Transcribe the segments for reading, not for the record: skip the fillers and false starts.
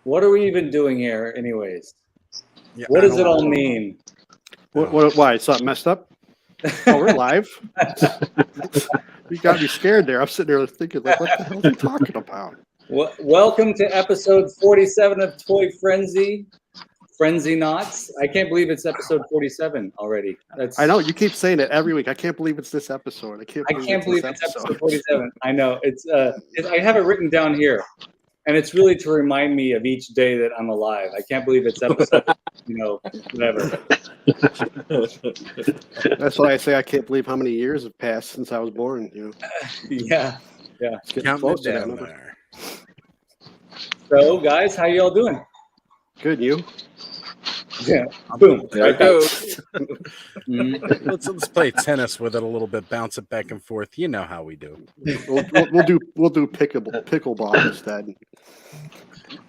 What are we even doing here, anyways? Yeah, What does it all mean? Why? Something messed up? Oh, we're live. You got me scared there. I'm sitting there thinking, like, what the hell is he talking about? Welcome to episode 47 of Toy Frenzy. Frenzy Knots. I can't believe it's episode 47 already. I know you keep saying it every week. I can't believe it's this episode. I can't believe it's episode 47. I know I have it written down here, and it's really to remind me of each day that I'm alive. I can't believe it's episode, whatever. That's why I say I can't believe how many years have passed since I was born. Yeah. It's getting close to that number. There. So, guys, how y'all doing? Good, you? Yeah. Boom. There it goes. Let's play tennis with it a little bit, bounce it back and forth. You know how we do. We'll do pickleball instead.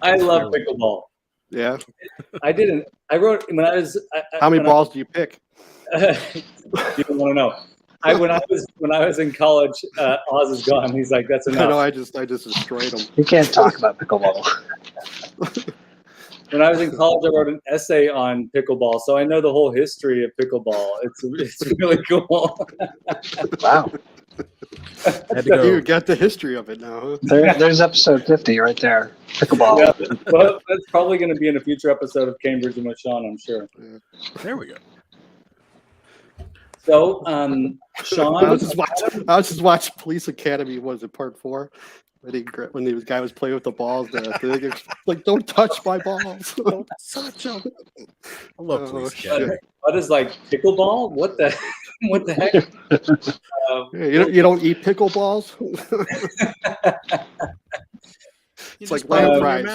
I love pickleball. Yeah. I wrote when I was. How many balls do you pick? You don't want to know. When I was in college, Oz is gone. He's like, that's enough. I know. I just destroyed him. You can't talk about pickleball. When I was in college, I wrote an essay on pickleball, so I know the whole history of pickleball. It's really cool. Wow. You got the history of it now. Huh? There's episode 50 right there. Pickleball. Yeah, well, that's probably going to be in a future episode of Cambridge and with Shawn, I'm sure. There we go. So, Shawn, I was just watching Police Academy. Was it part 4? When the guy was playing with the balls, like, don't touch my balls. Don't touch them. I love Police Academy. What is like pickleball? What the heck? You don't eat pickleballs? It's like lamb fries.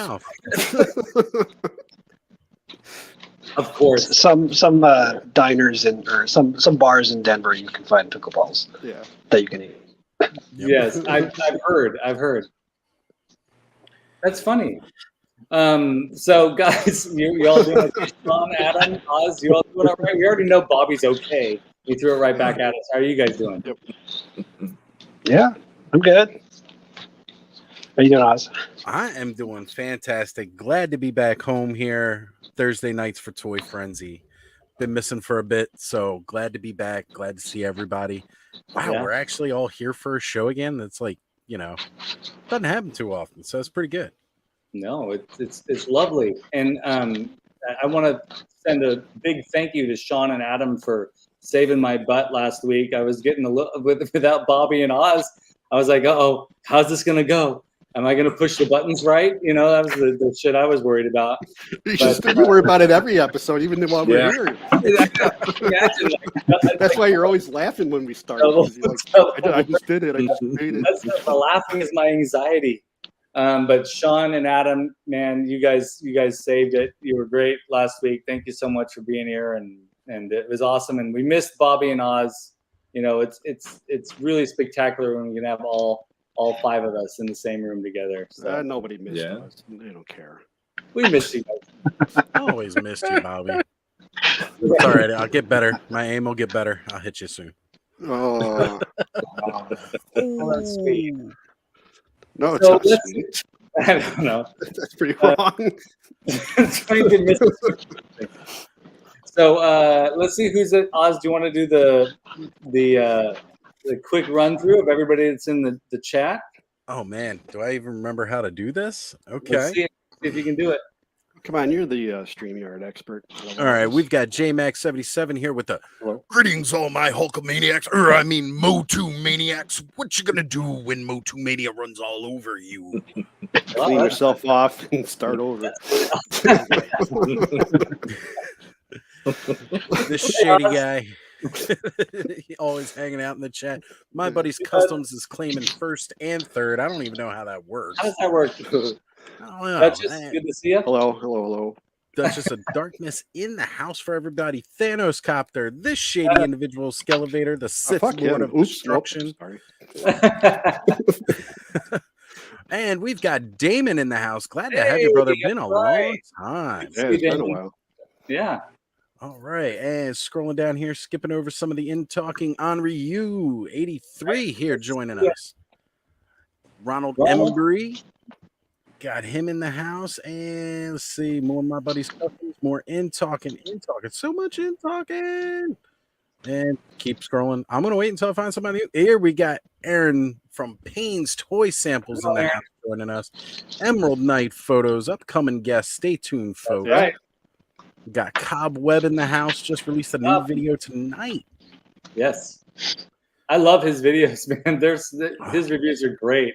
Of course. Some diners or some bars in Denver you can find pickleballs. Yeah. That you can eat. Yes, I've heard. That's funny. So guys, you all doing okay? Shawn, Adam, Oz, you all doing all right? We already know Bobby's okay. He threw it right back at us. How are you guys doing? Yeah, I'm good. How you doing, Oz? I am doing fantastic. Glad to be back home here Thursday nights for Toy Frenzy. Been missing for a bit, so glad to be back. Glad to see everybody. Wow, We're actually all here for a show again. That's like, doesn't happen too often, so it's pretty good. No, it's lovely, and I want to send a big thank you to Shawn and Adam for saving my butt last week. I was getting without Bobby and Oz. I was like, uh-oh, how's this gonna go? Am I going to push the buttons right? That was the shit I was worried about. You worry about it every episode, even while we're here. That's why you're always laughing when we start. I just did it. I just made it. The laughing is my anxiety. But Shawn and Adam, man, you guys saved it. You were great last week. Thank you so much for being here, and it was awesome. And we missed Bobby and Oz. It's really spectacular when we can have all 5 of us in the same room together. So. Nobody missed us. They don't care. We missed you guys. Always missed you, Bobby. It's all right. I'll get better. My aim will get better. I'll hit you soon. Oh. That's sweet. No, it's not sweet. I don't know. That's pretty wrong. So let's see who's at Oz. Do you want to do the quick run through of everybody that's in the chat? Oh man, do I even remember how to do this? Okay. Let's see if you can do it. Come on, you're the StreamYard expert. All right, we've got JMax77 here with the greetings, all my Hulkamaniacs, MOTU Maniacs. What you gonna do when MOTU Mania runs all over you? Clean yourself off and start over. This shady guy. Always hanging out in the chat. My buddy's Customs is claiming first and third. I don't even know how that works. How does that work? I don't know. That's just good to see you. Hello. That's just a darkness in the house for everybody. Thanos Copter, this shady individual Skele Vader, the Sith Lord of Destruction. And we've got Damon in the house. Glad to have you, brother. Been a long time. Yeah, it's been a while. Yeah. All right, and scrolling down here, skipping over some of the in-talking, Henri Yu, 83 here joining us. Ronald Embry, Got him in the house, and let's see more of my buddies' customers, more in talking, so much in talking, and keep scrolling. I'm gonna wait until I find somebody. Here we got Aaron from Payne's Toy Samples in the house joining us. Emerald Knight photos, upcoming guests. Stay tuned, folks. Right. We got Cobweb in the house. Just released a new video tonight. Yes. I love his videos, man. His reviews are great.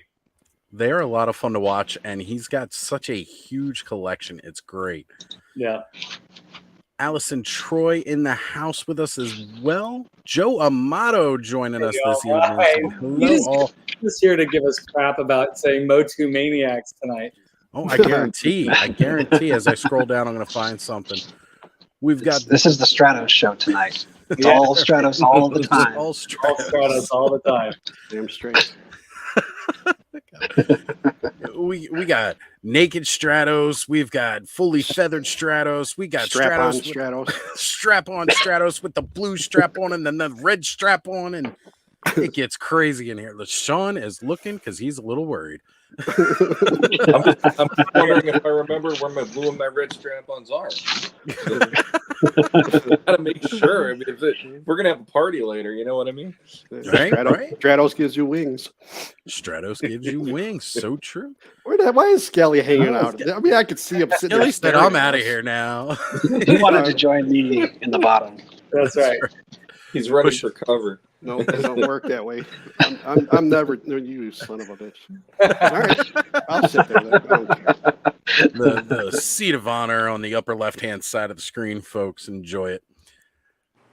They're a lot of fun to watch, and he's got such a huge collection. It's great. Yeah. Allison Troy in the house with us as well. Joe Amato joining us this evening. Right. So hello, all. He's here to give us crap about saying MOTU Maniacs tonight. Oh, I guarantee. As I scroll down, I'm going to find something. We've got. This is the Stratos show tonight. It's all Stratos all the time. All Stratos all the time. Damn straight. we got naked Stratos. We've got fully feathered Stratos. We got Strap-on Stratos with the blue strap on and then the red strap on, and it gets crazy in here. Shawn is looking because he's a little worried. I'm wondering if I remember where my blue and my red strap-ons are. Gotta make sure. I mean, we're gonna have a party later, you know what I mean? Right? Stratos gives you wings. Stratos gives you wings. So true. Why is Skelly hanging out? I mean, I could see him sitting. At least that I'm out of here now. He wanted to join me in the bottom. That's right. He's running for cover. No, it don't work that way. I'm never you son of a bitch. All right, I'll sit there. I don't care. The seat of honor on the upper left-hand side of the screen, folks. Enjoy it.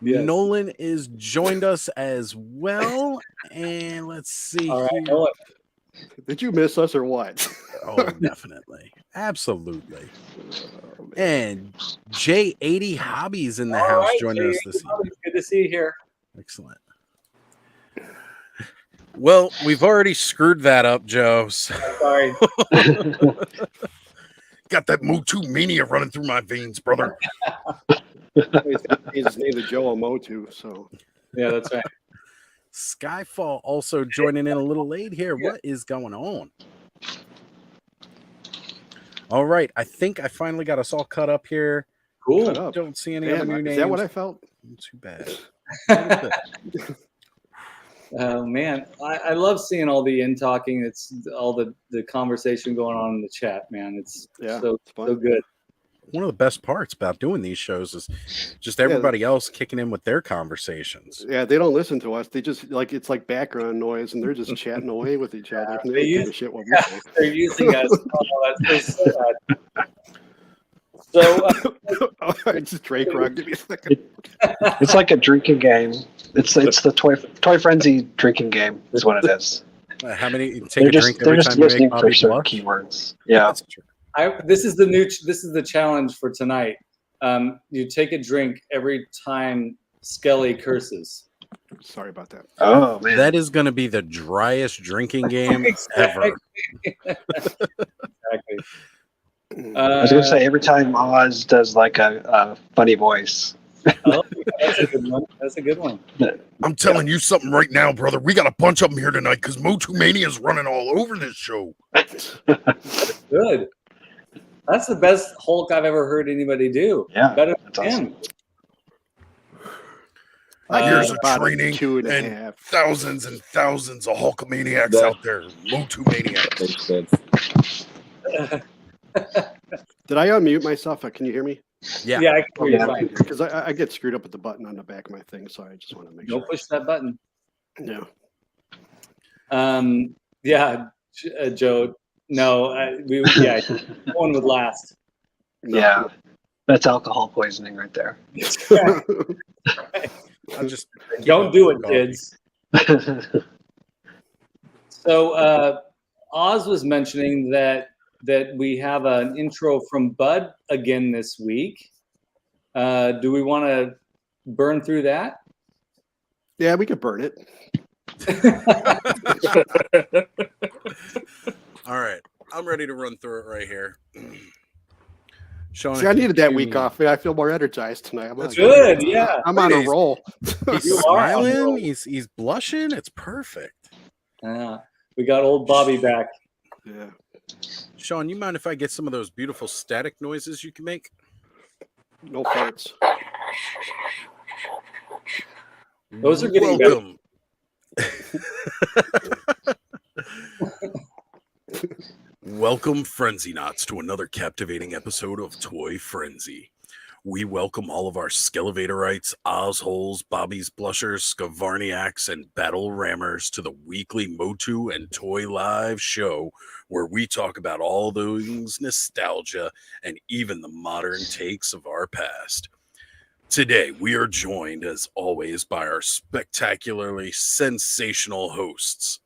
Yes. Nolan is joined us as well, and let's see. All right, Nolan. Did you miss us or what? Oh, definitely, absolutely. And J80 Hobbies in the house joining us this evening. Good to see you here. Excellent. Well, we've already screwed that up, Joe. So. Sorry. Got that MOTU mania running through my veins, brother. His name is Joe Motu, so yeah, that's right. Skyfall also joining in a little late here. What is going on? All right, I think I finally got us all cut up here. Cool. Don't see any other new names. Is that what I felt? Too bad. Oh man, I love seeing all the in talking. It's all the conversation going on in the chat, man. It's so good. One of the best parts about doing these shows is just everybody else kicking in with their conversations. Yeah, they don't listen to us. They just it's like background noise, and they're just chatting away with each other. They're using us. Oh, that's so sad. So it's just Drake Rock. Give me a second. It's like a drinking game. It's the toy frenzy drinking game. Is what it is. How many? Take a drink every time you make Bobby blush? Keywords. Yeah. That's true. This is the challenge for tonight. You take a drink every time Skelly curses. Sorry about that. Oh man, that is going to be the driest drinking game ever. Exactly. I was going to say every time Oz does like a funny voice. Oh, that's a good one. That's a good one. I'm telling you something right now, brother. We got a bunch of them here tonight because MOTU Mania is running all over this show. Good. That's the best Hulk I've ever heard anybody do. Yeah, better than him. Years of training and thousands and thousands of Hulkamaniacs out there. MOTU Maniacs. Makes sense. Did I unmute myself? Can you hear me? Yeah, I can hear you fine. Because I get screwed up with the button on the back of my thing, so I just want to make sure. Don't push that button. Yeah. Yeah, Joe. No, one would last. No. Yeah, that's alcohol poisoning right there. I just don't do it, kids. So Oz was mentioning that we have an intro from Bud again this week. Do we want to burn through that? Yeah, we could burn it. All right, I'm ready to run through it right here. Shawn, see, I needed that week off. I feel more energized tonight. That's good. Yeah, I'm on a roll. He's smiling. He's blushing. It's perfect. We got old Bobby back. Yeah. Shawn, you mind if I get some of those beautiful static noises you can make? No farts. Those are getting better. Welcome. Welcome, Frenzy Knots, to another captivating episode of Toy Frenzy. We welcome all of our Skelevaderites, Ozholes, Bobby's Blushers, Skavarniacs, and Battle Rammers to the weekly MOTU and Toy Live show where we talk about all things nostalgia and even the modern takes of our past. Today, we are joined, as always, by our spectacularly sensational hosts,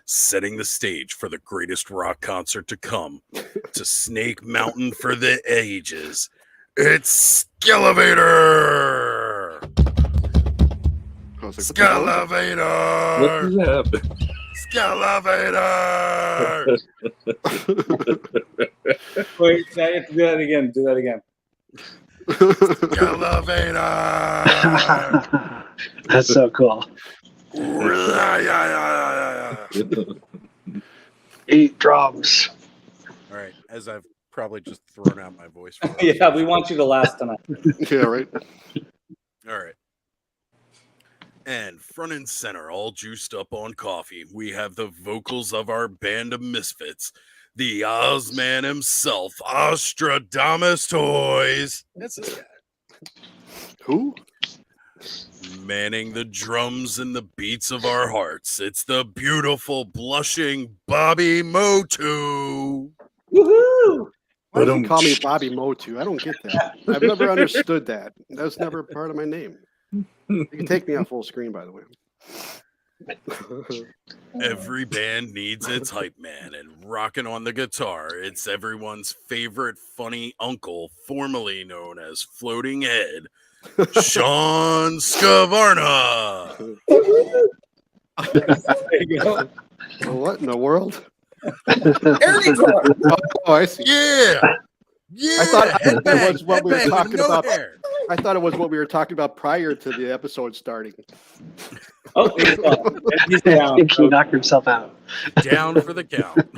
setting the stage for the greatest rock concert to come, to Snake Mountain for the ages. It's Skelevader! Skelevader! What just happened? Skelevader! Wait, now you have to do that again. Do that again. Skelevader! That's so cool. Eat drums. All right, as I've probably just thrown out my voice. Yeah, we want you to last tonight. Yeah, right. All right. And front and center, all juiced up on coffee, we have the vocals of our band of misfits, the Ozman himself, Ostradamus Toys. That's this guy. Who? Manning the drums and the beats of our hearts. It's the beautiful, blushing Bobby MOTU. Woohoo! Why do you call me Bobby MOTU? I don't get that. I've never understood that. That's never part of my name. You can take me on full screen, by the way. Every band needs its hype man, and rocking on the guitar, it's everyone's favorite funny uncle, formerly known as Floating Head, Shawn Skavarna. There you go. What in the world? Air guitar. Oh, I see. Yeah. Yeah. I thought Headbang, it was what we were headbang with talking no about. hair. I thought it was what we were talking about prior to the episode starting. Oh, he's down. He's I down. think he knocked himself out. Down for the count.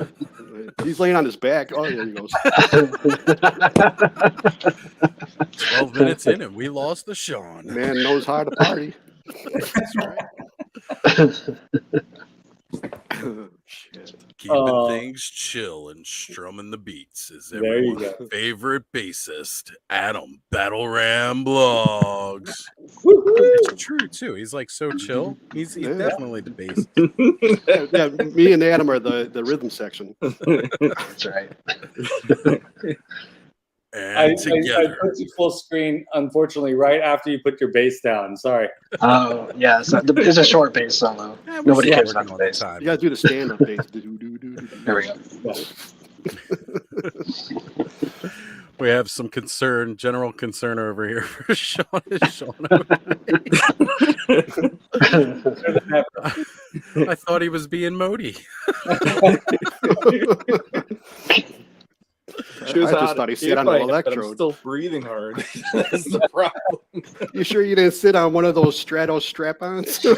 He's laying on his back. Oh, there he goes. 12 minutes in, and we lost the Shawn. Man knows how to party. That's right. Shit. Keeping things chill and strumming the beats is There you everyone's favorite bassist, Adam Battle Ram Blogs. It's true too. He's like so chill. He's Yeah. definitely the bassist. Yeah, me and Adam are the rhythm section. That's right. And I together, put you full screen, unfortunately, right after you put your bass down. Sorry. Oh, yeah. So it's a short bass solo. we're Nobody still cares working about on the the bass. time. You gotta do the stand-up bass. There we go. We have some general concern over here for Shawn. I thought he was being Modi. I just thought he sat on an electrode. I'm still breathing hard. That's the problem. You sure you didn't sit on one of those Stratos strap-ons? No,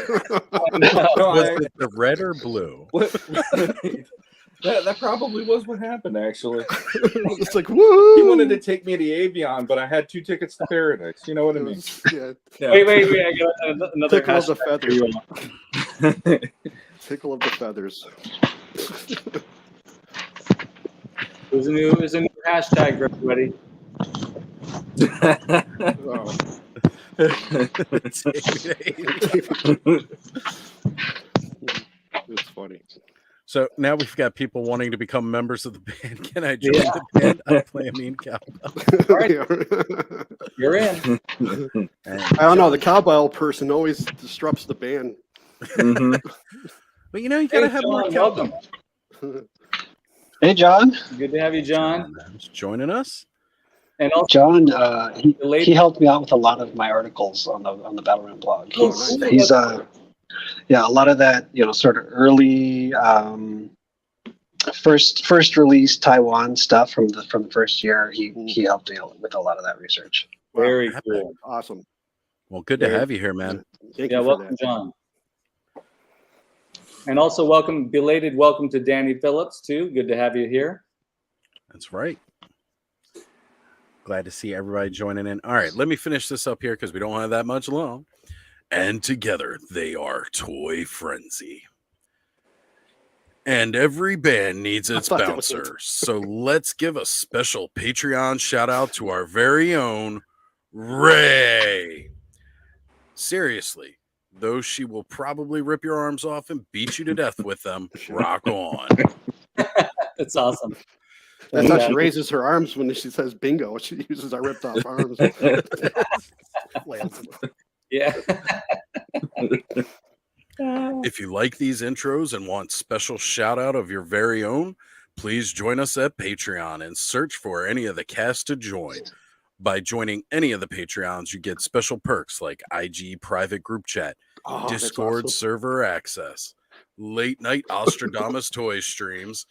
Was it the red or blue? that probably was what happened, actually. It's like, woo! He wanted to take me to Avion, but I had 2 tickets to Paradise. You know what I mean? Yeah. Yeah. Wait. I got another Tickle of the hashtag. feathers. Tickle of the feathers. There's a new hashtag for everybody. Oh. It's funny. So now we've got people wanting to become members of the band. Can I join the band? I play a mean cowbell. You're in. I don't know. The cowbell person always disrupts the band. But you gotta have more John, cowbell. welcome. Hey, John. Good to have you, John. Joining us. And also, John, he helped me out with a lot of my articles on the Battle Ram blog. He's a lot of that, sort of early first release Taiwan stuff from the first year. He helped me with a lot of that research. very cool. Awesome. Well, good to have you here, man. Thank Yeah, you for welcome, that. John. And also belated welcome to Danny Phillips too. Good to have you here. That's right. Glad to see everybody joining in. All right, let me finish this up here because we don't have that much long. And together they are Toy Frenzy. And every band needs its bouncer. So let's give a special Patreon shout out to our very own Ray. Seriously, though she will probably rip your arms off and beat you to death with them, rock on. That's awesome. That's how she raises her arms when she says bingo. She uses our ripped off arms. Yeah. If you like these intros and want special shout out of your very own, please join us at Patreon and search for any of the cast to join. By joining any of the Patreons, you get special perks like IG private group chat, Discord server access, late night Ostradamus toy streams.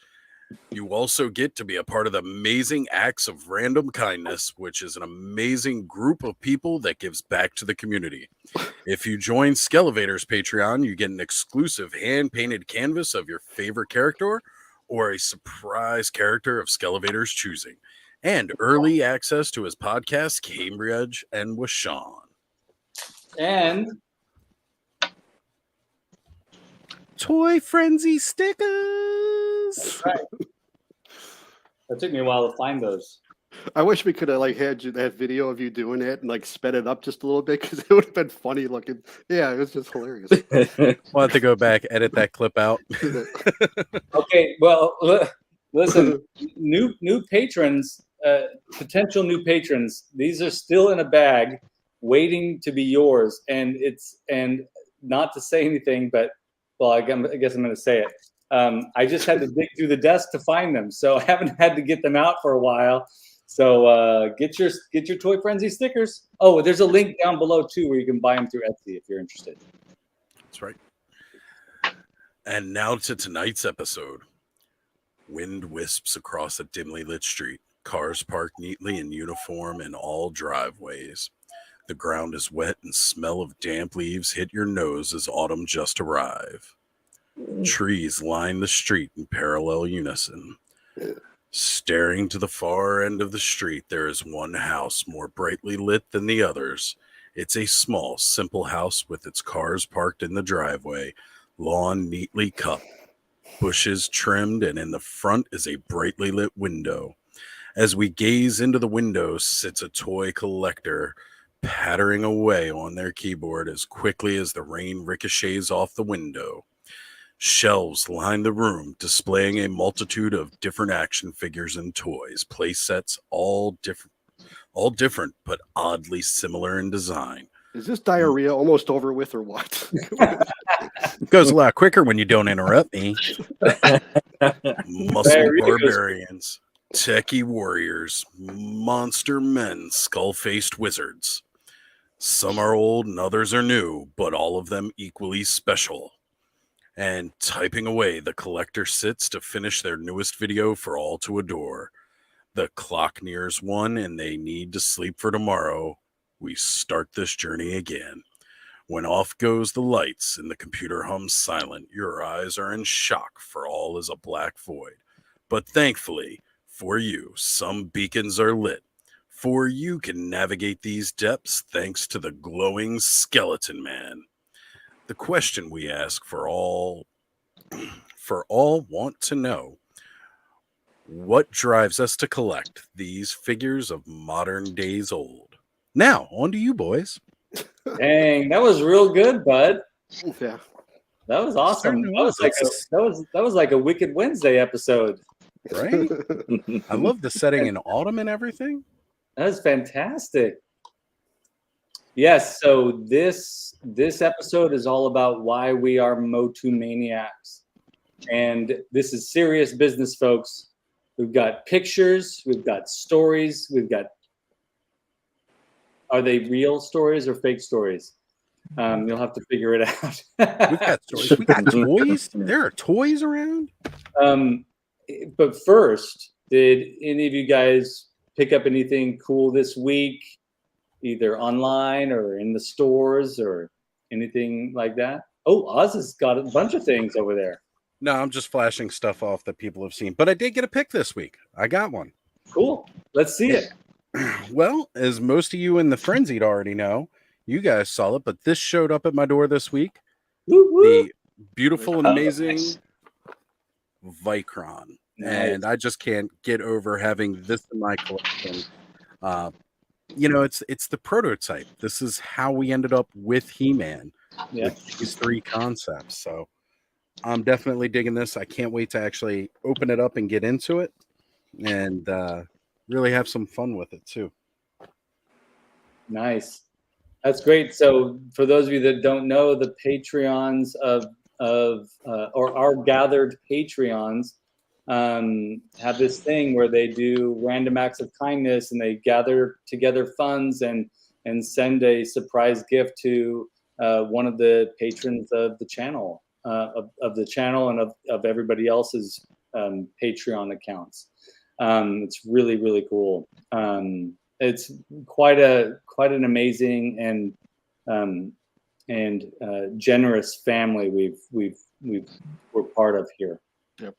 You also get to be a part of the amazing Acts of Random Kindness, which is an amazing group of people that gives back to the community. If you join Skelevator's Patreon, you get an exclusive hand-painted canvas of your favorite character or a surprise character of Skelevator's choosing, and early access to his podcast, Cambridge and with Shawn. And Toy Frenzy stickers. That's right. That took me a while to find those. I wish we could have had you that video of you doing it and sped it up just a little bit because it would have been funny looking. Yeah, it was just hilarious. We'll have to go back, edit that clip out. Okay, well, listen, new patrons, potential new patrons. These are still in a bag, waiting to be yours. And not to say anything, but well, I guess I'm going to say it. I just had to dig through the desk to find them, so I haven't had to get them out for a while. So get your Toy Frenzy stickers. Oh, there's a link down below too where you can buy them through Etsy if you're interested. That's right. And now to tonight's episode. Wind wisps across a dimly lit street. Cars parked neatly in uniform in all driveways. The ground is wet and smell of damp leaves hit your nose as autumn just arrived. Trees line the street in parallel unison. Staring to the far end of the street, there is one house more brightly lit than the others. It's a small, simple house with its cars parked in the driveway, lawn neatly cut, bushes trimmed, and in the front is a brightly lit window. As we gaze into the window sits a toy collector, pattering away on their keyboard as quickly as the rain ricochets off the window. Shelves line the room, displaying a multitude of different action figures and toys, play sets, all different, but oddly similar in design. Is this diarrhea almost over with or what? Goes a lot quicker when you don't interrupt me. Muscle barbarians, techie warriors, monster men, skull-faced wizards. Some are old and others are new, but all of them equally special. And typing away, the collector sits to finish their newest video for all to adore. The clock nears 1 and they need to sleep for tomorrow. We start this journey again. When off goes the lights and the computer hums silent, your eyes are in shock, for all is a black void. But thankfully, for you, some beacons are lit. For you can navigate these depths thanks to the glowing Skeleton Man. The question we ask for all want to know, what drives us to collect these figures of modern days old? Now, on to you, boys. Dang, that was real good, bud. Yeah, that was awesome. That was like a Wicked Wednesday episode, right? I love the setting in autumn and everything. That was fantastic. Yes, so this episode is all about why we are MOTU Maniacs. And this is serious business, folks. We've got pictures, we've got stories, are they real stories or fake stories? You'll have to figure it out. We've got stories. We got toys. There are toys around. But first, did any of you guys pick up anything cool this week? Either online or in the stores or anything like that? Oh, Oz has got a bunch of things over there. No, I'm just flashing stuff off that people have seen. But I did get a pick this week. I got one. Cool. Let's see it. Well, as most of you in the Frenzied already know, you guys saw it, but this showed up at my door this week. Woo, woo. The beautiful and Oh, amazing nice. Vicron. Nice. And I just can't get over having this in my collection. It's the prototype. This is how we ended up with He-Man, with these 3 concepts. So I'm definitely digging this. I can't wait to actually open it up and get into it and really have some fun with it too. Nice. That's great. So for those of you that don't know, the Patreons or our gathered Patreons have this thing where they do random acts of kindness, and they gather together funds and send a surprise gift to one of the patrons of the channel, of the channel and of everybody else's Patreon accounts. It's really, really cool. It's quite an amazing and generous family we're part of here. Yep.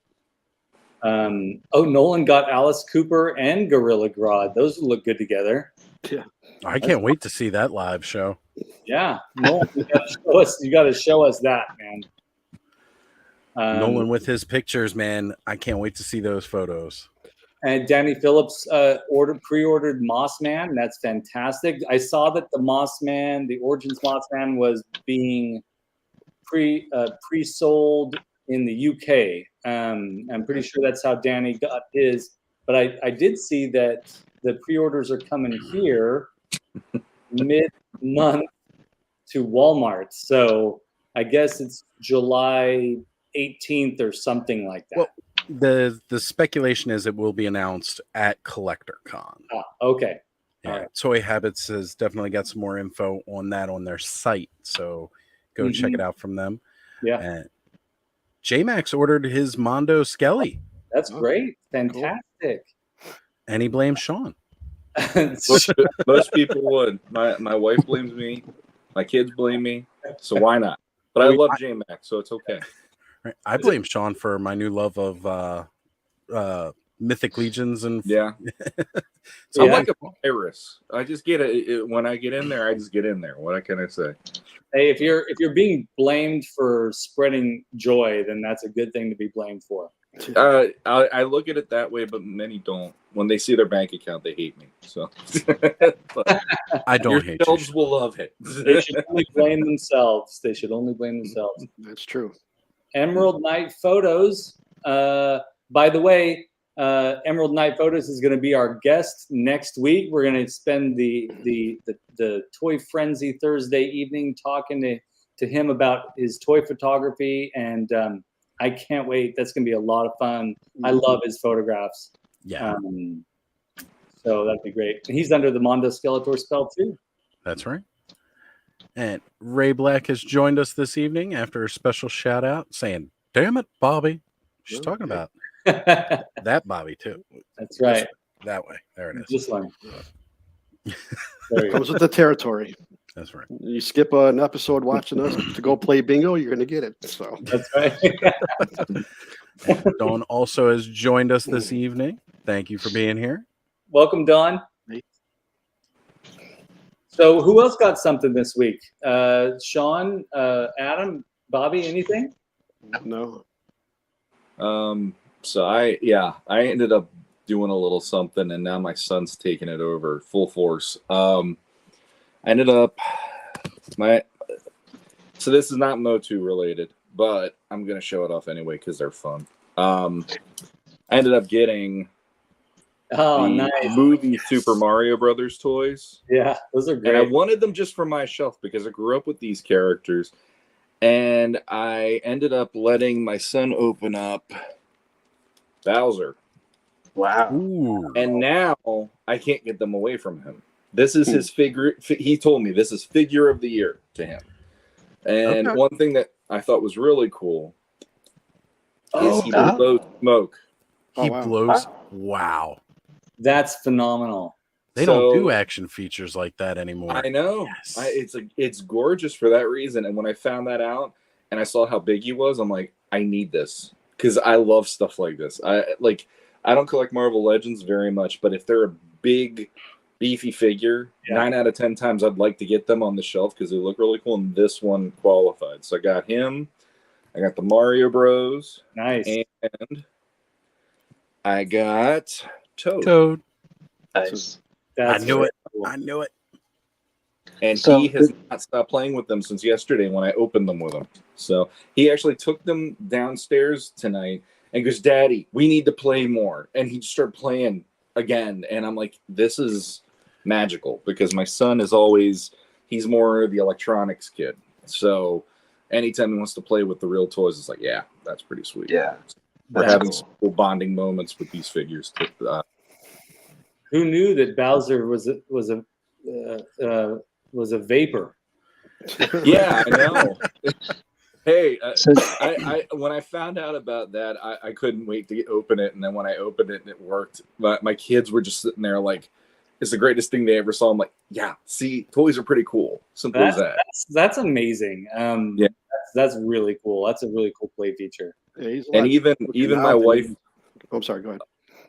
Nolan got Alice Cooper and Gorilla Grodd. Those look good together. Yeah. I can't wait to see that live show. Yeah, Nolan, you got to show us that, man. Nolan with his pictures, man. I can't wait to see those photos. And Danny Phillips pre-ordered Moss Man. That's fantastic. I saw that the Moss Man, the Origins Moss Man, was being pre-sold in the UK. I'm pretty sure that's how Danny got his. But I did see that the pre-orders are coming here mid-month to Walmart. So I guess it's July 18th or something like that. Well, the speculation is it will be announced at Collector Con. Okay. Yeah, All right. Toy Habits has definitely got some more info on that on their site, so go check it out from them. Yeah. And J-Max ordered his Mondo Skele. That's great. Fantastic. And he blames Shawn. Most people would. My wife blames me. My kids blame me. So why not? But I love J-Max, so it's okay. Right. I blame Shawn for my new love of Mythic Legions and So I'm like a virus. I just get it when I get in there. I just get in there. What can I say? Hey, if you're being blamed for spreading joy, then that's a good thing to be blamed for. I look at it that way, but many don't. When they see their bank account, they hate me. So I don't hate you. Yourselves will love it. They should only blame themselves. They should only blame themselves. That's true. Emerald Knight Photos. By the way, Emerald Knight Photos is going to be our guest next week. We're going to spend the Toy Frenzy Thursday evening talking to him about his toy photography, and I can't wait. That's going to be a lot of fun. I love his photographs. Yeah. So that'd be great. And he's under the Mondo Skeletor spell too. That's right. And Ray Black has joined us this evening after a special shout out saying, "Damn it, Bobby." She's talking about that Bobby too. That's right. That way. There it is. This one. Comes with the territory. That's right. You skip an episode watching us to go play bingo, you're going to get it. So that's right. Dawn also has joined us this evening. Thank you for being here. Welcome, Dawn. So who else got something this week? Shawn, Adam, Bobby, anything? No. So I ended up doing a little something, and now my son's taking it over full force. I ended up so this is not MOTU related, but I'm gonna show it off anyway because they're fun. I ended up getting nice movie Super Mario Brothers toys. Yeah, those are great. And I wanted them just for my shelf because I grew up with these characters, and I ended up letting my son open up Bowser. Wow. Ooh. And now I can't get them away from him. This is his figure. He told me this is figure of the year to him. And one thing that I thought was really cool is he blows smoke. He blows. Wow. That's phenomenal. They don't do action features like that anymore. I know. Yes. It's gorgeous for that reason. And when I found that out and I saw how big he was, I'm like, I need this because I love stuff like this. I don't collect Marvel Legends very much, but if they're a big, beefy figure, 9 out of 10 times I'd like to get them on the shelf because they look really cool, and this one qualified. So I got him. I got the Mario Bros. Nice. And I got Toad. Nice. I knew it. Cool. I knew it. And So he has not stopped playing with them since yesterday when I opened them with him. So he actually took them downstairs tonight and goes, "Daddy, we need to play more." And he just started playing again. And I'm like, this is magical because my son is always, he's more the electronics kid. So anytime he wants to play with the real toys, it's like, yeah, that's pretty sweet. Yeah. We're That's having cool. some cool bonding moments with these figures. Who knew that Bowser was a vapor? Yeah, I know. Hey, I when I found out about that, I couldn't wait to open it, and then when I opened it and it worked, my kids were just sitting there like, it's the greatest thing they ever saw. I'm like, yeah, see, toys are pretty cool. Simple as that. That's amazing. Yeah. That's really cool. That's a really cool play feature. Yeah, And even my wife. Oh, I'm sorry. Go ahead.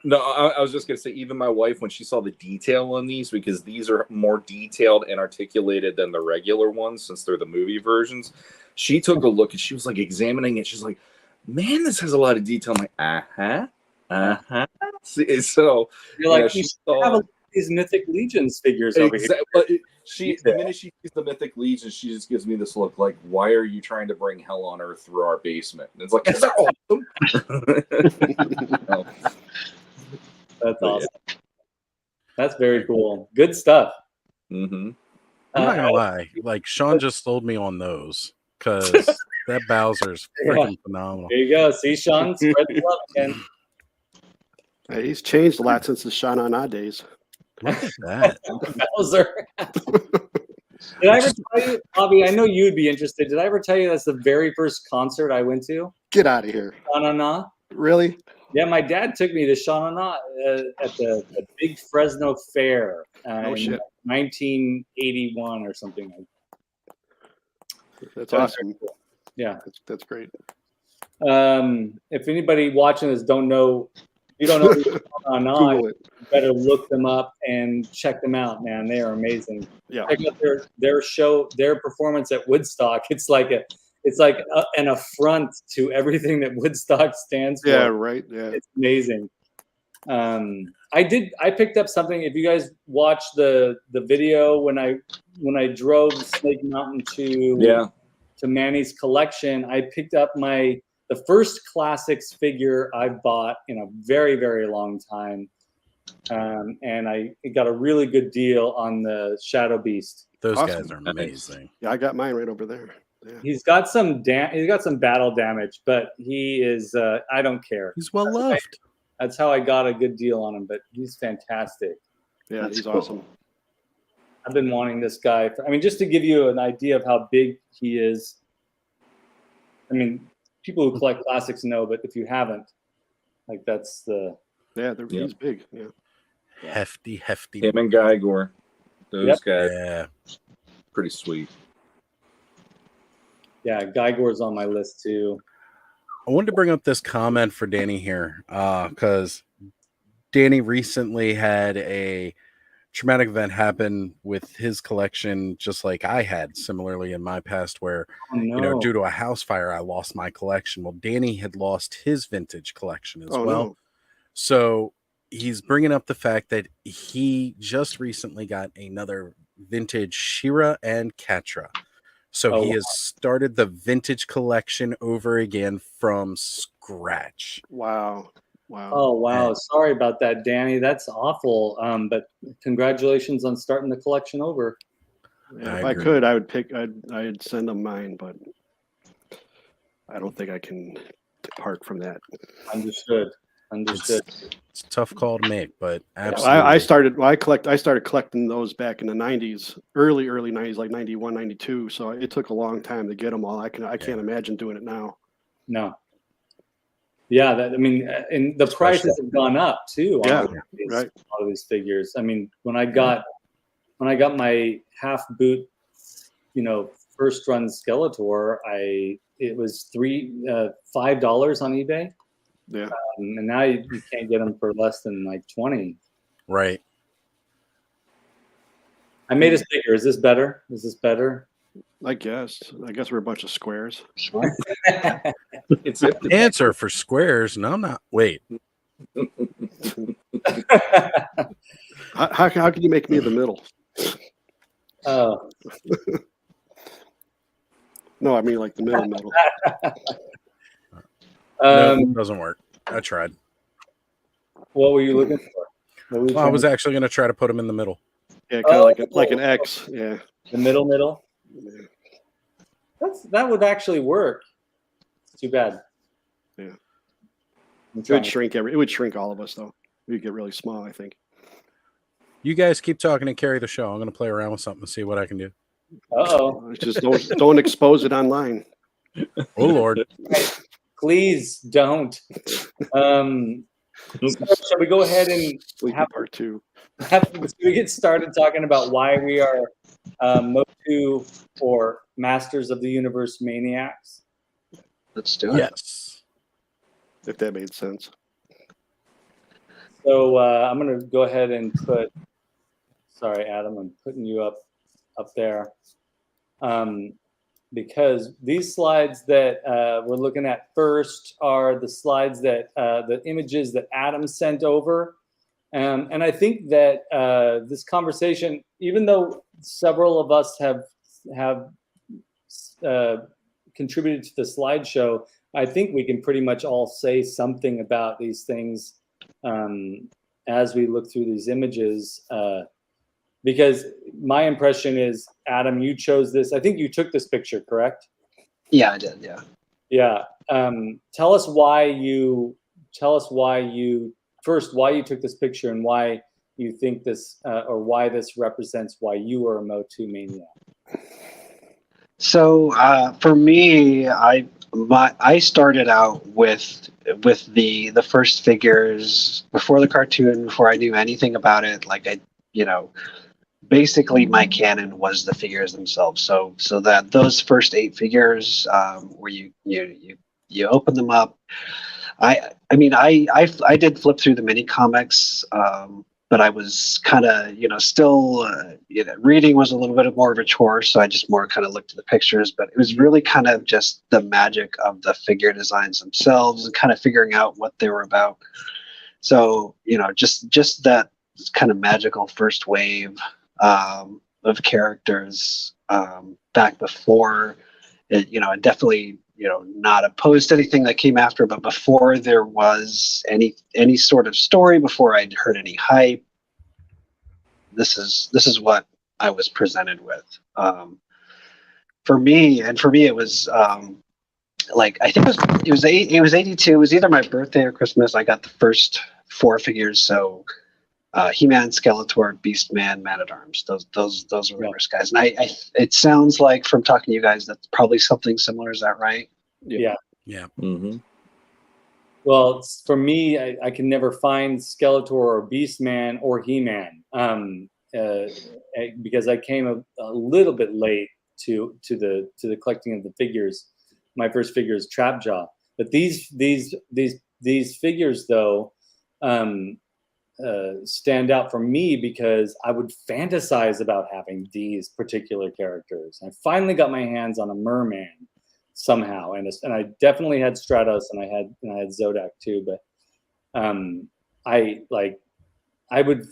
No, I was just gonna say, even my wife, when she saw the detail on these, because these are more detailed and articulated than the regular ones, since they're the movie versions, she took a look and she was like examining it. She's like, "Man, this has a lot of detail." I'm like, See, so You're like, she you saw have these Mythic Legions figures over here. But the minute she sees the Mythic Legion, she just gives me this look like, "Why are you trying to bring hell on earth through our basement?" And it's like, "Is that awesome?" No. That's awesome. That's very cool. Good stuff. Mm-hmm. I'm not gonna lie. Like Shawn just sold me on those because that Bowser's freaking phenomenal. There you go. See, Shawn, spread the love again. Hey, he's changed a lot since the Shawn on days. Look at that. Bowser. Did I ever tell you, Bobby? I know you'd be interested. Did I ever tell you that's the very first concert I went to? Get out of here. Sha-na-na? Really? Yeah, my dad took me to Sha-na-na at the big Fresno Fair Oh, in shit. 1981 or something like that. That's awesome. Yeah. That's great. If anybody watching this don't know, you don't know who Sha-na-na, Google it. you better look them up and check them out, man. They are amazing. Yeah. Check out their show, their performance at Woodstock. It's like an affront to everything that Woodstock stands for. Yeah, right. Yeah. It's amazing. I picked up something. If you guys watch the video when I drove Snake Mountain to Manny's collection, I picked up the first classics figure I've bought in a very, very long time. And I got a really good deal on the Shadow Beast. Those Awesome. guys are amazing. Yeah, I got mine right over there. Yeah. He's got some battle damage, but he is I don't care. He's well loved. That's how I got a good deal on him, but he's fantastic. Yeah, That's he's cool. awesome. I've been wanting this guy just to give you an idea of how big he is. I mean, people who collect classics know, but if you haven't, like that's the He's big. Yeah. Hefty. Him and Gygor, those guys, Yeah. pretty sweet. Yeah, Gygor's on my list too. I wanted to bring up this comment for Danny here because Danny recently had a traumatic event happen with his collection, just like I had similarly in my past, where due to a house fire, I lost my collection. Well, Danny had lost his vintage collection as well. No. So he's bringing up the fact that he just recently got another vintage She-Ra and Catra. So he has started the vintage collection over again from scratch. Wow. Oh, wow. Sorry about that, Danny. That's awful. But congratulations on starting the collection over. Yeah, if I could, I would I'd send them mine, but I don't think I can depart from that. Understood. It's a tough call to make, but absolutely. I started collecting those back in the 90s, early 90s, like 91, 92. So it took a long time to get them all. I can't imagine doing it now. No. Yeah, and the prices have gone up too. On a lot of these figures. I mean, when I got my half boot, first run Skeletor, it was $5 on eBay. Yeah. And now you can't get them for less than like 20. Right. I made us bigger. Is this better? Is this better? I guess we're a bunch of squares. It's empty. Answer for squares. No, not. Wait. How can you make me in the middle? Oh. No, I mean like the middle. No, it doesn't work. I tried. What were you looking for? Well, I was actually going to try to put him in the middle. Yeah, kind of like an X. Yeah. The middle. Yeah. That would actually work. It's too bad. Yeah. It would shrink all of us though. We'd get really small, I think. You guys keep talking and carry the show. I'm going to play around with something and see what I can do. Uh-oh. Just don't expose it online. Oh Lord. Please don't. Shall we go ahead and have part 2? We get started talking about why we are MOTU or Masters of the Universe Maniacs? Let's do it. Yes. If that made sense. So I'm going to go ahead and put. Sorry, Adam, I'm putting you up there. Because these slides that we're looking at first are the slides that the images that Adam sent over. And I think that this conversation, even though several of us have contributed to the slideshow, I think we can pretty much all say something about these things as we look through these images. Because my impression is, Adam, you chose this. I think you took this picture, correct? Yeah, I did. Yeah. Yeah. Tell us why you took this picture and why you think this, or why this represents why you are a MOTU maniac. So for me, I started out with the first figures before the cartoon, before I knew anything about it. Like basically my canon was the figures themselves. So that those first 8 figures, where you open them up. I did flip through the mini comics, but I was kind of still reading was a little bit more of a chore, so I just more kind of looked at the pictures. But it was really kind of just the magic of the figure designs themselves and kind of figuring out what they were about. So just that kind of magical first wave of characters back before it, definitely not opposed to anything that came after, but before there was any sort of story, before I'd heard any hype, this is what I was presented with. For me it was I think it was 82. It was either my birthday or Christmas. I got the first 4 figures. So He-Man, Skeletor, Beastman, Man-at-Arms. Those were the first guys. And it sounds like from talking to you guys that's probably something similar. Is that right? Yeah. Mm-hmm. Well, for me, I can never find Skeletor or Beastman or He-Man because I came a little bit late to the collecting of the figures. My first figure is Trapjaw, but these figures though. Stand out for me because I would fantasize about having these particular characters. I finally got my hands on a merman somehow, and I definitely had Stratos and I had Zodak too. But I would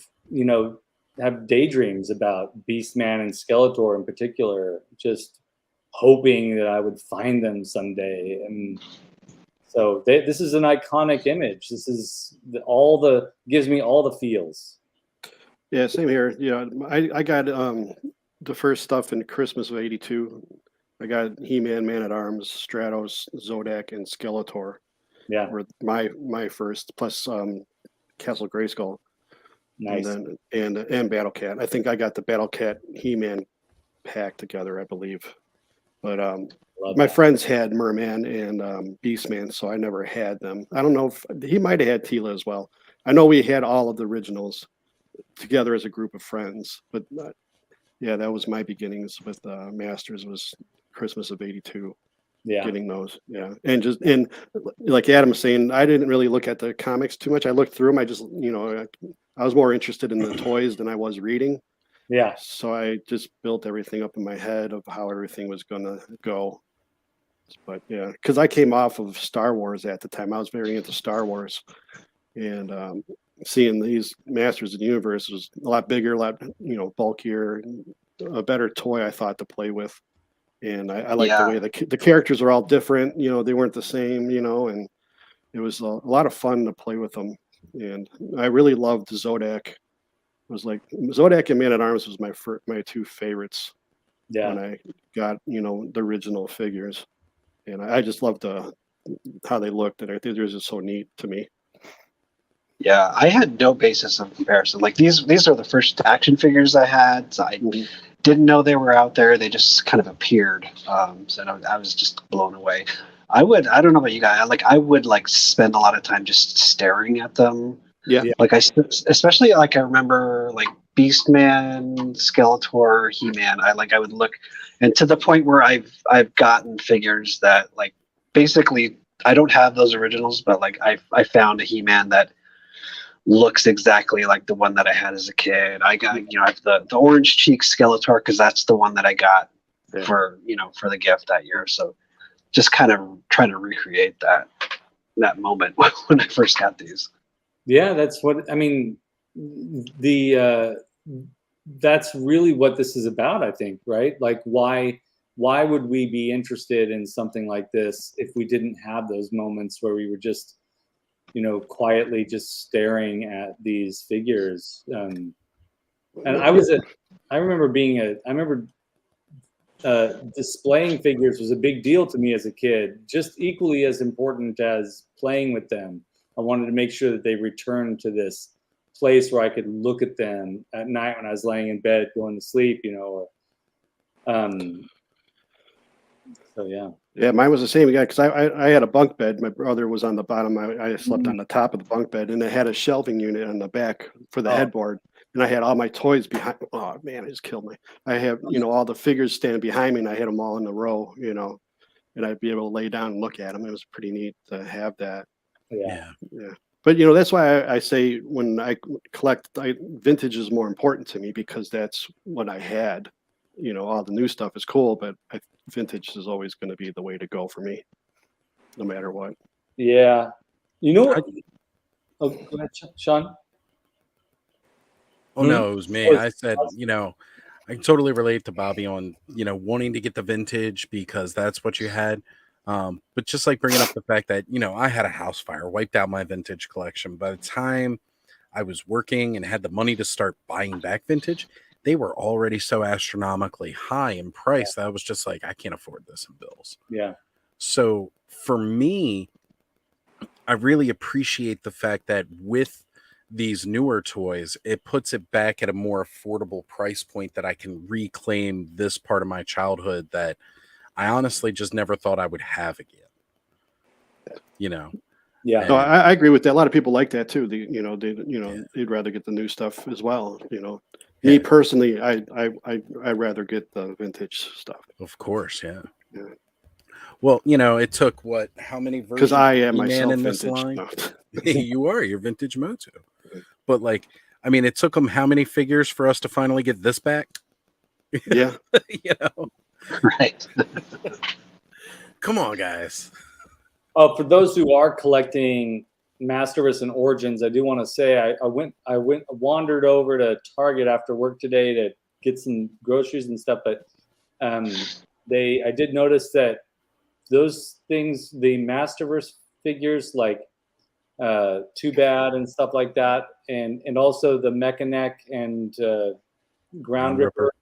have daydreams about Beastman and Skeletor in particular, just hoping that I would find them someday. And so this is an iconic image. This is gives me all the feels. Yeah, same here. I got the first stuff in Christmas of '82. I got He-Man, Man-at-Arms, Stratos, Zodak, and Skeletor. Yeah, were my first, plus Castle Grayskull. Nice. And Battle Cat. I think I got the Battle Cat He-Man pack together, I believe. But my friends had Merman and Beastman, so I never had them. I don't know if he might have had Tila as well. I know we had all of the originals together as a group of friends, but Yeah, that was my beginnings with Masters. Was Christmas of '82. Yeah. Getting those, yeah, and like Adam was saying, I didn't really look at the comics too much. I looked through them. I just, I was more interested in the toys than I was reading. Yeah. So I just built everything up in my head of how everything was gonna go. But yeah, because I came off of Star Wars at the time. I was very into Star Wars, and seeing these Masters of the Universe was a lot bigger, a lot bulkier, a better toy I thought to play with. And I like the way the characters are all different. They weren't the same. And it was a lot of fun to play with them. And I really loved Zodak. It was like Zodak and Man at Arms was my two favorites. Yeah. When I got the original figures, and I just loved how they looked, and I think they were just so neat to me. Yeah, I had no basis of comparison. Like these are the first action figures I had. So I didn't know they were out there. They just kind of appeared. So I was just blown away. I don't know about you guys. I would spend a lot of time just staring at them. Yeah. Like especially I remember like Beastman, Skeletor, He-Man. I would look, and to the point where I've gotten figures that basically I don't have those originals, but I found a He-Man that looks exactly like the one that I had as a kid. I got I have the orange cheek Skeletor because that's the one that I got for the gift that year. So just kind of trying to recreate that moment when I first got these. Yeah, that's what I mean. That's really what this is about, I think, right? Like why would we be interested in something like this if we didn't have those moments where we were just quietly just staring at these figures. And I remember displaying figures was a big deal to me as a kid, just equally as important as playing with them. I wanted to make sure that they returned to this place where I could look at them at night when I was laying in bed going to sleep, so yeah. Yeah, mine was the same guy because I had a bunk bed. My brother was on the bottom. I slept on the top of the bunk bed, and it had a shelving unit on the back for the headboard. And I had all my toys behind. Oh man, it just killed me. I have all the figures standing behind me, and I had them all in a row. And I'd be able to lay down and look at them. It was pretty neat to have that. Yeah. But that's why I say when I collect, vintage is more important to me because that's what I had. All the new stuff is cool, but vintage is always going to be the way to go for me, no matter what. Yeah. You know what? Oh, go ahead, Shawn. Oh no, it was me. I said, I totally relate to Bobby on, wanting to get the vintage because that's what you had. But just bringing up the fact that, I had a house fire, wiped out my vintage collection. By the time I was working and had the money to start buying back vintage, they were already so astronomically high in price that I was just like, I can't afford this in bills. Yeah. So for me, I really appreciate the fact that with these newer toys, it puts it back at a more affordable price point that I can reclaim this part of my childhood that I honestly just never thought I would have again. Yeah. No, I agree with that. A lot of people like that too. They'd rather get the new stuff as well. Me personally, I rather get the vintage stuff. Of course, yeah. Well, it took how many versions? Because I am Man myself in this vintage. line? No. You're vintage MOTU. But it took them how many figures for us to finally get this back? Yeah. Right. Come on, guys. For those who are collecting Masterverse and Origins, I do want to say I wandered over to Target after work today to get some groceries and stuff, but I did notice that those things, the Masterverse figures like Too Bad and stuff like that, and also the Mechanic and Ground Ripper,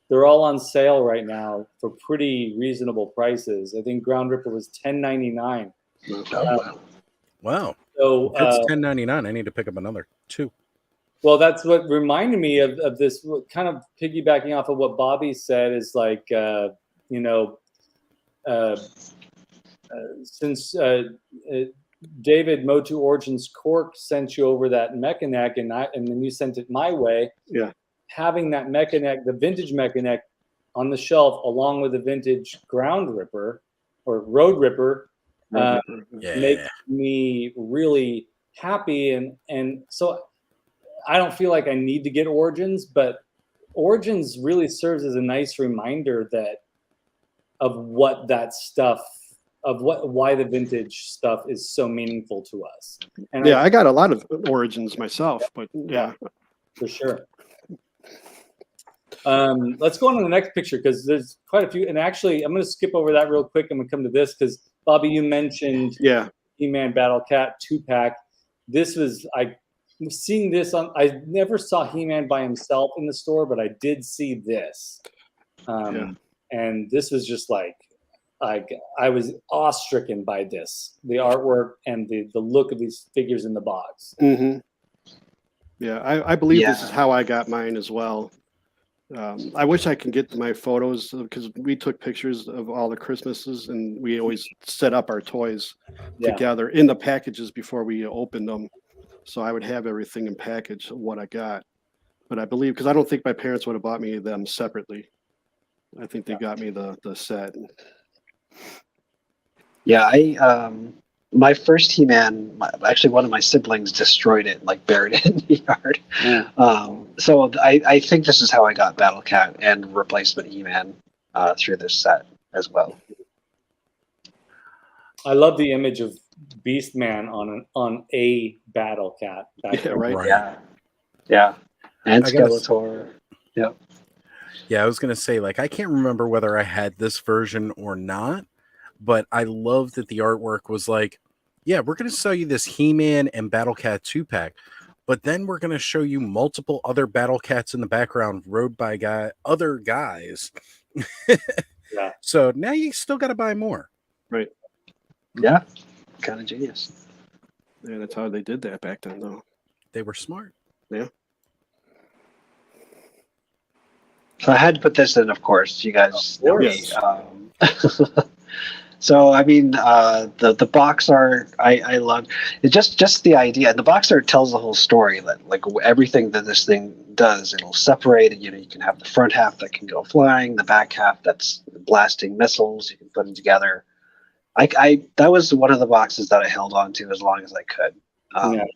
they're all on sale right now for pretty reasonable prices. I think Ground Ripper was $10.99. Wow. So it's $10.99. I need to pick up another 2. Well, that's what reminded me of this, kind of piggybacking off of what Bobby said is since David MOTU Origins Cork sent you over that Mechanic and then you sent it my way. Yeah. having that mechanic, the vintage mechanic, on the shelf along with the vintage ground ripper or road ripper makes me really happy. And so I don't feel like I need to get Origins, but Origins really serves as a nice reminder of what that stuff, why the vintage stuff is so meaningful to us. And I got a lot of Origins myself, but yeah, for sure. Let's go on to the next picture because there's quite a few. And actually, I'm going to skip over that real quick. I'm going to come to this because Bobby, you mentioned He-Man Battle Cat 2-pack. This was seeing this on. I never saw He-Man by himself in the store, but I did see this, and this was just like I was awestricken by this, the artwork and the look of these figures in the box. Mm-hmm. Yeah, I believe this is how I got mine as well. I wish I can get my photos because we took pictures of all the Christmases and we always set up our toys together in the packages before we opened them. So I would have everything in package of what I got. But I believe, because I don't think my parents would have bought me them separately. I think they got me the set. Yeah, my first He-Man, actually one of my siblings destroyed it, like buried it in the yard. So I think this is how I got Battle Cat and replacement He-Man through this set as well. I love the image of Beastman on a Battle Cat. Yeah, and Skeletor. Yeah, I was gonna say, like, I can't remember whether I had this version or not, but I love that the artwork was like, yeah, we're gonna sell you this He-Man and Battle Cat 2-pack, but then we're gonna show you multiple other Battle Cats in the background, rode by other guys. So now you still got to buy more. Right. Yeah. Kind of genius. Yeah, that's how they did that back then, though. They were smart. Yeah. So I had to put this in, of course. You guys know me. So I mean, the box art I love. It's just the idea. The box art tells the whole story. That like everything that this thing does, it'll separate. You know, you can have the front half that can go flying, the back half that's blasting missiles. You can put them together. That was one of the boxes that I held on to as long as I could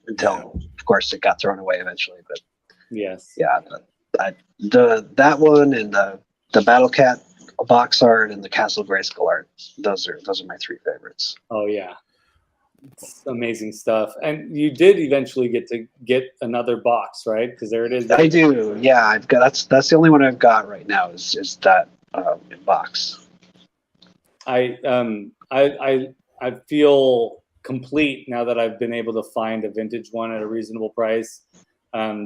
until, of course, it got thrown away eventually. But that one and the Battle Cat box art and the Castle Grayskull art, those are my three favorites. Oh yeah, it's amazing stuff. And you did eventually get another box, right? Because there it is. I do. Yeah, I've got that's the only one I've got right now is that box. I feel complete now that I've been able to find a vintage one at a reasonable price.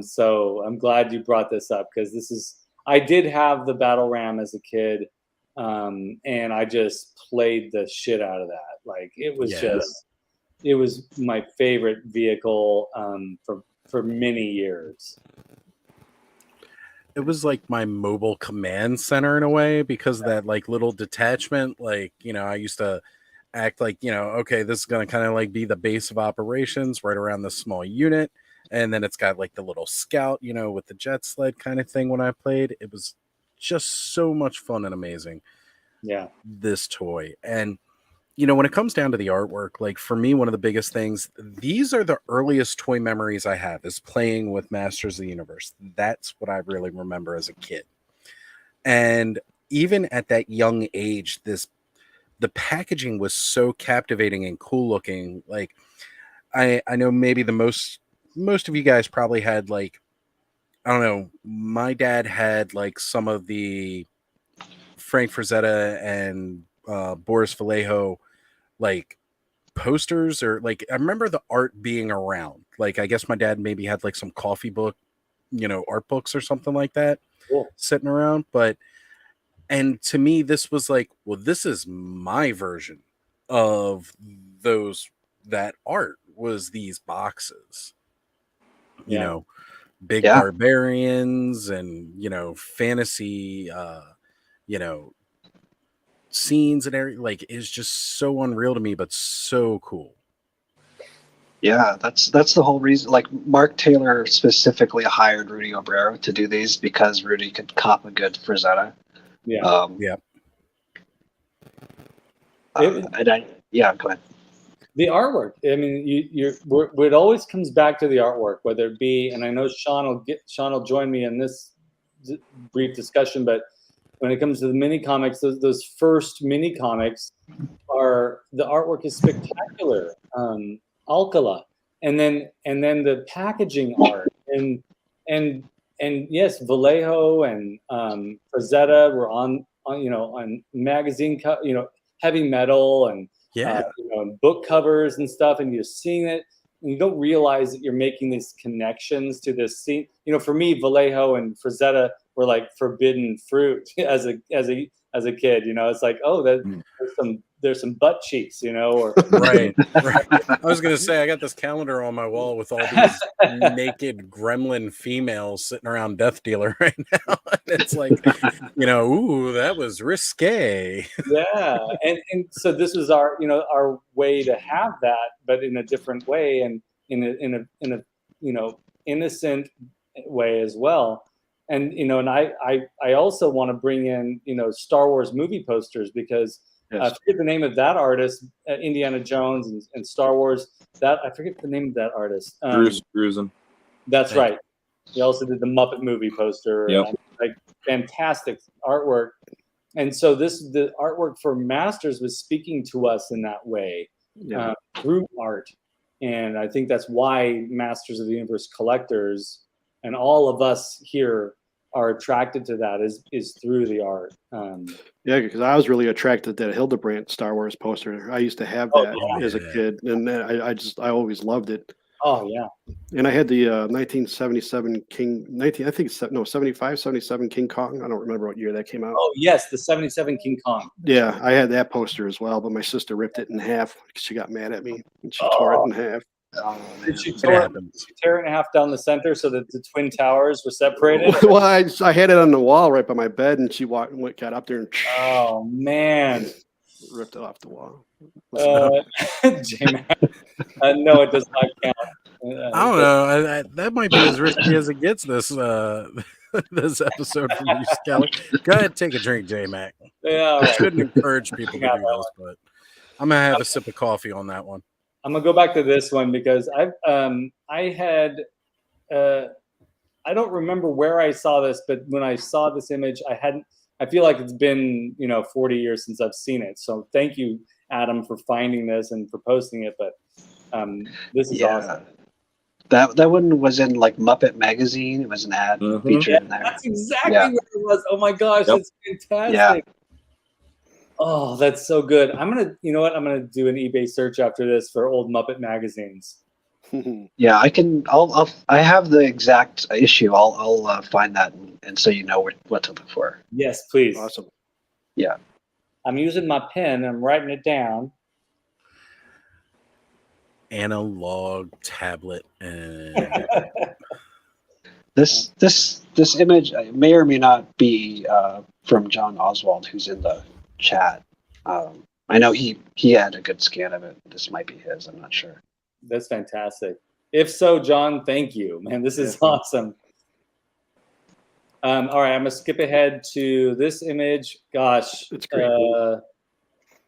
So I'm glad you brought this up because I did have the Battle Ram as a kid, and I just played the shit out of that. Like it was my favorite vehicle for many years. It was like my mobile command center in a way because of that like little detachment. Like, you know, I used to act like, you know, okay, this is going to kind of like be the base of operations right around this small unit. And then it's got like the little scout, you know, with the jet sled kind of thing when I played. It was just so much fun and amazing. Yeah. This toy. And, you know, when it comes down to the artwork, like for me, one of the biggest things, these are the earliest toy memories I have is playing with Masters of the Universe. That's what I really remember as a kid. And even at that young age, the packaging was so captivating and cool looking. Like I know maybe the most of you guys probably had like, I don't know, my dad had like some of the Frank Frazetta and Boris Vallejo like posters, or like I remember the art being around. Like I guess my dad maybe had like some coffee book, you know, art books or something like that sitting around. And to me, this was like, well, this is my version of that art was these boxes. You know, big barbarians and, you know, fantasy, you know, scenes and everything. Like, it's just so unreal to me, but so cool. Yeah, that's the whole reason. Like Mark Taylor specifically hired Rudy Obrero to do these because Rudy could cop a good Frazetta. Yeah. Yeah. Yeah, go ahead. The artwork. I mean, it always comes back to the artwork, whether it be, and I know Shawn will join me in this brief discussion, but when it comes to the mini comics, those first mini comics the artwork is spectacular. Alcala, and then the packaging art, and yes, Vallejo and Frazetta were on magazine, heavy metal and book covers and stuff, and you're seeing it, and you don't realize that you're making these connections to this scene. For me, Vallejo and Frazetta were like forbidden fruit as a kid. It's like, oh, there's some butt cheeks, or right. I was gonna say, I got this calendar on my wall with all these naked gremlin females sitting around Death Dealer right now. And it's like, ooh, that was risque. Yeah, and so this was our way to have that, but in a different way, and in a innocent way as well. And and I also want to bring in Star Wars movie posters, because I forget the name of that artist, Indiana Jones and Star Wars. I forget the name of that artist. Bruce Grusin. That's right. He also did the Muppet movie poster. Yep. Like fantastic artwork. And so the artwork for Masters was speaking to us in that way, through art. And I think that's why Masters of the Universe collectors and all of us here are attracted to that is through the art. Yeah, because I was really attracted to that Hildebrandt Star Wars poster. I used to have that as a kid, and I always loved it. Oh yeah. And I had the 1977 75, 77 King Kong. I don't remember what year that came out. Oh yes, the 77 King Kong. Yeah, I had that poster as well, but my sister ripped it in half because she got mad at me and she tore it in half. Did she tear it in half down the center so that the twin towers were separated? Well, I had it on the wall right by my bed, and she got up there and oh man, ripped it off the wall. J-Mac. No, it does not count. I don't know. That might be as risky as it gets this this episode from you, Skele. Go ahead, take a drink, J-Mac. Yeah, I shouldn't encourage people to do this, but I'm gonna have a sip of coffee on that one. I'm gonna go back to this one because I don't remember where I saw this, but when I saw this image, I feel like it's been 40 years since I've seen it. So thank you, Adam, for finding this and for posting it. But this is awesome. That one was in like Muppet Magazine. It was an ad featured in there. That's exactly what it was. Oh my gosh, that's fantastic. Yeah. Oh, that's so good. I'm gonna do an eBay search after this for old Muppet magazines. Yeah, I have the exact issue. I'll find that and so you know what to look for. Yes, please. Awesome. Yeah. I'm using my pen. I'm writing it down. Analog tablet and this image may or may not be from John Oswald, who's in the chat. I know he had a good scan of it. This might be his. I'm not sure. That's fantastic. If so, John, thank you, man. This is awesome. All right, I'm gonna skip ahead to this image. Gosh, it's great.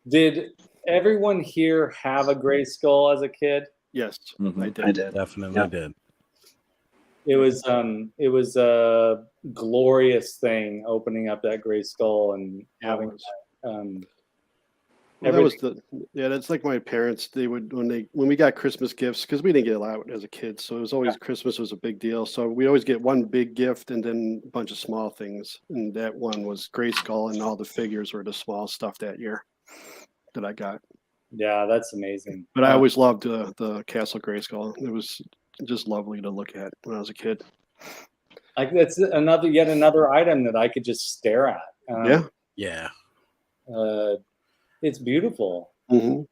Did everyone here have a Grayskull as a kid? Yes, I did. Definitely did. It was a glorious thing opening up that Grayskull and having. That's like my parents. They would when we got Christmas gifts, because we didn't get a lot as a kid, so it was always Christmas was a big deal. So we always get one big gift and then a bunch of small things. And that one was Grayskull, and all the figures were the small stuff that year that I got. Yeah, that's amazing. But I always loved the Castle Grayskull. It was just lovely to look at when I was a kid. Like that's yet another item that I could just stare at. Yeah. It's beautiful. Mm-hmm.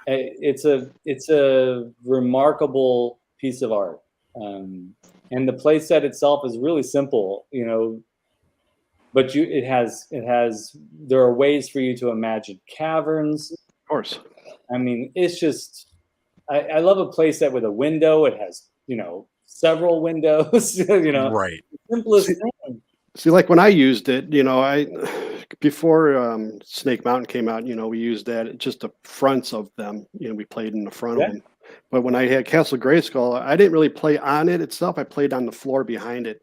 It's a remarkable piece of art, and the play set itself is really simple, but there are ways for you to imagine caverns. Of course. I mean, it's just I love a play set with a window. It has, several windows. Right. Simplest thing. See, like when I used it, before Snake Mountain came out, we used that just the fronts of them. We played in the front of them. But when I had Castle Grayskull, I didn't really play on it itself. I played on the floor behind it,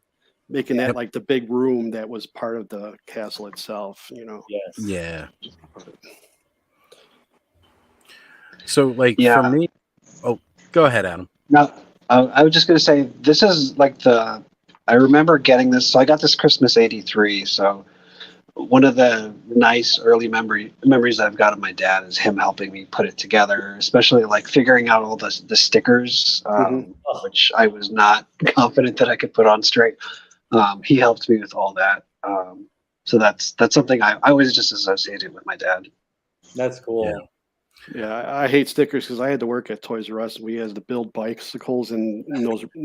making that like the big room that was part of the castle itself. Yes. Yeah. So, like for me, oh, go ahead, Adam. No, I was just going to say this is like I remember getting this. So I got this Christmas '83. So one of the nice early memories I've got of my dad is him helping me put it together, especially like figuring out all the stickers, which I was not confident that I could put on straight. He helped me with all that. So that's something I was just associated with my dad. That's cool. Yeah, I hate stickers because I had to work at Toys R Us and we had to build bicycles and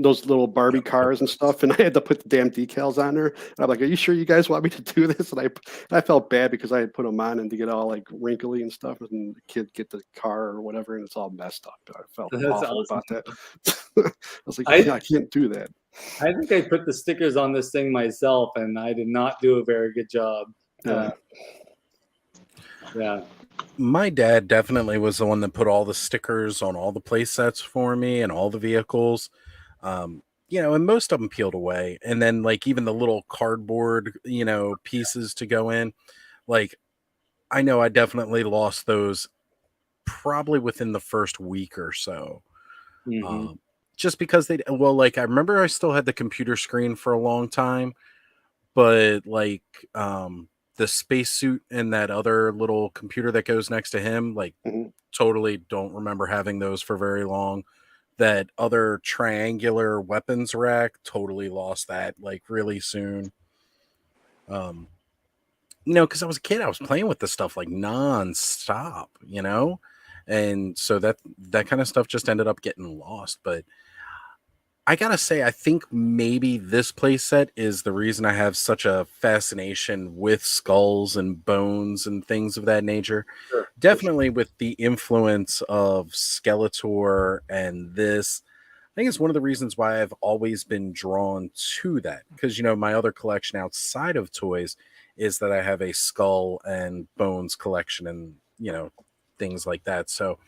those little Barbie cars and stuff, and I had to put the damn decals on there. And I'm like, "Are you sure you guys want me to do this?" And I felt bad because I had put them on and to get all like wrinkly and stuff, and the kid get the car or whatever, and it's all messed up. I felt awful about that. I was like, I can't do that. I think I put the stickers on this thing myself, and I did not do a very good job. Yeah. My dad definitely was the one that put all the stickers on all the play sets for me and all the vehicles. And most of them peeled away. And then like even the little cardboard, pieces to go in, like I know I definitely lost those probably within the first week or so. Just because I remember I still had the computer screen for a long time, but like, the spacesuit and that other little computer that goes next to him, like totally don't remember having those for very long. That other triangular weapons rack, totally lost that like really soon. Because I was a kid, I was playing with this stuff like nonstop, and so that kind of stuff just ended up getting lost. But I gotta say, I think maybe this playset is the reason I have such a fascination with skulls and bones and things of that nature. Sure. Definitely with the influence of Skeletor and this. I think it's one of the reasons why I've always been drawn to that. Because, my other collection outside of toys is that I have a skull and bones collection and, things like that. So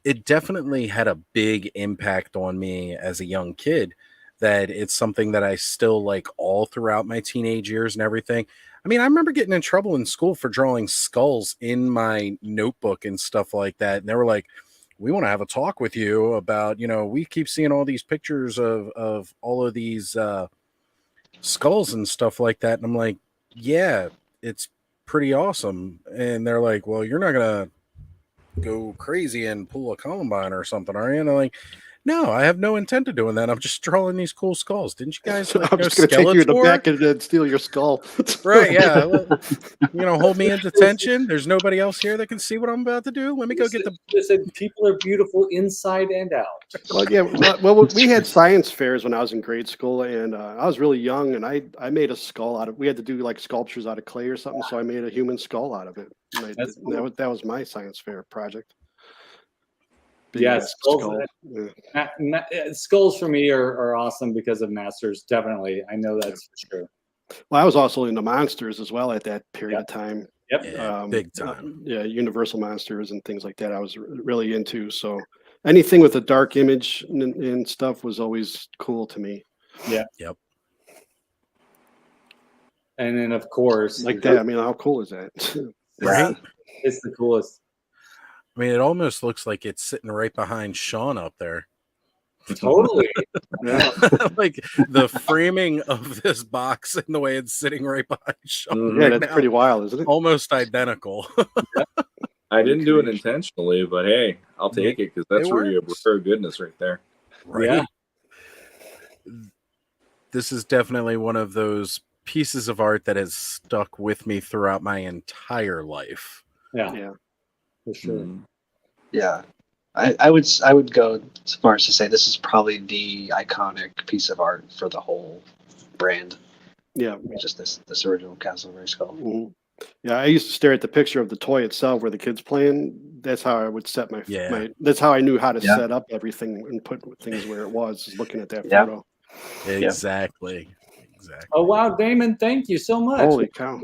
it definitely had a big impact on me as a young kid, that it's something that I still like all throughout my teenage years and everything. I mean, I remember getting in trouble in school for drawing skulls in my notebook and stuff like that. And they were like, "We want to have a talk with you about, we keep seeing all these pictures of all of these skulls and stuff like that." And I'm like, "Yeah, it's pretty awesome." And they're like, "Well, you're not going to go crazy and pull a Columbine or something, are you?" And I'm like, "No, I have no intent of doing that. I'm just drawing these cool skulls. Didn't you guys I'm just going to take you to the back and steal your skull?" Right, yeah. Well, hold me in detention. There's nobody else here that can see what I'm about to do. Let me go get the... Listen, people are beautiful inside and out. Well, yeah. Well, we had science fairs when I was in grade school, and I was really young, and I made a skull out of... We had to do like sculptures out of clay or something, so I made a human skull out of it. Cool. That was my science fair project. Skulls for me are awesome because of Masters. Definitely, I know that's for sure. Well, I was also into monsters as well at that period of time. Yep, big time. Universal monsters and things like that. I was really into. So anything with a dark image and stuff was always cool to me. Yeah. Yep. And then of course, like that. I mean, how cool is that? Right. It's the coolest. I mean, it almost looks like it's sitting right behind Shawn up there. Totally. Like the framing of this box and the way it's sitting right behind Shawn. Yeah, that's pretty wild, isn't it? Almost identical. I didn't do it intentionally, but hey, I'll take it because that's rare goodness right there. Right. Yeah. This is definitely one of those pieces of art that has stuck with me throughout my entire life. Yeah. For sure. Yeah. I would go so far as to say this is probably the iconic piece of art for the whole brand. Yeah. Just this original Castle Grayskull. Mm-hmm. Yeah, I used to stare at the picture of the toy itself where the kid's playing. That's how I would set my, that's how I knew how to set up everything and put things where it was, is looking at that photo. Exactly. Exactly. Oh, wow, Damon, thank you so much. Holy cow.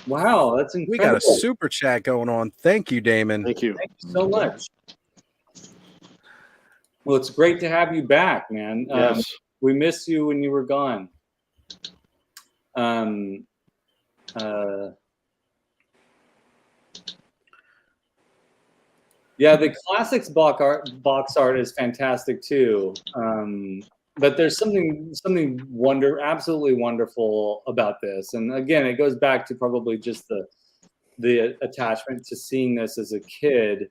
Wow, that's incredible. We got a super chat going on. Thank you, Damon. Thank you. Thank you so much. Well, it's great to have you back, man. Yes. We missed you when you were gone. Yeah, the classics box art is fantastic too. But there's something absolutely wonderful about this. And again, it goes back to probably just the attachment to seeing this as a kid.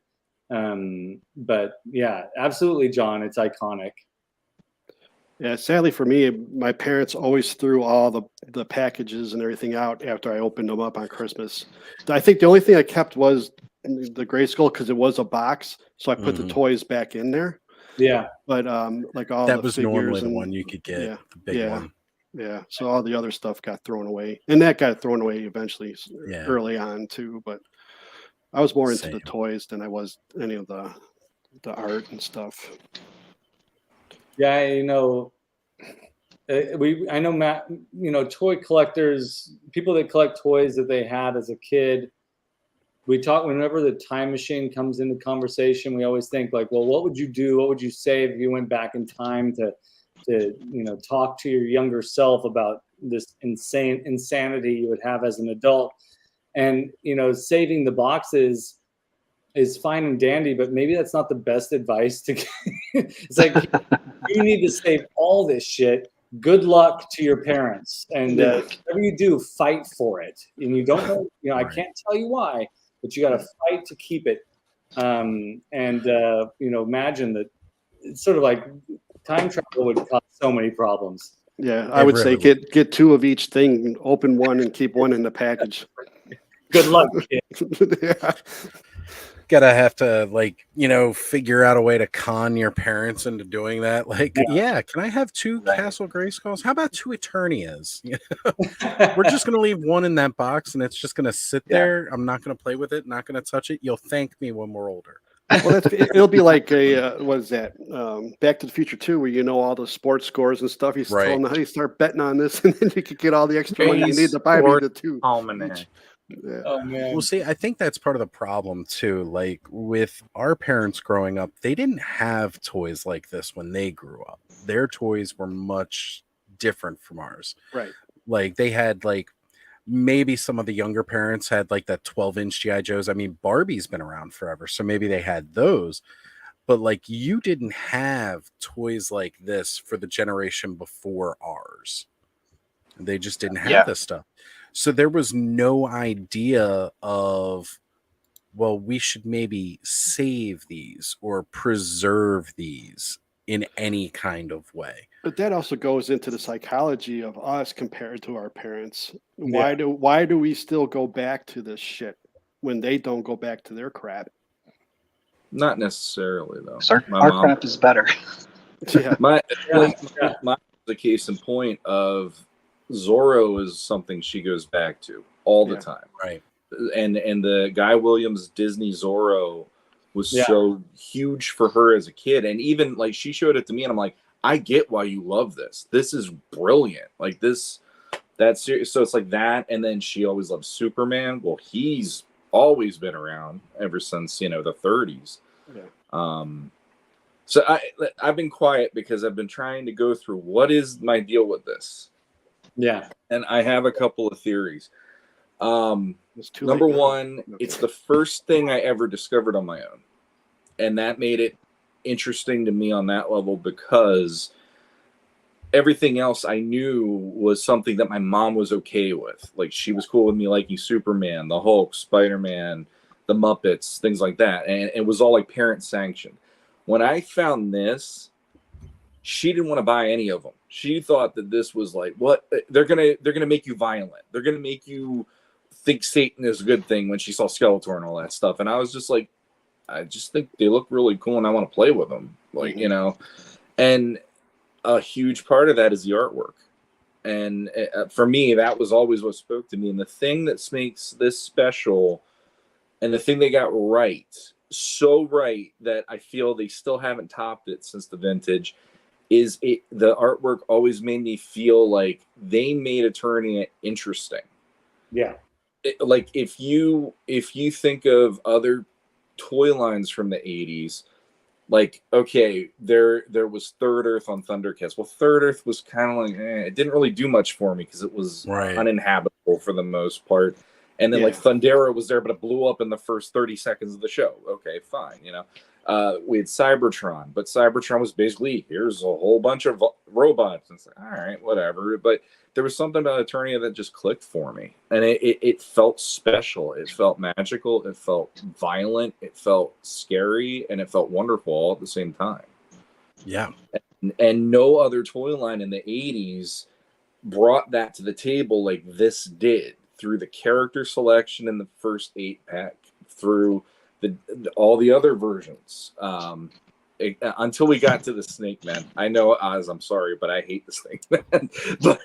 But yeah, absolutely, John, it's iconic. Yeah, sadly for me, my parents always threw all the packages and everything out after I opened them up on Christmas. I think the only thing I kept was the Grayskull because it was a box, so I put the toys back in there. Yeah, but like all that the was figures normally and, the one you could get, the big one. Yeah, so all the other stuff got thrown away, and that got thrown away eventually early on too. But I was more into the toys than I was any of the art and stuff. Yeah, you know, I know, Matt, you know, toy collectors, people that collect toys that they had as a kid, we talk, whenever the time machine comes into conversation, we always think like, well, what would you do? What would you say if you went back in time to you know, talk to your younger self about this insanity you would have as an adult? And, you know, saving the boxes is fine and dandy, but maybe that's not the best advice to get. It's like, you need to save all this shit. Good luck to your parents. And whatever you do, fight for it. And you don't know, you know, I can't tell you why, but you got to fight to keep it. You know, imagine that it's sort of like time travel would cause so many problems. Yeah, I would say get two of each thing, open one and keep one in the package. Good luck, kid. Yeah. Gotta have to, like, you know, figure out a way to con your parents into doing that. Like, can I have two Castle Grayskulls? How about two Eternias? You know? We're just gonna leave one in that box and it's just gonna sit there. I'm not gonna play with it, not gonna touch it. You'll thank me when we're older. Well, it'll be like a what is that? Back to the Future 2, where you know all the sports scores and stuff. You tell them how you start betting on this, and then you could get all the extra money you need to buy the two. Almanac. Yeah. Oh man. Well, see, I think that's part of the problem too. Like with our parents growing up, they didn't have toys like this when they grew up. Their toys were much different from ours. Right. Like they had like maybe some of the younger parents had like that 12-inch G.I. Joes. I mean, Barbie's been around forever, so maybe they had those. But like you didn't have toys like this for the generation before ours. They just didn't have this stuff. So there was no idea of, well, we should maybe save these or preserve these in any kind of way. But that also goes into the psychology of us compared to our parents. Why do we still go back to this shit when they don't go back to their crap? Not necessarily though. Our crap is better. Yeah. My the case in point of Zorro is something she goes back to all the time. Right. And the Guy Williams Disney Zorro was so huge for her as a kid. And even like she showed it to me and I'm like, I get why you love this. This is brilliant. Like that's serious. So it's like that. And then she always loved Superman. Well, he's always been around ever since, you know, the 30s. Yeah. So I've been quiet because I've been trying to go through what is my deal with this. Yeah. And I have a couple of theories. Number one, it's the first thing I ever discovered on my own. And that made it interesting to me on that level because everything else I knew was something that my mom was okay with. Like she was cool with me liking Superman, the Hulk, Spider-Man, the Muppets, things like that. And it was all like parent sanctioned. When I found this, she didn't want to buy any of them. She thought that this was like, what? They're gonna make you violent. They're gonna make you think Satan is a good thing when she saw Skeletor and all that stuff. And I was just like, I just think they look really cool and I want to play with them. Like, you know, and a huge part of that is the artwork. And for me, that was always what spoke to me. And the thing that makes this special, and the thing they got right, so right that I feel they still haven't topped it since the vintage, is the artwork always made me feel like they made Eternia interesting. Yeah. Like if you think of other toy lines from the 80s, like, okay, there was Third Earth on Thundercats. Well, Third Earth was kind of like, it didn't really do much for me because it was uninhabitable for the most part. And then like Thundera was there, but it blew up in the first 30 seconds of the show. Okay, fine, you know. We had Cybertron, but Cybertron was basically, here's a whole bunch of robots. And it's like, all right, whatever. But there was something about Eternia that just clicked for me. And it felt special. It felt magical. It felt violent. It felt scary. And it felt wonderful all at the same time. Yeah. And no other toy line in the 80s brought that to the table like this did, through the character selection in the first 8-pack, through all the other versions, until we got to the Snake Man. I know, Oz, I'm sorry, but I hate the Snake Man. But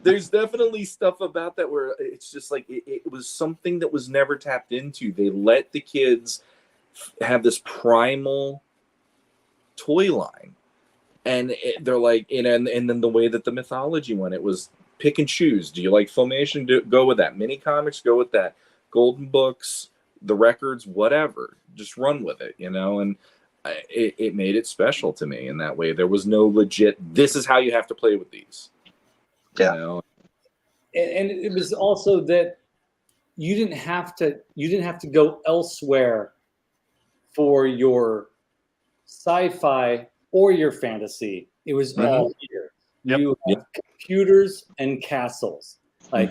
there's definitely stuff about that where it's just like it was something that was never tapped into. They let the kids have this primal toy line, and they're like, and then the way that the mythology went, it was pick and choose. Do you like Filmation? Go with that. Mini comics, go with that. Golden Books, the records, whatever. Just run with it, you know? And it made it special to me in that way. There was no legit, this is how you have to play with these. Yeah. You know? And it was also that you didn't have to go elsewhere for your sci-fi or your fantasy. It was all here. Yep. You have computers and castles. Like,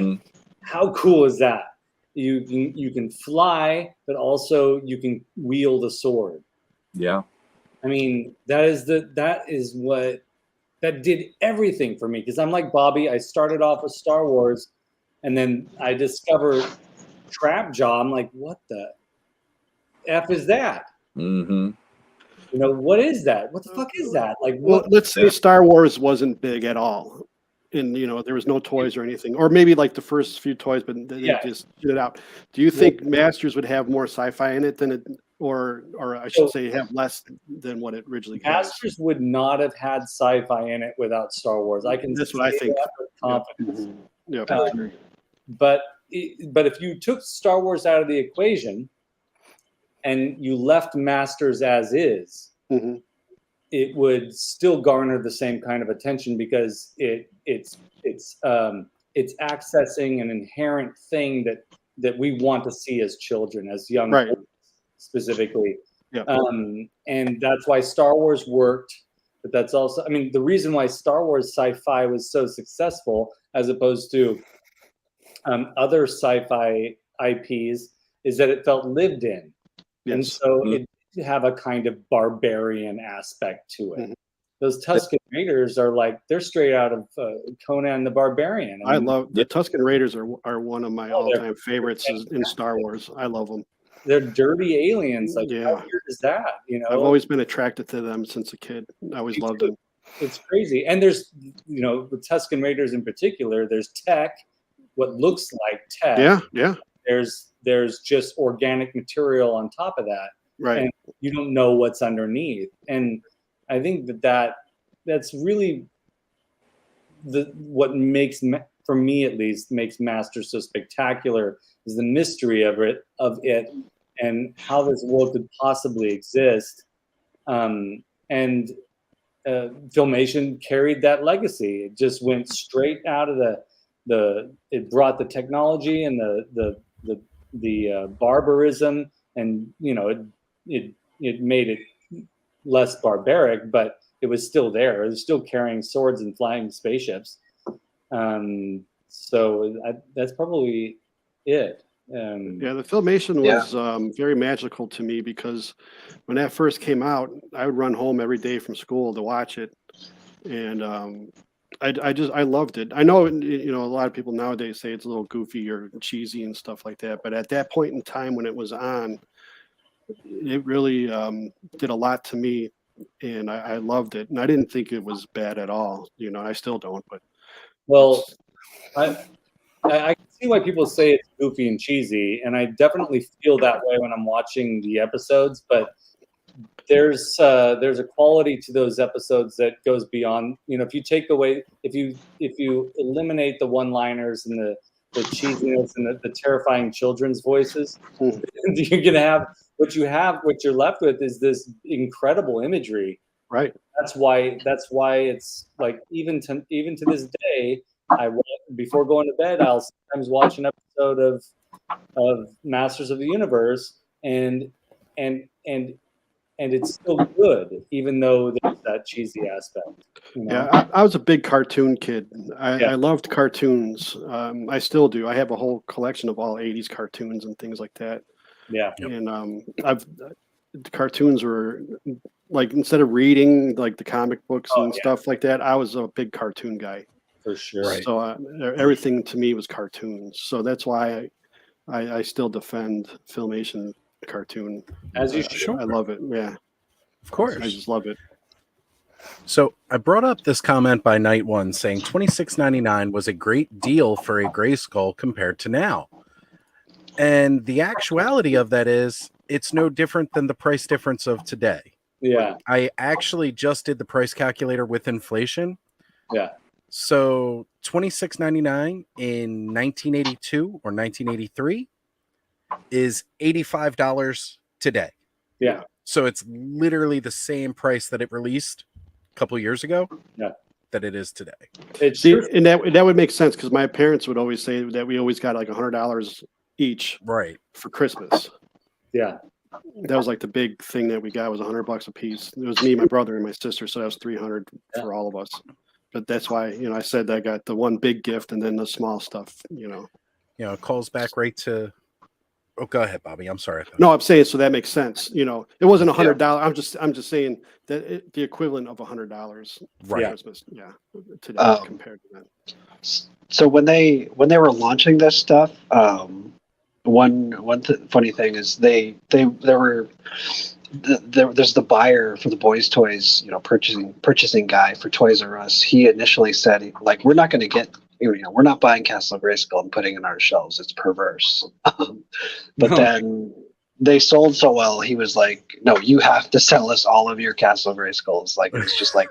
how cool is that? You can fly, but also you can wield a sword. Yeah. I mean, that did everything for me, because I'm like Bobby. I started off with Star Wars, and then I discovered Trap Jaw. I'm like, what the F is that? Mm-hmm. You know, what is that? What the fuck is that? Like, well, what? let's say Star Wars wasn't big at all, and you know there was no toys or anything, or maybe like the first few toys, but they just did it out. Do you think Masters would have more sci-fi in it than it, or I should say, have less than what it originally has? Masters would not have had sci-fi in it without Star Wars. I can That's say what I think. that with confidence. Yeah. But if you took Star Wars out of the equation and you left Masters as is, it would still garner the same kind of attention, because it's accessing an inherent thing that we want to see as children, as young boys specifically. Yeah. And that's why Star Wars worked. But that's also, I mean, the reason why Star Wars sci-fi was so successful as opposed to other sci-fi IPs is that it felt lived in. Yes. And so it did have a kind of barbarian aspect to it. Those Tusken Raiders are like, they're straight out of Conan the Barbarian. I love the Tusken Raiders are one of my all-time favorites in Star Wars. I love them. They're dirty aliens. Like, how weird is that? You know, I've always been attracted to them since a kid. I always loved them. It's crazy. And there's, you know, the Tusken Raiders in particular, there's tech, what looks like tech. Yeah. There's just organic material on top of that. Right. And you don't know what's underneath. And I think that's really what makes, for me at least, makes Masters so spectacular, is the mystery of it and how this world could possibly exist. And Filmation carried that legacy. It just went straight out of it brought the technology and the barbarism, and you know it made it less barbaric, but it was still there. It was still carrying swords and flying spaceships. So that's probably it. The Filmation was very magical to me, because when that first came out, I would run home every day from school to watch it, and I loved it. I know, you know, a lot of people nowadays say it's a little goofy or cheesy and stuff like that, but at that point in time when it was on, it really did a lot to me, and I loved it, and I didn't think it was bad at all. You know, I still don't, but Well, I can see why people say it's goofy and cheesy, and I definitely feel that way when I'm watching the episodes. But there's a quality to those episodes that goes beyond. If you take away, if you eliminate the one-liners and the cheesiness and the terrifying children's voices, you're gonna have what you're left with is this incredible imagery. Right. That's why it's like even to this day, before going to bed, I'll sometimes watch an episode of Masters of the Universe, and it's still good, even though there's that cheesy aspect. Yeah, I was a big cartoon kid. I loved cartoons. I still do. I have a whole collection of all 80s cartoons and things like that. Yeah. And the cartoons were like, instead of reading like the comic books and stuff like that, I was a big cartoon guy. For sure. Right. So everything to me was cartoons. So that's why I still defend Filmation cartoon. As you should. I love it. Yeah. Of course. I just love it. So I brought up this comment by Night One saying $26.99 was a great deal for a Grayskull compared to now. And the actuality of that is it's no different than the price difference of today. Yeah. I actually just did the price calculator with inflation. Yeah. So $26.99 in 1982 or 1983 is $85 today. Yeah. So it's literally the same price that it released a couple years ago. Yeah. That it is today. And that would make sense because my parents would always say that we always got like $100 each, right, for Christmas. Yeah. That was like the big thing that we got was $100 a piece. It was me, my brother, and my sister, so that was $300 for all of us. But that's why, I said I got the one big gift and then the small stuff, it calls back right to. Oh, go ahead, Bobby. I'm sorry. No, I'm saying, so that makes sense. It wasn't $100. I'm just saying that the equivalent of $100 for Christmas. Yeah. Today compared to that. So when they were launching this stuff, funny thing is there's the buyer for the boys' toys, purchasing guy for Toys R Us. He initially said, like, we're not going to get, we're not buying Castle of Grayskull and putting it in our shelves. It's perverse. But then they sold so well. He was like, no, you have to sell us all of your Castle of Grayskulls. Like, it's just like,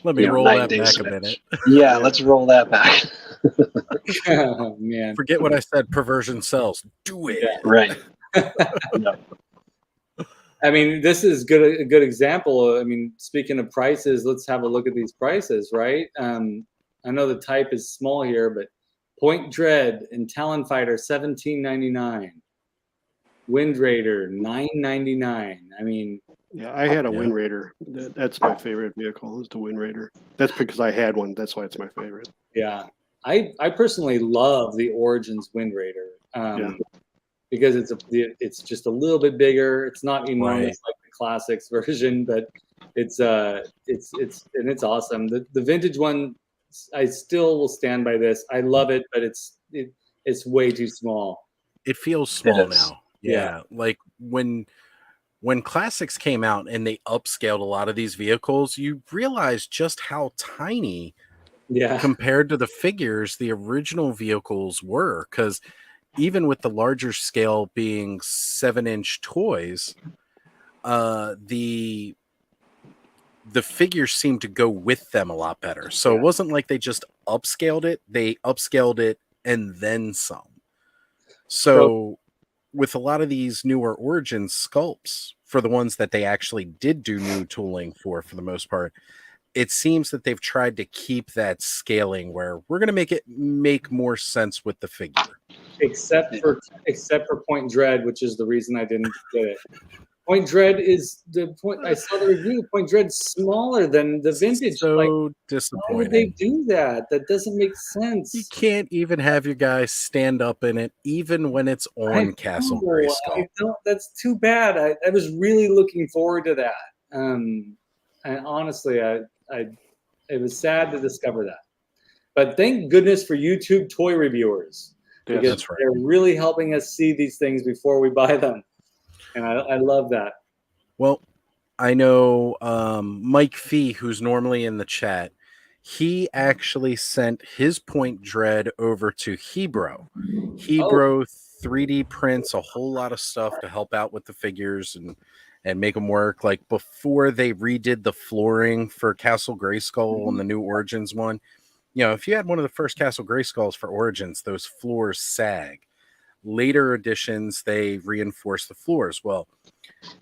let me roll that back a minute. Yeah, let's roll that back. Oh, man. Forget what I said. Perversion sells. Do it. Yeah. Right. No. I mean, this is a good example. I mean, speaking of prices, let's have a look at these prices, right? I know the type is small here, but Point Dread and Talon Fighter $17.99, Wind Raider $9.99. I mean, yeah, I had a Wind Raider. That's my favorite vehicle. Is the Wind Raider. That's because I had one. That's why it's my favorite. Yeah, I personally love the Origins Wind Raider. Because it's just a little bit bigger. It's not enormous like the classics version, but it's awesome. The vintage one, I still will stand by this. I love it, but it's way too small. It feels small now. Yeah. Like when classics came out and they upscaled a lot of these vehicles, you realize just how tiny compared to the figures the original vehicles were, because even with the larger scale being 7-inch toys, the figures seemed to go with them a lot better. So it wasn't like they just upscaled it; they upscaled it and then some. So with a lot of these newer Origins sculpts, for the ones that they actually did do new tooling for the most part, it seems that they've tried to keep that scaling where we're going to make more sense with the figure. Except for Point Dread, which is the reason I didn't get it. Point Dread is the point. I saw the review. Point Dread's smaller than the vintage. So disappointing. Why would they do that? That doesn't make sense. You can't even have your guys stand up in it, even when it's on Castle Grayskull. That's too bad. I was really looking forward to that. And honestly, it was sad to discover that. But thank goodness for YouTube toy reviewers. Because that's right. They're really helping us see these things before we buy them. And I love that. Well, I know Mike Fee, who's normally in the chat, He actually sent his Point Dread over to Hebro. Oh, Hebro 3D prints a whole lot of stuff to help out with the figures and make them work. Like before they redid the flooring for Castle Grayskull and the new Origins one, you know, if you had one of the first Castle Grayskulls for Origins, those floors sag. Later editions, they reinforced the floors. Well,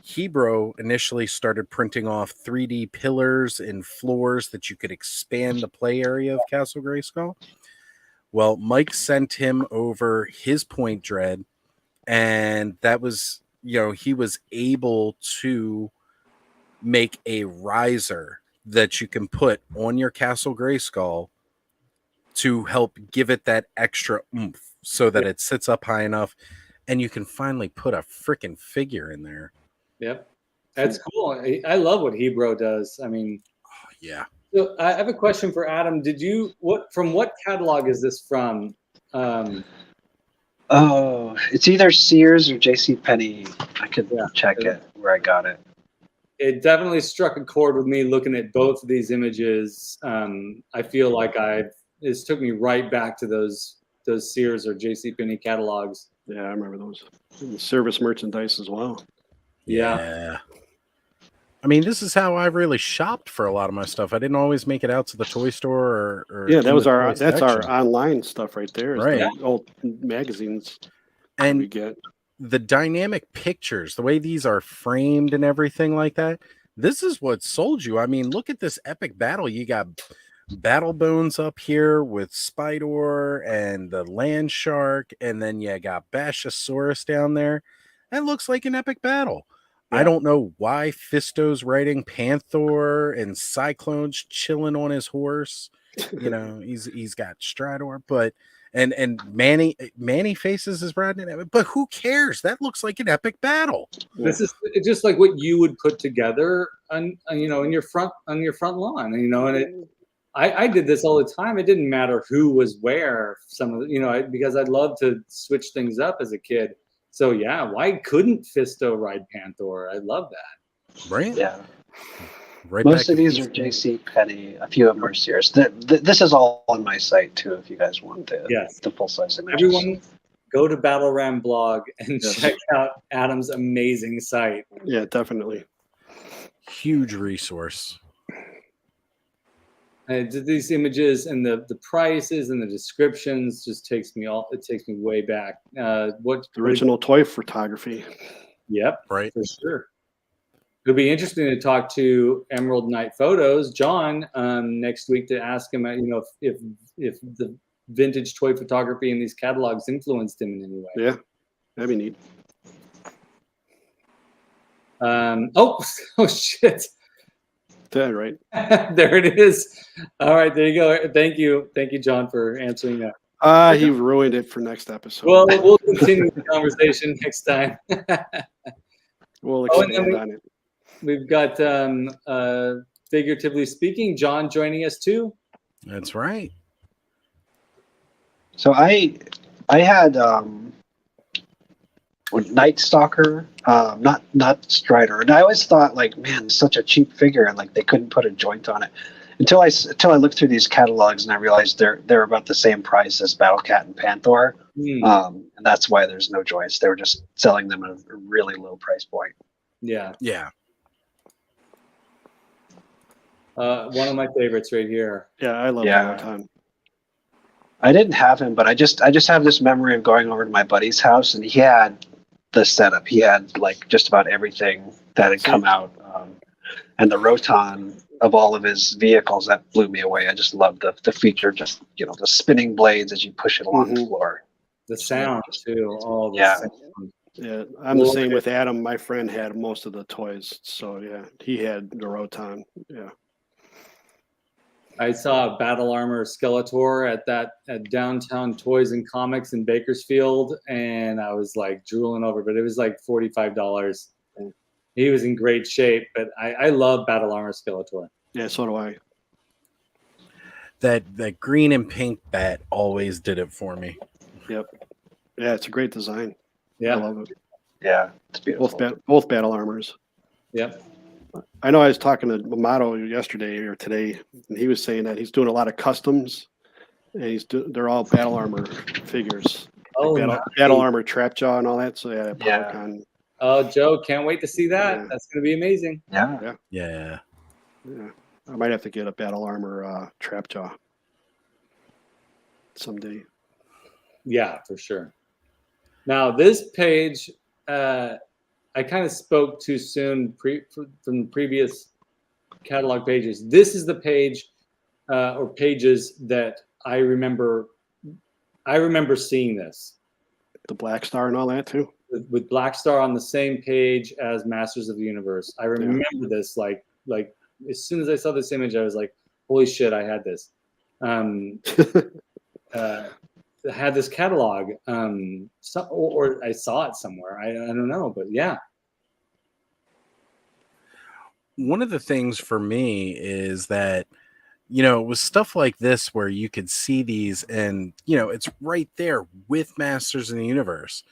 Hebro initially started printing off 3D pillars and floors that you could expand the play area of Castle Grayskull. Well, Mike sent him over his Point Dread, and that was, you know, he was able to make a riser that you can put on your Castle Grayskull to help give it that extra oomph so that it sits up high enough and you can finally put a freaking figure in there. Yep. That's cool. I love what Hebro does. I mean, yeah. So I have a question for Adam. From what catalog is this from? Oh, it's either Sears or JCPenney. I could check it where I got it. It definitely struck a chord with me looking at both of these images. I feel like this took me right back to those Sears or JCPenney catalogs. Yeah, I remember those. And service merchandise as well. Yeah. I mean, this is how I really shopped for a lot of my stuff. I didn't always make it out to the toy store or yeah, that was that's our online stuff right there. Right. The old magazines and we get. The dynamic pictures, the way these are framed and everything like that. This is what sold you. I mean, look at this epic battle. You got Battle Bones up here with Spidor and the Land Shark, and then you got Bashasaurus down there. That looks like an epic battle. Yeah. I don't know why Fisto's riding Panther and Cyclone's chilling on his horse. You know, he's got Stridor, but and Manny Faces is riding it, but who cares? That looks like an epic battle. This is just like what you would put together on you know in your front lawn, you know, and I did this all the time. It didn't matter who was where. Some of because I'd love to switch things up as a kid. So yeah, why couldn't Fisto ride Panther? I love that. Right? Yeah. Right. Most of these are JCPenney. A few of them are Sears. This is all on my site too. If you guys want the full size images. Everyone, go to Battle Ram blog and check out Adam's amazing site. Yeah, definitely. Huge resource. These images and the prices and the descriptions just takes me way back. What original toy photography? Yep, right, for sure. It'll be interesting to talk to Emerald Knight Photos, John, next week to ask him, if the vintage toy photography in these catalogs influenced him in any way. Yeah, that'd be neat. Oh shit. That right. There it is. All right, there you go. Thank you, John, for answering that. He ruined it for next episode. Well, we'll continue the conversation next time. We'll expand on it. We've got, figuratively speaking, John joining us too. That's right. So I had Night Stalker, not Strider, and I always thought like, man, it's such a cheap figure, and like they couldn't put a joint on it until I looked through these catalogs and I realized they're about the same price as Battle Cat and Panther, and that's why there's no joints. They were just selling them at a really low price point. Yeah. Yeah. One of my favorites right here. Yeah, I love that all the time. I didn't have him, but I just have this memory of going over to my buddy's house, and he had the setup. He had like just about everything that had come out, and the Roton of all of his vehicles that blew me away. I just loved the feature, just the spinning blades as you push it along the floor. The sound too. Oh, sound. Yeah, I'm the same with Adam. My friend had most of the toys, so yeah, he had the Roton. Yeah. I saw Battle Armor Skeletor at Downtown Toys and Comics in Bakersfield, and I was like drooling over, but it was like $45. He was in great shape, but I love Battle Armor Skeletor. Yeah, so do I. That green and pink bat always did it for me. Yep. Yeah, it's a great design. Yeah, I love it. Yeah, it's beautiful. Both battle armors. Yep. I know I was talking to Mato yesterday or today, and he was saying that he's doing a lot of customs, and they're all battle armor figures. Oh, Like nice. battle armor trap jaw and all that. So yeah, Yeah. PowerCon. Oh, Joe, can't wait to see that. Yeah. That's going to be amazing. Yeah. Yeah. I might have to get a battle armor trap jaw someday. Yeah, for sure. Now, this page, I kind of spoke too soon from previous catalog pages. This is the page or pages that I remember seeing this. The Black Star and all that too. With Black Star on the same page as Masters of the Universe. I remember this like as soon as I saw this image, I was like, holy shit, I had this. Had this catalog, or I saw it somewhere. I don't know, but yeah. One of the things for me is that, you know, it was stuff like this where you could see these and, you know, it's right there with Masters of the Universe.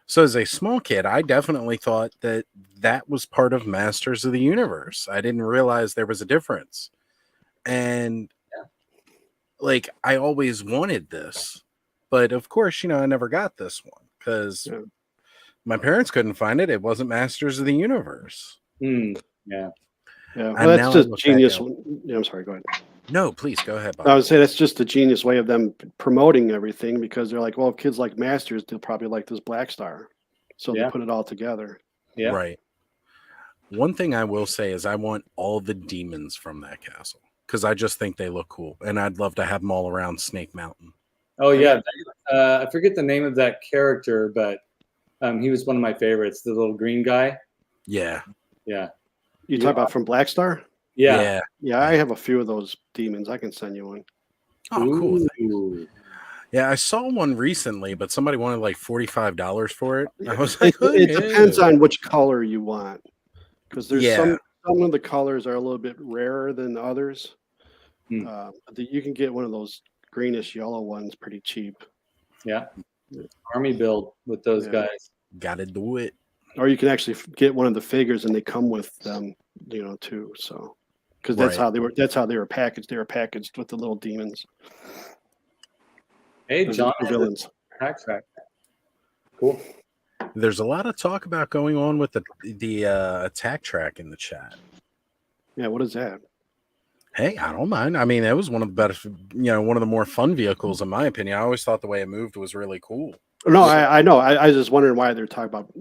So as a small kid, I definitely thought that that was part of Masters of the Universe. I didn't realize there was a difference. And like, I always wanted this, but of course, you know, I never got this one because my parents couldn't find it. It wasn't Masters of the Universe. Yeah. Yeah. Well, And that's just genius. back Yeah, I'm sorry. Go ahead. No, please go ahead, Bob. I would say that's just a genius way of them promoting everything because they're like, well, if kids like Masters, they'll probably like this Black Star. So they put it all together. Yeah. Right. One thing I will say is I want all the demons from that castle because I just think they look cool. And I'd love to have them all around Snake Mountain. Oh, yeah. I forget the name of that character, but he was one of my favorites, the little green guy. Yeah. Yeah. You talk about from Black Star? Yeah. Yeah, I have a few of those demons. I can send you one. Oh, cool. Ooh. Yeah, I saw one recently, but somebody wanted like $45 for it. I was like, it depends on which color you want. Because there's some of the colors are a little bit rarer than others. You can get one of those greenish yellow ones pretty cheap. Yeah. Army build with those guys. Gotta do it. Or you can actually get one of the figures and they come with them, you know, too. So, because that's how they were packaged. They were packaged with the little demons. Hey, John, villains. Attack track. Cool. There's a lot of talk about going on with the attack track in the chat. Yeah, what is that? Hey, I don't mind. I mean, it was one of the better, you know, one of the more fun vehicles in my opinion. I always thought the way it moved was really cool. No, I know. I was just wondering why they're talking about.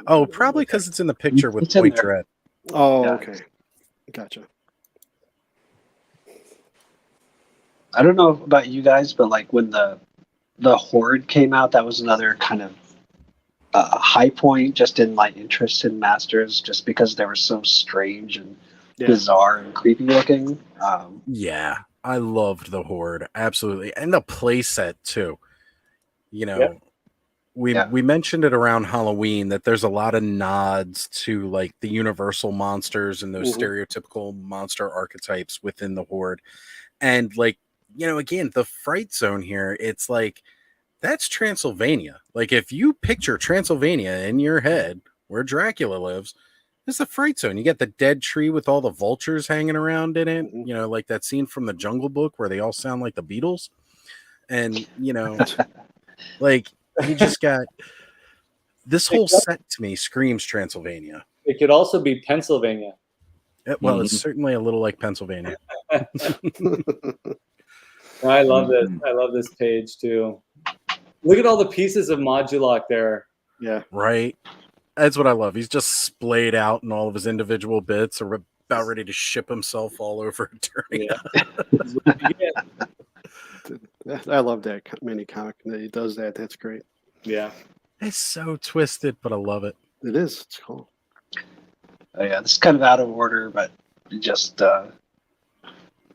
Oh, probably because it's in the picture with It's in Point there. Dread. Oh, okay, gotcha. I don't know about you guys, but like when the Horde came out, that was another kind of high point just in my interest in Masters, just because they were so strange and bizarre and creepy looking. Yeah, I loved the Horde, absolutely, and the play set too. You know, we mentioned it around Halloween that there's a lot of nods to like the universal monsters and those stereotypical monster archetypes within the Horde, and like, you know, again, the Fright Zone here, it's like that's Transylvania. Like if you picture Transylvania in your head where Dracula lives, it's the Fright Zone. You get the dead tree with all the vultures hanging around in it, you know, like that scene from the Jungle Book where they all sound like the Beatles. And, you know, like you just got this whole set to me screams Transylvania. It could also be Pennsylvania. Well, it's certainly a little like Pennsylvania. I love this. I love this page too. Look at all the pieces of Modulok there. Yeah. Right. That's what I love. He's just splayed out in all of his individual bits, or about ready to ship himself all over Eternia. I love that mini comic that he does that. That's great. Yeah. It's so twisted, but I love it. It is. It's cool. Oh, yeah, this is kind of out of order, but just I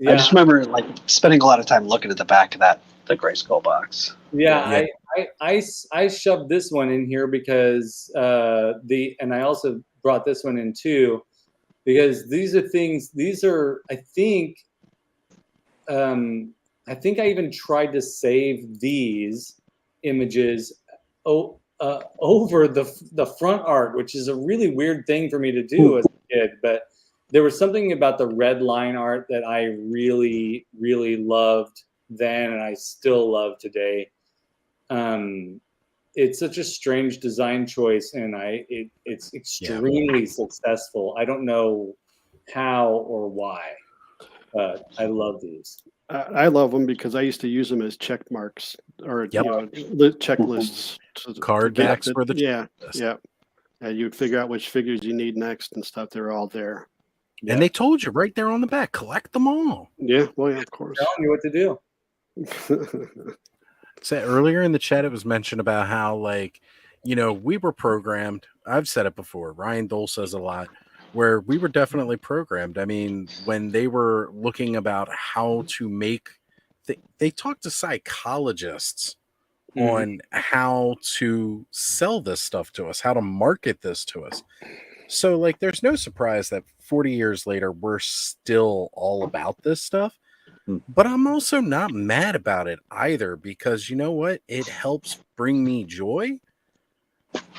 just remember like spending a lot of time looking at the back of the Grayskull box. Yeah, I shoved this one in here because and I also brought this one in too, because these are I think I even tried to save these images over the front art, which is a really weird thing for me to do as a kid, but there was something about the red line art that I really, really loved then, and I still love today. It's such a strange design choice, and it's extremely successful. I don't know how or why, but I love these. I love them because I used to use them as check marks or checklists. Card backs for the and you'd figure out which figures you need next and stuff. They're all there. And they told you right there on the back, collect them all. Yeah, well, yeah, of course. Telling you what to do. So earlier in the chat, it was mentioned about how, like, you know, we were programmed. I've said it before. Ryan Dole says a lot, where we were definitely programmed. I mean, when they were looking about how to make, they talked to psychologists on how to sell this stuff to us, how to market this to us. So, like, there's no surprise that 40 years later, we're still all about this stuff. But I'm also not mad about it either, because you know what? It helps bring me joy.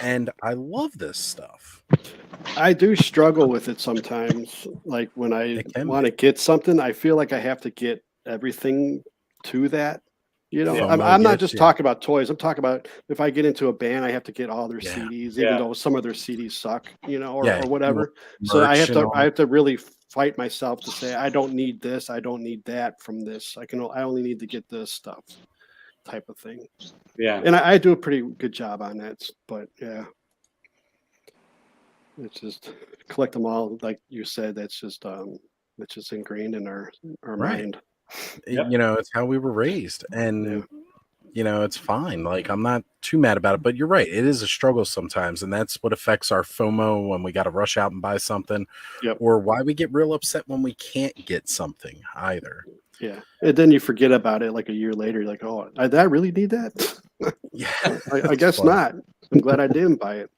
And I love this stuff. I do struggle with it sometimes. Like when I want to get something, I feel like I have to get everything to that. You know, I'm not just talking about toys. I'm talking about if I get into a band, I have to get all their CDs, even though some of their CDs suck, you know, or whatever. So I have to really fight myself to say, I don't need this. I don't need that from this. I only need to get this stuff type of thing. Yeah. And I do a pretty good job on that, but yeah. It's just collect them all. Like you said, it's just ingrained in our mind. You know, it's how we were raised, and you know, it's fine. Like, I'm not too mad about it, but you're right, it is a struggle sometimes, and that's what affects our FOMO when we got to rush out and buy something, or why we get real upset when we can't get something either. Yeah, and then you forget about it like a year later. You're like, oh, did I really need that? I guess not. I'm glad I didn't buy it.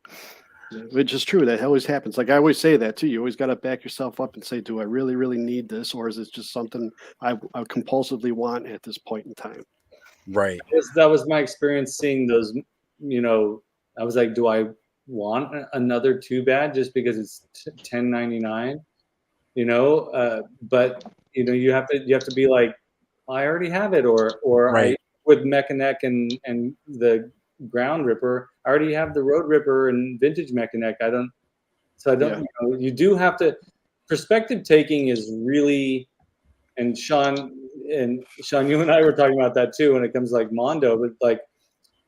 Which is true. That always happens. Like I always say that too. You always got to back yourself up and say, do I really, really need this? Or is it just something I compulsively want at this point in time? Right. That was my experience seeing those, you know, I was like, do I want another Too Bad just because it's $10.99, you know? But you know, you have to be like, I already have it, or I with Mechanic and the Ground Ripper, I already have the Road Ripper and Vintage Mechanic. You know, you do have to. Perspective taking is really, and Shawn, you and I were talking about that too when it comes to like Mondo, but like,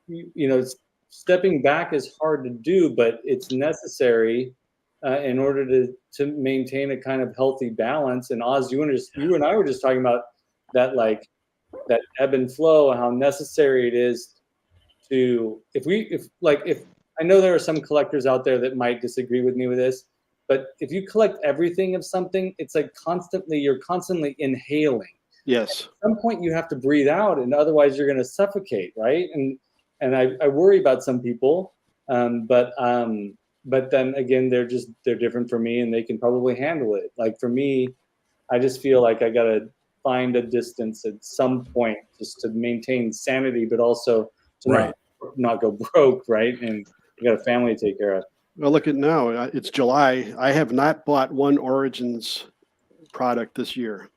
you know, stepping back is hard to do, but it's necessary in order to maintain a kind of healthy balance. And Oz, you and I were just talking about that, like that ebb and flow, how necessary it is to, if I know there are some collectors out there that might disagree with me with this, but if you collect everything of something, it's like you're constantly inhaling. Yes. At some point you have to breathe out, and otherwise you're going to suffocate, right? And I worry about some people, but then again, they're different for me, and they can probably handle it. Like for me, I just feel like I got to find a distance at some point just to maintain sanity, but also to not go broke, right? And you got a family to take care of. Well, look at now. It's July. I have not bought one Origins product this year.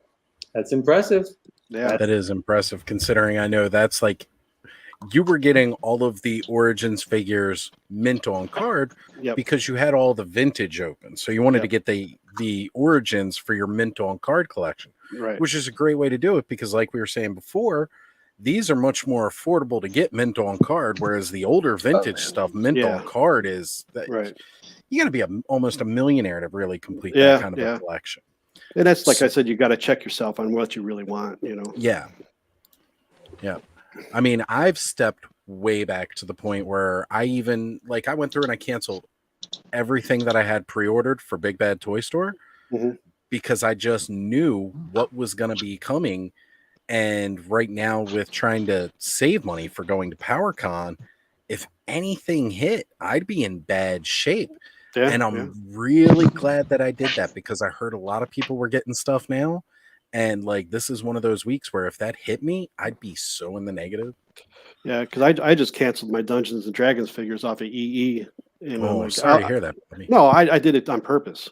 That's impressive. Yeah, that is impressive, considering I know that's like you were getting all of the Origins figures mint on card because you had all the vintage open. So you wanted to get the Origins for your mint on card collection, which is a great way to do it because, like we were saying before, these are much more affordable to get mint on card, whereas the older vintage stuff, mint on card is you got to be almost a millionaire to really complete that kind of a collection. And that's like I said, you got to check yourself on what you really want, you know? Yeah. I mean, I've stepped way back to the point where I went through and I canceled everything that I had pre-ordered for Big Bad Toy Store because I just knew what was going to be coming. And right now, with trying to save money for going to PowerCon, if anything hit, I'd be in bad shape. And I'm really glad that I did that because I heard a lot of people were getting stuff now. And like, this is one of those weeks where if that hit me, I'd be so in the negative. Yeah, because I just canceled my Dungeons and Dragons figures off of EE. And sorry to hear that. No, I did it on purpose.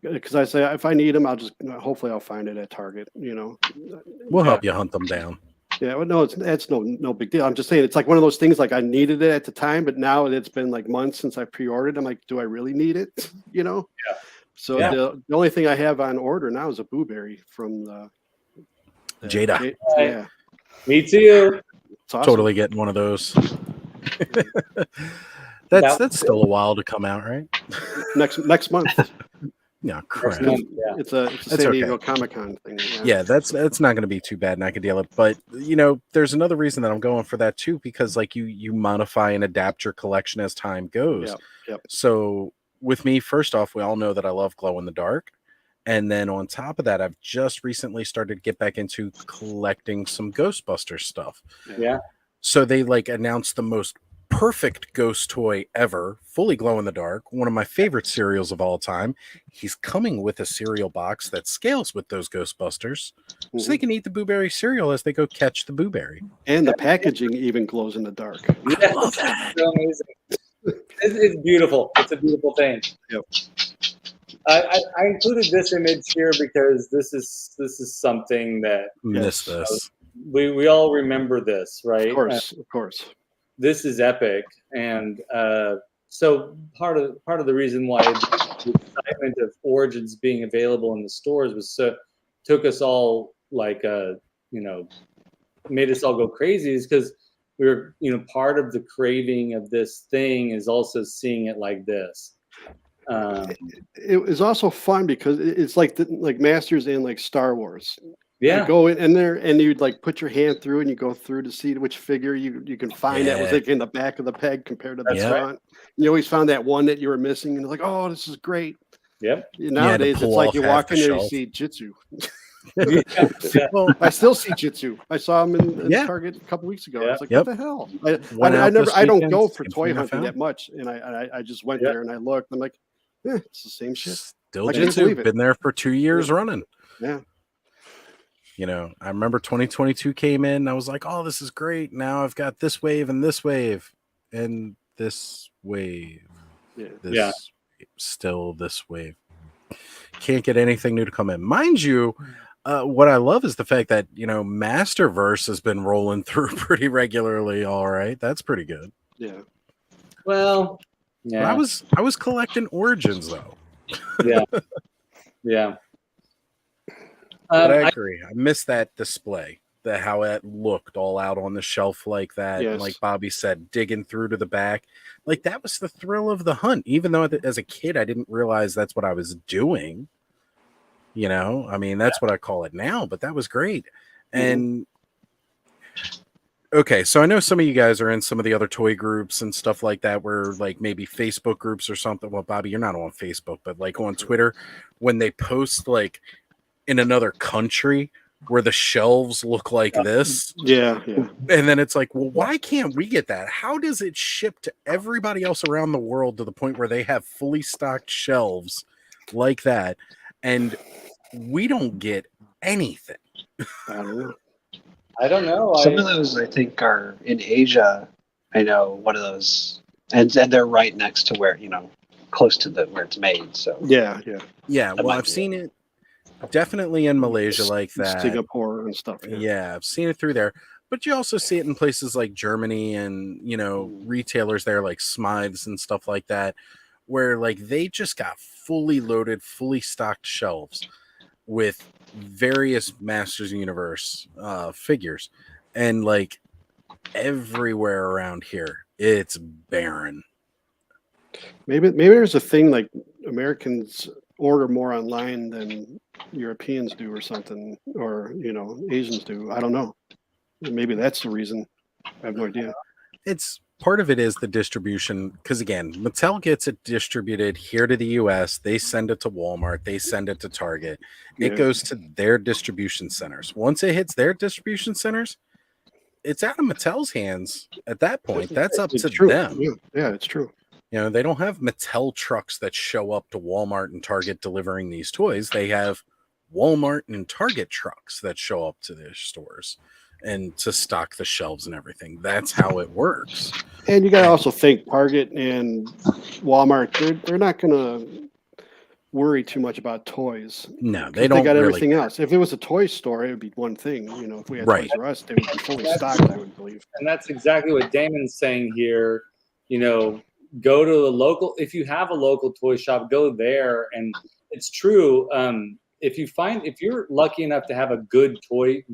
because I say if I need them, I'll just hopefully I'll find it at Target. We'll help you hunt them down. Yeah, well, no, it's no big deal. I'm just saying it's like one of those things. Like I needed it at the time, but now it's been like months since I pre-ordered. I'm like, do I really need it? Yeah. So the only thing I have on order now is a blueberry from the Jada. Yeah, Me too. it's awesome. Totally getting one of those. That's still a while to come out, right? Next month. Yeah, crap. It's a San Diego Comic-Con thing. Yeah, that's not going to be too bad, and I can deal it. But there's another reason that I'm going for that too, because like you modify and adapt your collection as time goes. Yep. So with me, first off, we all know that I love glow in the dark, and then on top of that, I've just recently started to get back into collecting some Ghostbusters stuff. Yeah. So they like announced the most perfect ghost toy ever, fully glow in the dark, one of my favorite cereals of all time. He's coming with a cereal box that scales with those Ghostbusters, so they can eat the Boo-Berry cereal as they go catch the Boo-Berry. And the packaging even glows in the dark. I love that. So amazing. It's beautiful. It's a beautiful thing. Yep. I included this image here because this is something that Miss this. we all remember this, right? Of course. This is epic, and so part of the reason why the excitement of Origins being available in the stores was took us all like made us all go crazy is because we were part of the craving of this thing is also seeing it like this. It was also fun because it's like Masters in like Star Wars. Yeah. You go in there and you'd like put your hand through and you go through to see which figure you can find that was like in the back of the peg compared to the front. You always found that one that you were missing and you're like, oh, this is great. Yep. Nowadays it's like you walk in there and you see Jitsu. Well, I still see Jitsu. I saw him in Target a couple weeks ago. I was like, what the hell? I don't go for toy hunting that much, and I just went there and I looked. I'm like, it's the same shit. Still Jitsu. Been there for 2 years running. Yeah. I remember 2022 came in. I was like, oh, this is great. Now I've got this wave and this wave and this wave. Still this wave. Can't get anything new to come in. Mind you, what I love is the fact that, Masterverse has been rolling through pretty regularly. All right. That's pretty good. Yeah. Well, yeah. But I was collecting Origins though. Yeah. Yeah. But I agree. I miss that display, how it looked all out on the shelf like that. Yes. And like Bobby said, digging through to the back. Like that was the thrill of the hunt. Even though as a kid, I didn't realize that's what I was doing. I mean, that's what I call it now, but that was great. And okay, so I know some of you guys are in some of the other toy groups and stuff like that, where like maybe Facebook groups or something. Well, Bobby, you're not on Facebook, but like on Twitter, when they post like in another country where the shelves look like this. Yeah. And then it's like, well, why can't we get that? How does it ship to everybody else around the world to the point where they have fully stocked shelves like that? And we don't get anything. I don't know. Some of those, I think, are in Asia. I know one of those, and they're right next to where, close to where it's made. So yeah. Well, I've seen it definitely in Malaysia like that, Singapore and stuff. Yeah, I've seen it through there. But you also see it in places like Germany and retailers there like Smythes and stuff like that, where like they just got fully loaded, fully stocked shelves with various Masters Universe figures, and like everywhere around here it's barren. Maybe there's a thing like Americans order more online than Europeans do or something, or Asians do. I don't know. Maybe that's the reason. I have no idea. It's part of it is the distribution, because again, Mattel gets it distributed here to the US, they send it to Walmart, they send it to Target, it goes to their distribution centers. Once it hits their distribution centers, it's out of Mattel's hands at that point. That's up to them. Yeah, it's true. They don't have Mattel trucks that show up to Walmart and Target delivering these toys. They have Walmart and Target trucks that show up to their stores and to stock the shelves and everything. That's how it works. And you got to also think Target and Walmart, they're not going to worry too much about toys. No, They don't got really. everything else. If it was a toy store, it would be one thing. You know, if we had Right. Toys R Us, they would be fully stocked, I would believe. And that's exactly what Damon's saying here. You know, go to a local, if you have a local toy shop, go there. And it's true. If you're lucky enough to have a good toy,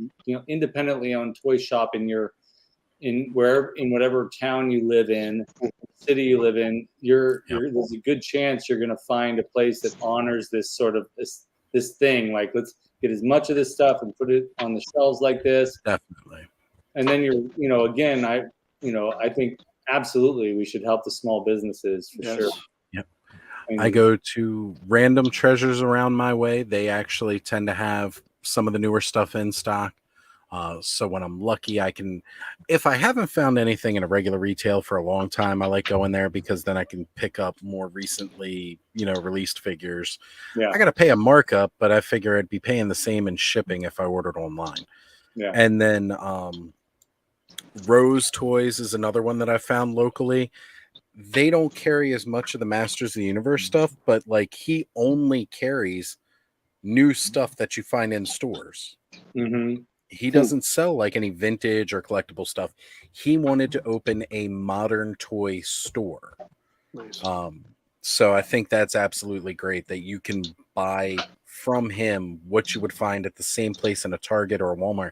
independently owned toy shop in whatever town you live in, city you live in, there's a good chance you're going to find a place that honors this sort of this thing. Like, let's get as much of this stuff and put it on the shelves like this. Definitely. And then again, I think absolutely we should help the small businesses for sure. Yep. I go to random treasures around my way. They actually tend to have some of the newer stuff in stock. So when I'm lucky, if I haven't found anything in a regular retail for a long time, I like going there because then I can pick up more recently, released figures. Yeah. I got to pay a markup, but I figure I'd be paying the same in shipping if I ordered online. Yeah. And then Rose Toys is another one that I found locally. They don't carry as much of the Masters of the Universe stuff, but like he only carries new stuff that you find in stores. Mm-hmm. He doesn't sell like any vintage or collectible stuff. He wanted to open a modern toy store. Nice. So I think that's absolutely great that you can buy from him what you would find at the same place in a Target or a Walmart.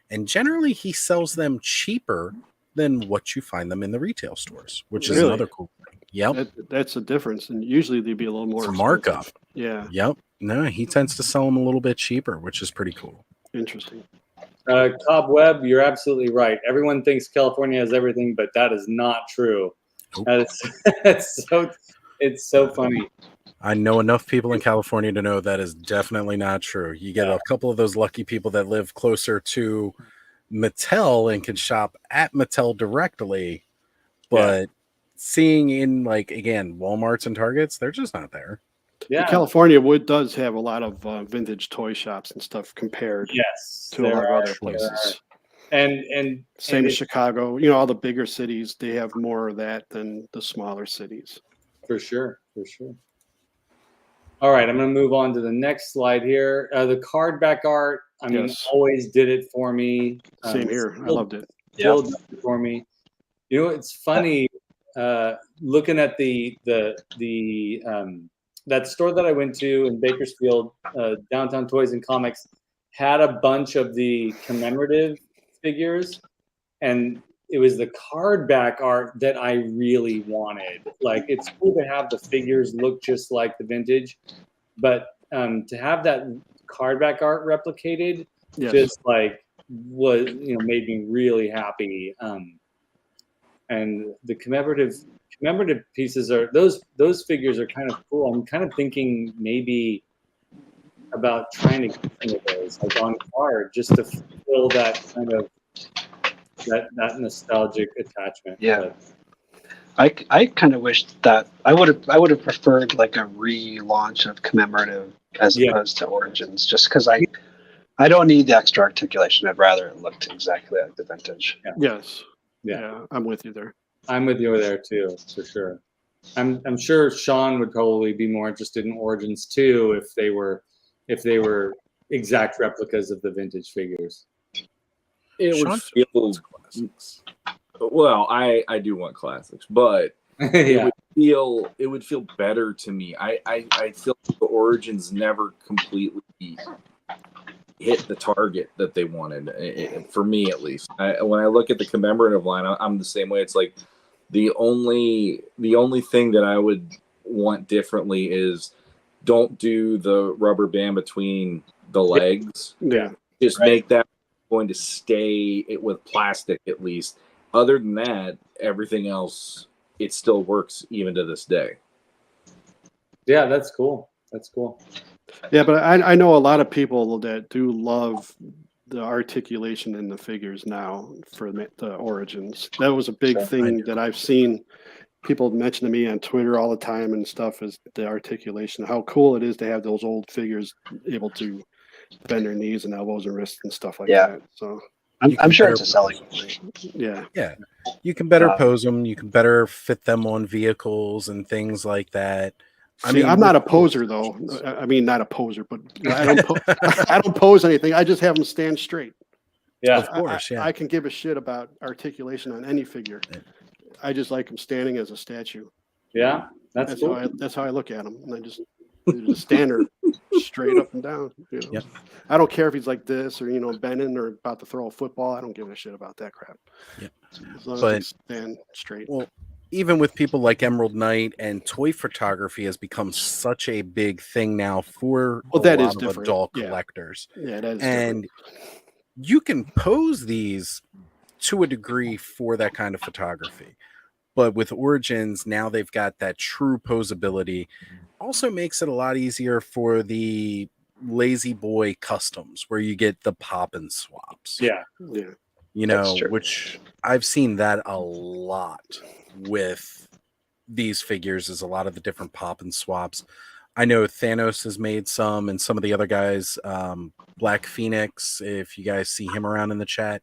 And generally he sells them cheaper than what you find them in the retail stores, which is another cool thing. Yep. That's a difference. And usually they'd be a little more it's a markup. Yeah. Yep. No, he tends to sell them a little bit cheaper, which is pretty cool. Interesting. Cobweb, you're absolutely right. Everyone thinks California has everything, but that is not true. Nope. It's so funny. I know enough people in California to know that is definitely not true. You get a couple of those lucky people that live closer to Mattel and can shop at Mattel directly, but seeing in Walmarts and Targets, they're just not there. Yeah, California does have a lot of vintage toy shops and stuff compared to a lot of other places. And same as Chicago, all the bigger cities, they have more of that than the smaller cities. For sure. All right, I'm going to move on to the next slide here. The card back art, always did it for me. Same here. I loved it. Still did it for me. It's funny looking at that store that I went to in Bakersfield, Downtown Toys and Comics, had a bunch of the commemorative figures, and it was the card back art that I really wanted. Like, it's cool to have the figures look just like the vintage, but to have that card back art replicated just made me really happy. And the commemorative pieces are those figures are kind of cool. I'm kind of thinking maybe about trying to get some of those on card just to feel that kind of that nostalgic attachment. Yeah. But I kind of wished that I would have preferred like a relaunch of commemorative as opposed to Origins, just because I don't need the extra articulation. I'd rather it looked exactly like the vintage. Yes. Yeah, I'm with you there. I'm with you there too, for sure. I'm sure Shawn would probably be more interested in Origins too if they were exact replicas of the vintage figures. It would feel classics. Well, I do want classics, but it would feel better to me. I feel like the Origins never completely hit the target that they wanted, for me at least. When I look at the commemorative line, I'm the same way. It's like the only thing that I would want differently is don't do the rubber band between the legs. Yeah. Just make that going to stay with plastic at least. Other than that, everything else, it still works even to this day. Yeah, that's cool. Yeah, but I know a lot of people that do love the articulation in the figures now for the Origins. That was a big thing that I've seen people mention to me on Twitter all the time and stuff, is the articulation, how cool it is to have those old figures able to bend their knees and elbows and wrists and stuff like that. So I'm sure it's a selling point. Yeah. You can better pose them. You can better fit them on vehicles and things like that. See, I'm not a poser though. I mean, not a poser, but I don't. I don't pose anything. I just have them stand straight. Yeah, of course. Yeah. I can give a shit about articulation on any figure. I just like them standing as a statue. yeah, that's cool. That's how I look at them, and I just stand there straight up and down. You know? Yep. I don't care if he's like this or bending or about to throw a football. I don't give a shit about that crap. Yeah. As long as But they stand straight. well, even with people like Emerald Knight, and toy photography has become such a big thing now for a that lot is of different. adult Yeah. collectors. Yeah, that is And different. you can pose these to a degree for that kind of photography. But with Origins, now they've got that true posability. Also makes it a lot easier for the lazy boy customs where you get the pop and swaps. Yeah. Yeah. You That's know, true. which I've seen that a lot with these figures, is a lot of the different pop and swaps. I know Thanos has made some, and some of the other guys, Black Phoenix, if you guys see him around in the chat,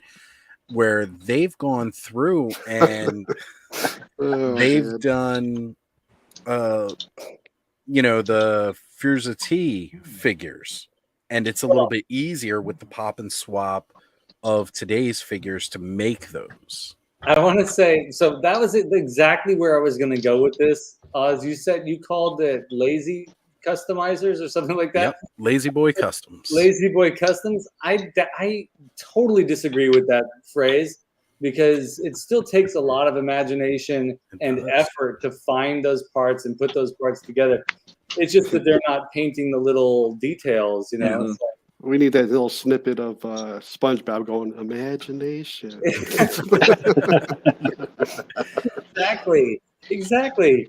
where they've gone through and they've done the Furza T figures, and it's a little bit easier with the pop and swap of today's figures to make those. I want to say, so that was exactly where I was going to go with this. As you said, you called it lazy customizers or something like that. Yep, Lazy Boy Customs. Lazy Boy Customs. I totally disagree with that phrase, because it still takes a lot of imagination and effort to find those parts and put those parts together. It's just that they're not painting the little details, Mhm. So. We need that little snippet of SpongeBob going, imagination. Exactly.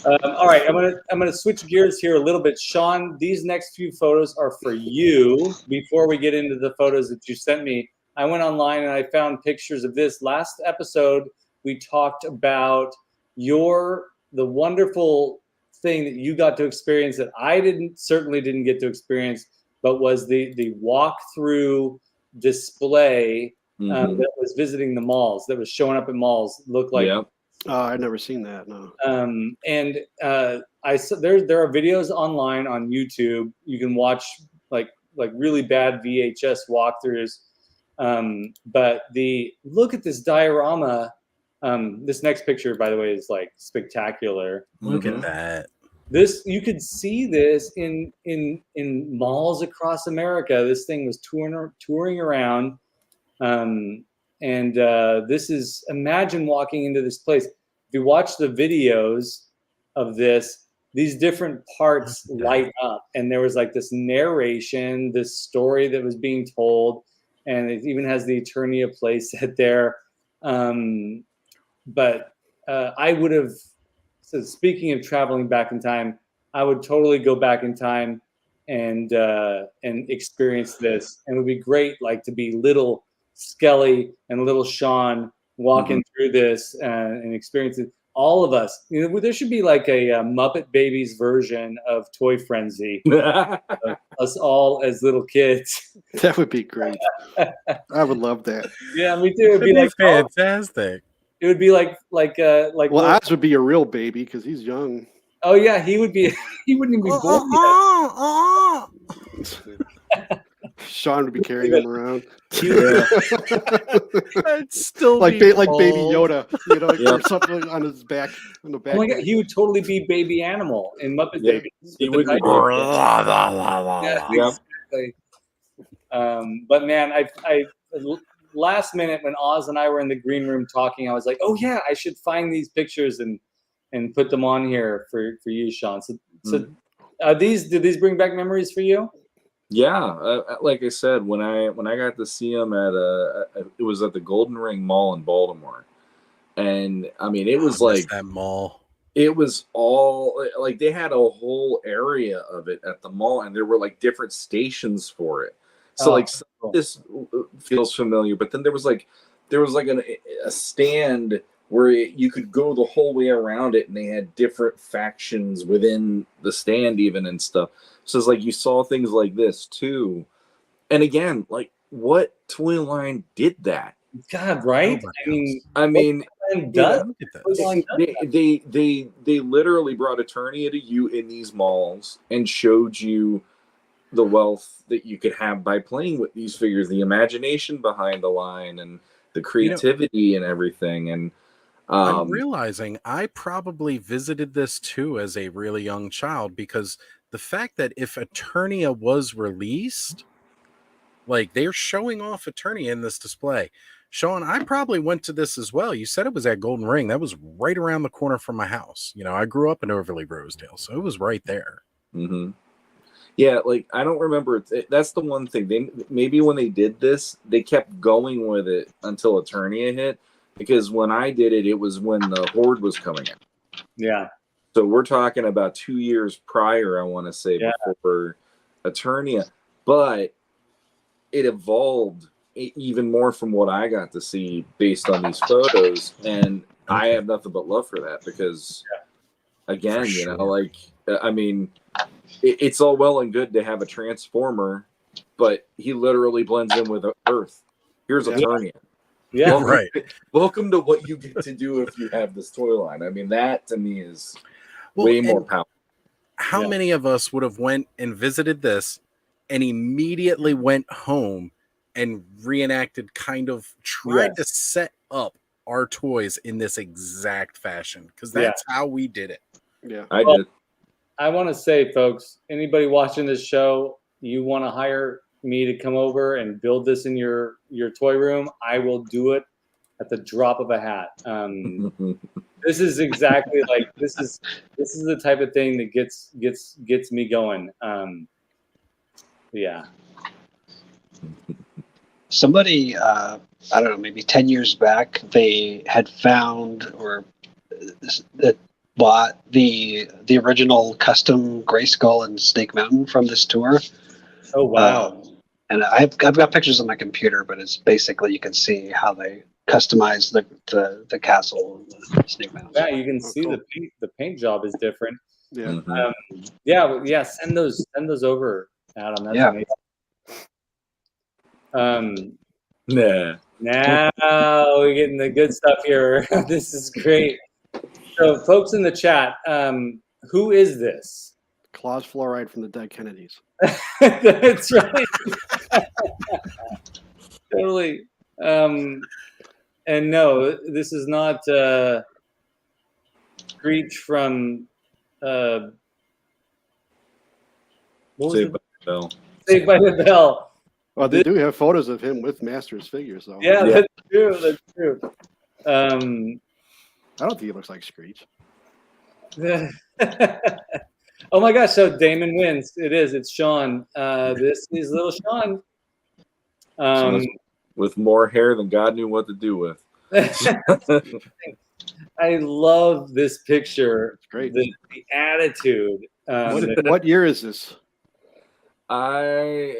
All right, I'm gonna switch gears here a little bit. Shawn, these next few photos are for you. Before we get into the photos that you sent me, I went online and I found pictures of this. Last episode, we talked about the wonderful thing that you got to experience that I certainly didn't get to experience, but was the walkthrough display that was visiting the malls, that was showing up at malls. Looked like. Yep. I've never seen that. No. I saw there are videos online on YouTube. You can watch like really bad VHS walkthroughs. But look at this diorama. This next picture, by the way, is like spectacular. Look at that. This, you could see this in malls across America. This thing was touring around. This is, imagine walking into this place. If you watch the videos of this, these different parts light up, and there was like this narration, this story that was being told, and it even has the Eternia playset there. But I would have, so speaking of traveling back in time, I would totally go back in time and experience this. And it would be great, like, to be little Skelly and little Shawn walking through this and experiencing. All of us, there should be like a Muppet Babies version of Toy Frenzy. Us all as little kids. That would be great. I would love that. Yeah, me too. It'd be like fantastic. It would be like. Well, Oz would be a real baby because he's young. Oh yeah, he would be. He wouldn't even be born yet. Shawn would be carrying him around. I'd still like be like Baby Yoda, Yep. or something on his back, on the back. Oh my god, he would totally be Baby Animal in Muppet Babies. He would be. Yeah, Yep. exactly. But man, I last minute when Oz and I were in the green room talking, I was like, oh yeah, I should find these pictures and put them on here for you, Shawn. So did these bring back memories for you? Yeah, like I said, when I got to see him it was at the Golden Ring Mall in Baltimore, and I mean it was like that mall. It was all like they had a whole area of it at the mall, and there were like different stations for it. So cool. This feels familiar, but then there was like a stand where you could go the whole way around it, and they had different factions within the stand even and stuff. So it's like you saw things like this too. And again, like what toy line did that? God, right? I mean, and done. They literally brought Eternia to you in these malls and showed you the wealth that you could have by playing with these figures, the imagination behind the line, and the creativity and everything. And I'm realizing I probably visited this too as a really young child, because the fact that if Eternia was released, like they're showing off Eternia in this display. Shawn, I probably went to this as well. You said it was at Golden Ring. That was right around the corner from my house. You know, I grew up in Overly Rosedale, so it was right there. Mm-hmm. Yeah, like I don't remember. That's the one thing. Maybe when they did this, they kept going with it until Eternia hit. Because when I did it, it was when the Horde was coming out. Yeah. So we're talking about 2 years prior, I want to say, before Eternia. But it evolved even more from what I got to see based on these photos. And I have nothing but love for that because, again, you know, like, I mean, it's all well and good to have a Transformer, but he literally blends in with Earth. Here's Eternia. Yeah, Welcome to what you get to do if you have this toy line. I mean, that to me is way more powerful. How many of us would have went and visited this and immediately went home and reenacted, kind of tried to set up our toys in this exact fashion? Because that's how we did it. Yeah, I did. I want to say, folks, anybody watching this show, you want to hire me to come over and build this in your toy room, I will do it at the drop of a hat. This is exactly like this is the type of thing that gets me going. Yeah. Somebody, I don't know, maybe 10 years back, they had found or that bought the original custom Grayskull and Snake Mountain from this tour. Oh wow! And I've got pictures on my computer, but it's basically you can see how they customized the castle and the Snake Mountain. Yeah, you can see the paint job is different. Yeah. Send those over, Adam. That's amazing. Now we're getting the good stuff here. This is great. So, folks in the chat, who is this? Claus Fluoride from the Dead Kennedys. That's right. Totally. And no, this is not Screech from what was Saved by the Bell. Saved by the Bell. Well, they do have photos of him with Masters figures, though. Yeah, that's true. That's true. I don't think he looks like Screech. Oh my gosh! So Damon wins. It's Shawn. This is little Shawn. With more hair than God knew what to do with. I love this picture. It's great. The attitude. What year is this? I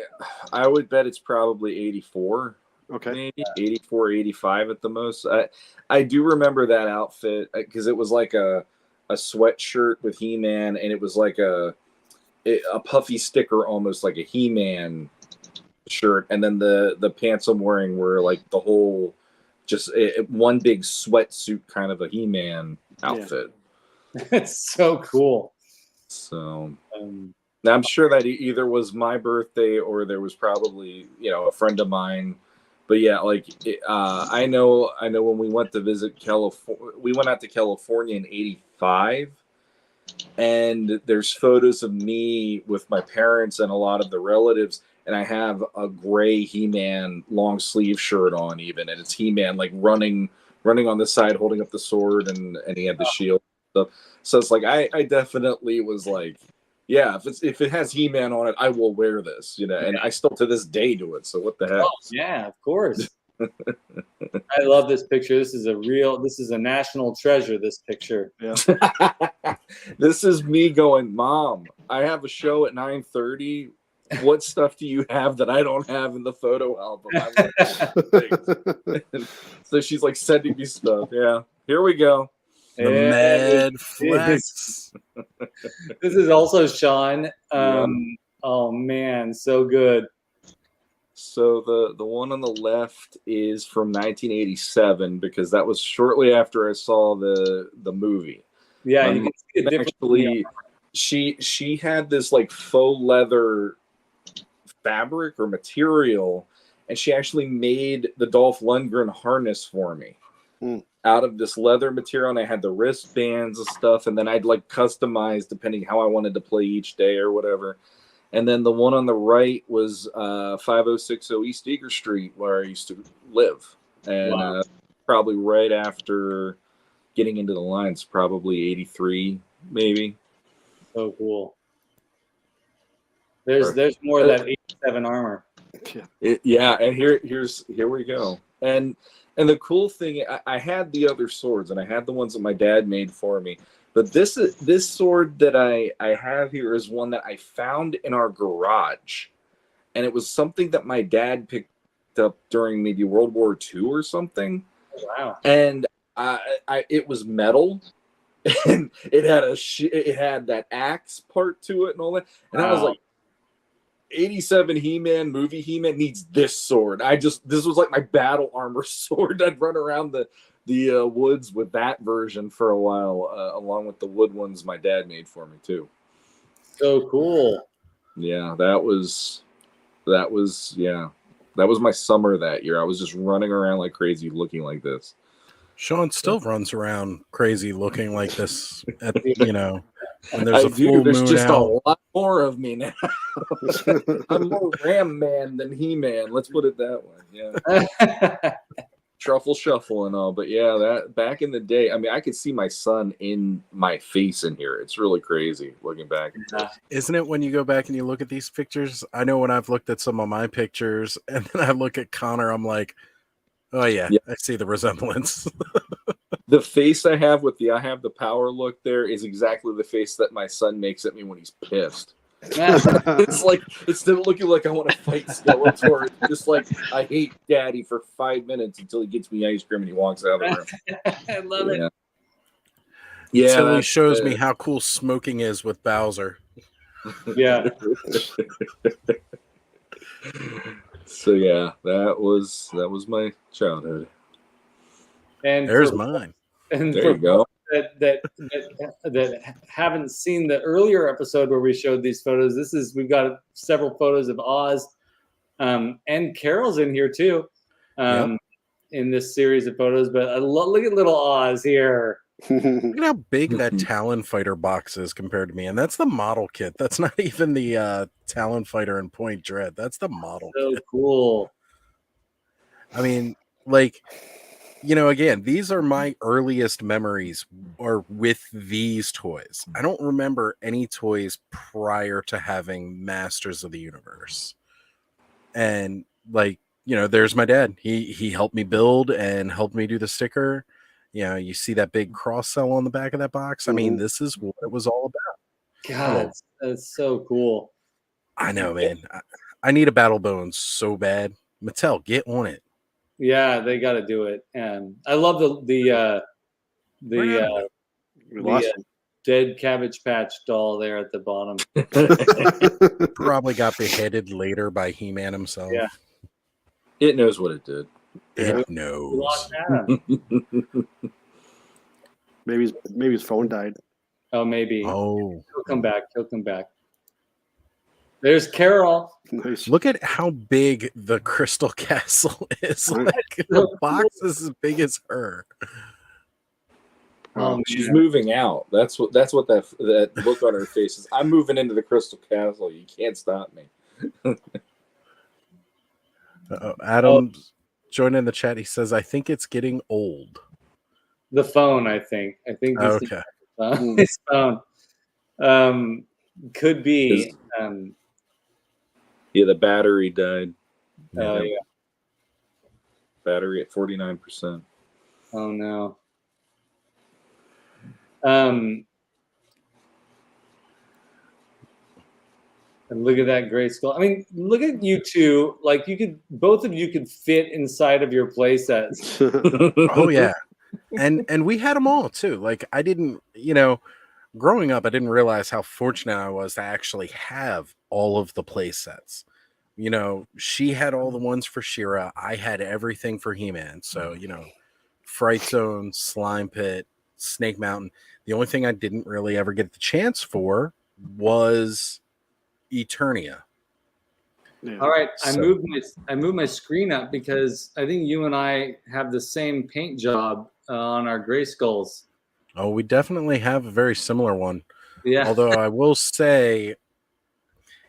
would bet it's probably 84. Okay. Maybe 84, 85 at the most. I do remember that outfit because it was like a sweatshirt with He-Man, and it was like a puffy sticker, almost like a He-Man shirt, and then the pants I'm wearing were like the whole one big sweatsuit kind of a He-Man outfit. It's so cool. So I'm sure that either was my birthday or there was probably a friend of mine. But yeah, like I know when we went to visit California, we went out to California in '85, and there's photos of me with my parents and a lot of the relatives, and I have a gray He-Man long sleeve shirt on even, and it's He-Man like running on the side holding up the sword, and he had the shield and stuff. So it's like I definitely was like, yeah, if it has He-Man on it, I will wear this, and I still to this day do it. So what the heck? Oh, yeah, of course. I love this picture. This is a national treasure, this picture. Yeah. This is me going, Mom, I have a show at 9:30. What stuff do you have that I don't have in the photo album? So she's like sending me stuff. Yeah, here we go. The mad flex. This is also Shawn. Oh man, so good. So the one on the left is from 1987 because that was shortly after I saw the movie. Yeah, you can see a difference. Actually, she had this like faux leather fabric or material, and she actually made the Dolph Lundgren harness for me out of this leather material, and I had the wristbands and stuff, and then I'd like customize depending how I wanted to play each day or whatever. And then the one on the right was 5060 East Eager Street, where I used to live, and probably right after getting into the lines, probably 83 maybe. So cool. There's more of that 87 armor. Yeah, and here we go. And the cool thing, I had the other swords, and I had the ones that my dad made for me. But this sword that I have here is one that I found in our garage, and it was something that my dad picked up during maybe World War II or something. Wow! And it was metal, and it had that axe part to it and all that. And I was like, 87 He-Man movie He-Man needs this sword. This was like my battle armor sword. I'd run around the woods with that version for a while, along with the wood ones my dad made for me too. So cool. Yeah, that was my summer that year. I was just running around like crazy looking like this. Shawn still runs around crazy looking like this and there's there's just out. a lot more of me now. I'm more Ram Man than He-Man, let's put it that way. Yeah. Truffle shuffle and all, but yeah, that back in the day, I mean, I could see my son in my face in here. It's really crazy looking back. Isn't it when you go back and you look at these pictures? I know when I've looked at some of my pictures and then I look at Connor, I'm like, oh yeah. I see the resemblance. The face I have I have the power look there is exactly the face that my son makes at me when he's pissed. It's like, instead of looking like I want to fight Skeletor, it's just like I hate Daddy for 5 minutes until he gets me ice cream and he walks out of the room. I love it. Yeah, until he shows me how cool smoking is with Bowser. Yeah. So yeah, that was my childhood. And there's mine. And there you go. That haven't seen the earlier episode where we showed these photos. We've got several photos of Oz, and Carol's in here too, in this series of photos. But look at little Oz here. Look at how big that Talon Fighter box is compared to me, and that's the model kit. That's not even the Talon Fighter and Point Dread. That's the model kit. So cool. I mean, like, again, these are my earliest memories are with these toys. I don't remember any toys prior to having Masters of the Universe. And like, there's my dad. He helped me build and helped me do the sticker. You see that big cross sell on the back of that box. I mean, this is what it was all about. God, that's so cool. I know, man. I need a Battle Bones so bad. Mattel, get on it. Yeah, they got to do it. And I love the dead Cabbage Patch doll there at the bottom. Probably got beheaded later by He-Man himself. Yeah, it knows what it did. It knows. Maybe his phone died. Oh, maybe. Oh, he'll come back. There's Carol. Nice. Look at how big the Crystal Castle is. Like, the box is as big as her. She's moving out. That's what that look on her face is. I'm moving into the Crystal Castle. You can't stop me. Adam joined in the chat. He says, "I think it's getting old." The phone, I think. Okay. His phone. Could be. Yeah, the battery died. Oh yeah. Battery at 49%. Oh no. And look at that Grayskull. I mean, look at you two. Like both of you could fit inside of your play sets. Oh yeah. And we had them all too. Like I didn't, growing up, I didn't realize how fortunate I was to actually have all of the play sets. You know, she had all the ones for She-Ra. I had everything for He-Man. So, you know, Fright Zone, Slime Pit, Snake Mountain. The only thing I didn't really ever get the chance for was Eternia. Yeah. All right, I So- moved my screen up because I think you and I have the same paint job on our Grayskulls. Oh, we definitely have a very similar one. Yeah. Although I will say,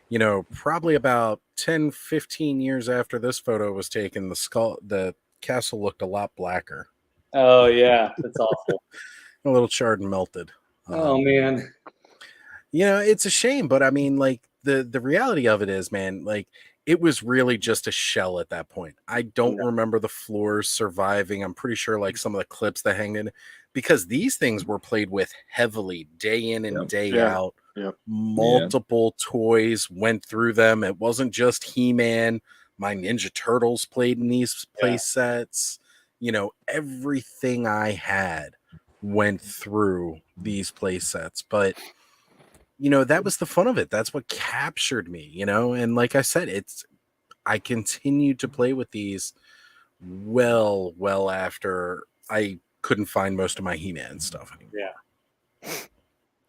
you know, probably about 10, 15 years after this photo was taken, the castle looked a lot blacker. Oh yeah, that's awful. A little charred and melted. Oh man. You know, it's a shame, but I mean, like the reality of it is, man, like it was really just a shell at that point. I don't remember the floors surviving. I'm pretty sure like some of the clips that hang in, because these things were played with heavily day in and day out. Yep. Multiple toys went through them. It wasn't just He-Man. My Ninja Turtles played in these play sets. You know, everything I had went through these play sets, but you know, that was the fun of it. That's what captured me, you know? And like I said, I continued to play with these well after I couldn't find most of my He-Man stuff anymore. Yeah.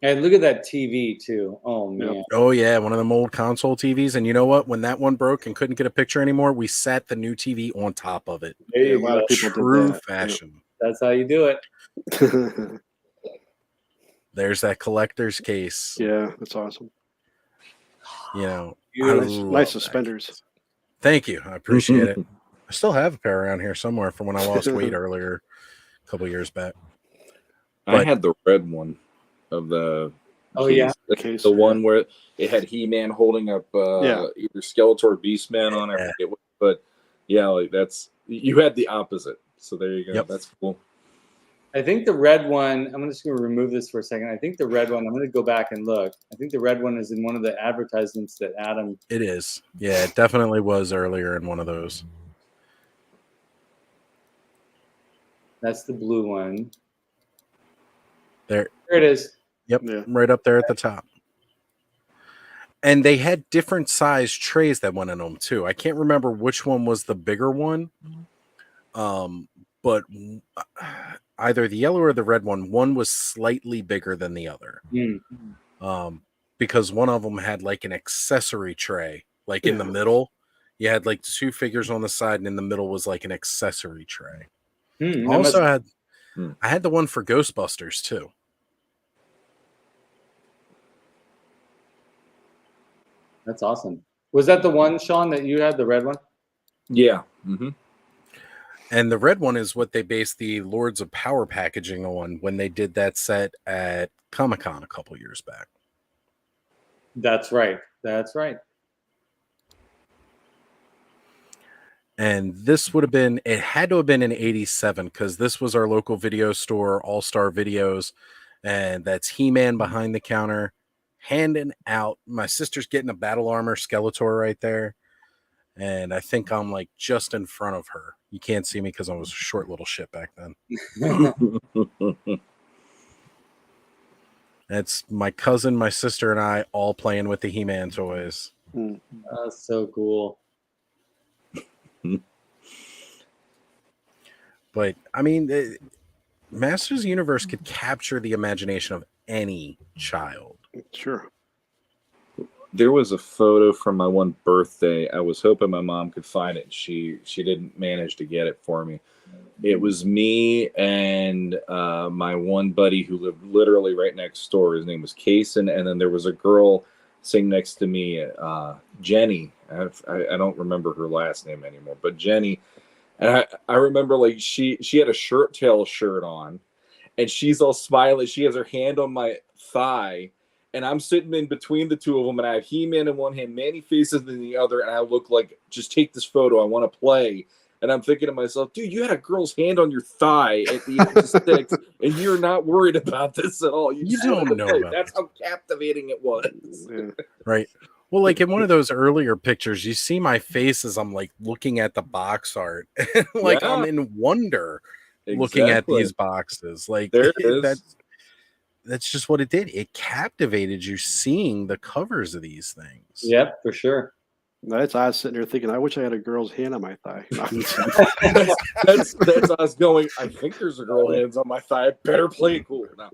And look at that TV too. Oh man. Oh yeah, one of them old console TVs. And you know what? When that one broke and couldn't get a picture anymore, we sat the new TV on top of it. There you a lot go. of people True did that. fashion. That's how you do it. There's that collector's case. Yeah, that's awesome. You know, Nice suspenders. Thank you. I appreciate it. I still have a pair around here somewhere from when I lost weight earlier, a couple years back. I had the red one of the Case, the one where it had He-Man holding up either Skeletor or Beastman on. I forget what, but yeah, like you had the opposite. So there you go. Yep. That's cool. I think the red one, I'm just going to remove this for a second. I think the red one, I'm going to go back and look. I think the red one is in one of the advertisements that Adam. It is. Yeah, it definitely was earlier in one of those. That's the blue one. There it is. Yep, right up there at the top. And they had different size trays that went in them too. I can't remember which one was the bigger one. But either the yellow or the red one was slightly bigger than the other. Because one of them had like an accessory tray, like in the middle. You had like 2 figures on the side, and in the middle was like an accessory tray. I had the one for Ghostbusters too. That's awesome. Was that the one, Shawn, that you had, the red one? Yeah. Mm-hmm. And the red one is what they based the Lords of Power packaging on when they did that set at Comic-Con a couple years back. That's right. That's right. And this would have been, it had to have been in 87 because this was our local video store, All Star Videos. And that's He-Man behind the counter, handing out. My sister's getting a battle armor Skeletor right there. And I think I'm like just in front of her. You can't see me because I was a short little shit back then. It's my cousin, my sister, and I all playing with the He-Man toys. That's so cool. But I mean, Masters of the Universe could capture the imagination of any child. Sure. There was a photo from my one birthday. I was hoping my mom could find it. She didn't manage to get it for me. It was me and my one buddy who lived literally right next door. His name was Kason, and then there was a girl sitting next to me, Jenny. I don't remember her last name anymore, but Jenny. And I remember like she had a shirt tail shirt on, and she's all smiling. She has her hand on my thigh. And I'm sitting in between the two of them, and I have He-Man in one hand, Manny Faces in the other, and I look like, just take this photo, I want to play. And I'm thinking to myself, dude, you had a girl's hand on your thigh at the age of 6, and you're not worried about this at all. You don't know about That's how captivating it was. Yeah. Right. Well, like in one of those earlier pictures, you see my face as I'm like looking at the box art. Like I'm in wonder looking at these boxes. Like there it is. That's just what it did. It captivated you seeing the covers of these things. Yep, for sure. That's I was sitting there thinking, I wish I had a girl's hand on my thigh. that's us going. I think there's a girl hands on my thigh. I better play it cool. No.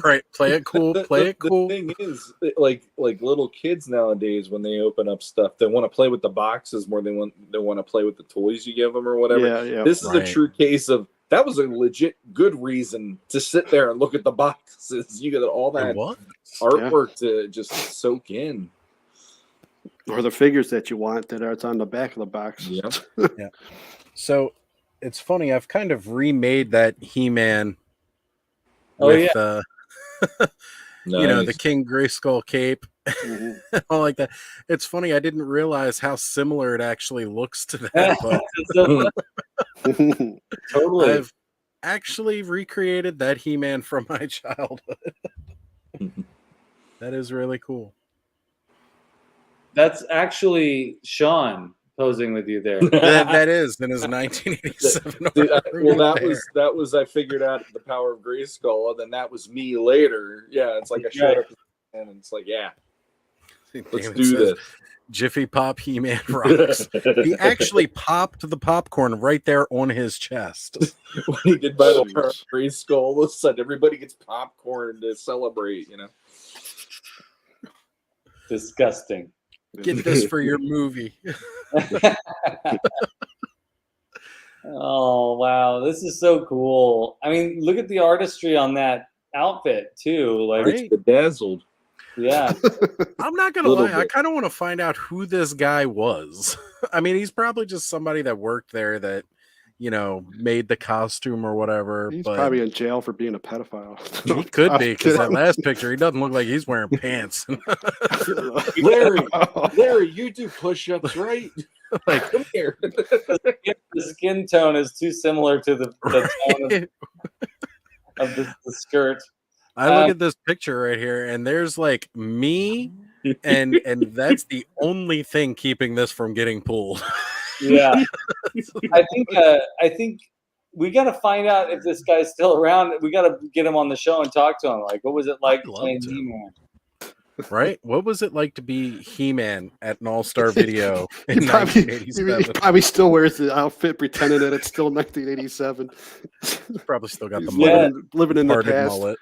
Right, play it cool. Play it cool. The thing is, like little kids nowadays, when they open up stuff, they want to play with the boxes more than they want to play with the toys you give them or whatever. Yeah. This is a true case of that was a legit good reason to sit there and look at the boxes. You got all that artwork to just soak in. Or the figures that you want that are on the back of the box. Yeah. Yeah. So it's funny. I've kind of remade that He-Man with, you know, the King Grayskull cape, all like that. It's funny. I didn't realize how similar it actually looks to that. But Totally. I've actually recreated that He-Man from my childhood. That is really cool. That's actually Shawn posing with you there. That is in his 1987. That was I figured out the power of Grayskull, and then that was me later. Yeah, it's like I showed up and it's like, yeah, let's do this. Jiffy Pop He-Man rocks. He actually popped the popcorn right there on his chest. When he did by the power of Grayskull, all of a sudden everybody gets popcorn to celebrate. You know, disgusting. Get this for your movie. Oh, wow. This is so cool. I mean, look at the artistry on that outfit, too. Like, it's bedazzled. Yeah. I'm not going to lie. I kind of want to find out who this guy was. I mean, he's probably just somebody that worked there that, you know, made the costume or whatever. He's but probably in jail for being a pedophile. He could be, because that last picture, he doesn't look like he's wearing pants. Larry, you do push-ups, right? Like, come here. The skin tone is too similar to the tone of the skirt. I look at this picture right here, and there's like me, and that's the only thing keeping this from getting pulled. Yeah, I think we got to find out if this guy's still around. We got to get him on the show and talk to him. Like, what was it like playing He-Man? Right? What was it like to be He-Man at an all-star video in he 1987? probably still wears the outfit, pretending that it's still 1987. Probably still got the mullet, living in the past. mullet.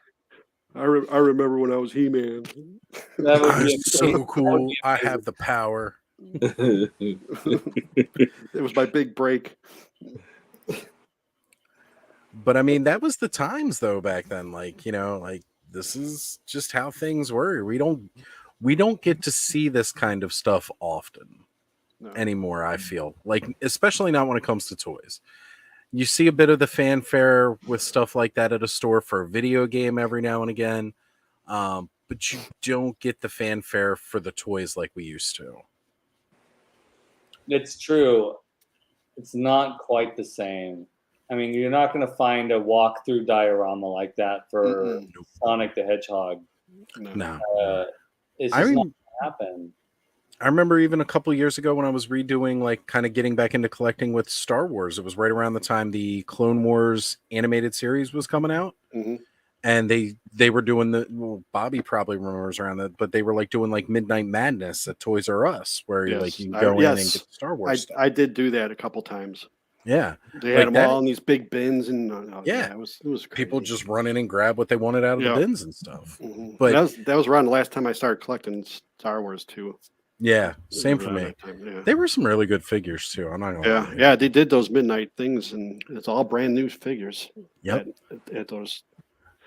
I remember when I was He-Man. That would I be was so cool. I have the power. It was my big break. But I mean, that was the times though back then. Like, you know, like this is just how things were. We don't get to see this kind of stuff often anymore. I feel like, especially not when it comes to toys. You see a bit of the fanfare with stuff like that at a store for a video game every now and again, but you don't get the fanfare for the toys like we used to. It's true. It's not quite the same. I mean, you're not going to find a walkthrough diorama like that for Sonic the Hedgehog. No. It's just not going to happen. I remember even a couple years ago when I was redoing, like, kind of getting back into collecting with Star Wars. It was right around the time the Clone Wars animated series was coming out. Mm-hmm. And they were doing Bobby probably remembers around that, but they were like doing like Midnight Madness at Toys R Us, where you can go in and get Star Wars stuff. I did do that a couple times. Yeah, they had them all in these big bins, and it was crazy. People just run in and grab what they wanted out of the bins and stuff. Mm-hmm. But that was around the last time I started collecting Star Wars too. Yeah, same for me. They were some really good figures too. I'm not gonna lie. Yeah, they did those midnight things, and it's all brand new figures. Yep. At those.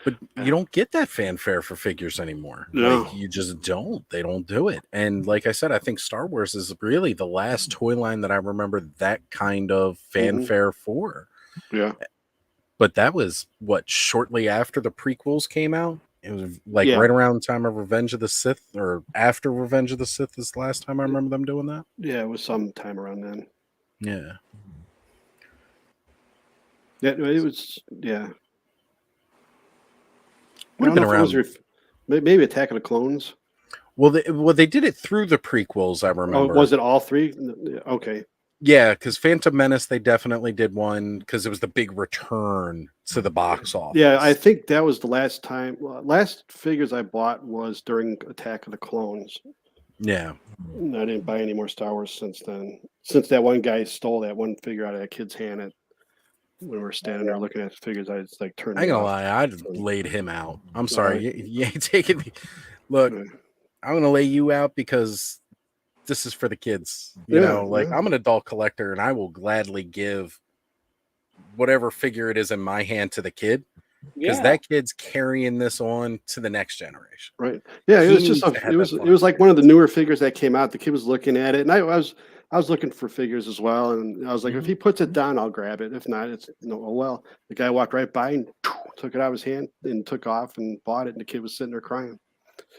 But you don't get that fanfare for figures anymore. No. Like, you just don't. They don't do it. And like I said, I think Star Wars is really the last toy line that I remember that kind of fanfare for. Yeah. But that was shortly after the prequels came out. It was like right around the time of Revenge of the Sith, or after Revenge of the Sith is the last time I remember them doing that. Yeah, it was some time around then. Yeah. Yeah, it was. Yeah. Would have been around. Maybe Attack of the Clones. Well, they did it through the prequels. I remember. Oh, was it all three? Okay. Yeah, because Phantom Menace, they definitely did one because it was the big return to the box office. Yeah, I think that was the last time. Last figures I bought was during Attack of the Clones. Yeah. I didn't buy any more Star Wars since then. Since that one guy stole that one figure out of that kid's hand when we were standing there looking at the figures, I just like turned I ain't me gonna off. lie, I'd laid him out. I'm sorry. You ain't taking me. Look, Yeah. I'm gonna lay you out because this is for the kids. You know, like I'm an adult collector and I will gladly give whatever figure it is in my hand to the kid. Because that kid's carrying this on to the next generation. Right. Yeah, it was just it was like one of the newer figures that came out. The kid was looking at it, and I was looking for figures as well. And I was like, if he puts it down, I'll grab it. If not, it's oh well. The guy walked right by and took it out of his hand and took off and bought it, and the kid was sitting there crying.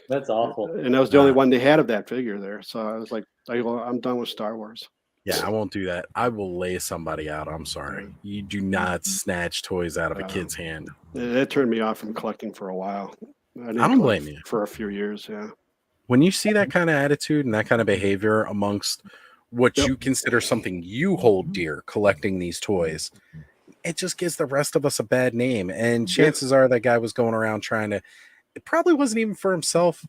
That's awful. And that was the only one they had of that figure there. So I was like, I'm done with Star Wars. Yeah, I won't do that. I will lay somebody out. I'm sorry. You do not snatch toys out of a kid's hand. It turned me off from collecting for a while. I don't blame you. For a few years, yeah. When you see that kind of attitude and that kind of behavior amongst what you consider something you hold dear, collecting these toys, it just gives the rest of us a bad name. And chances are that guy was going around trying to, it probably wasn't even for himself.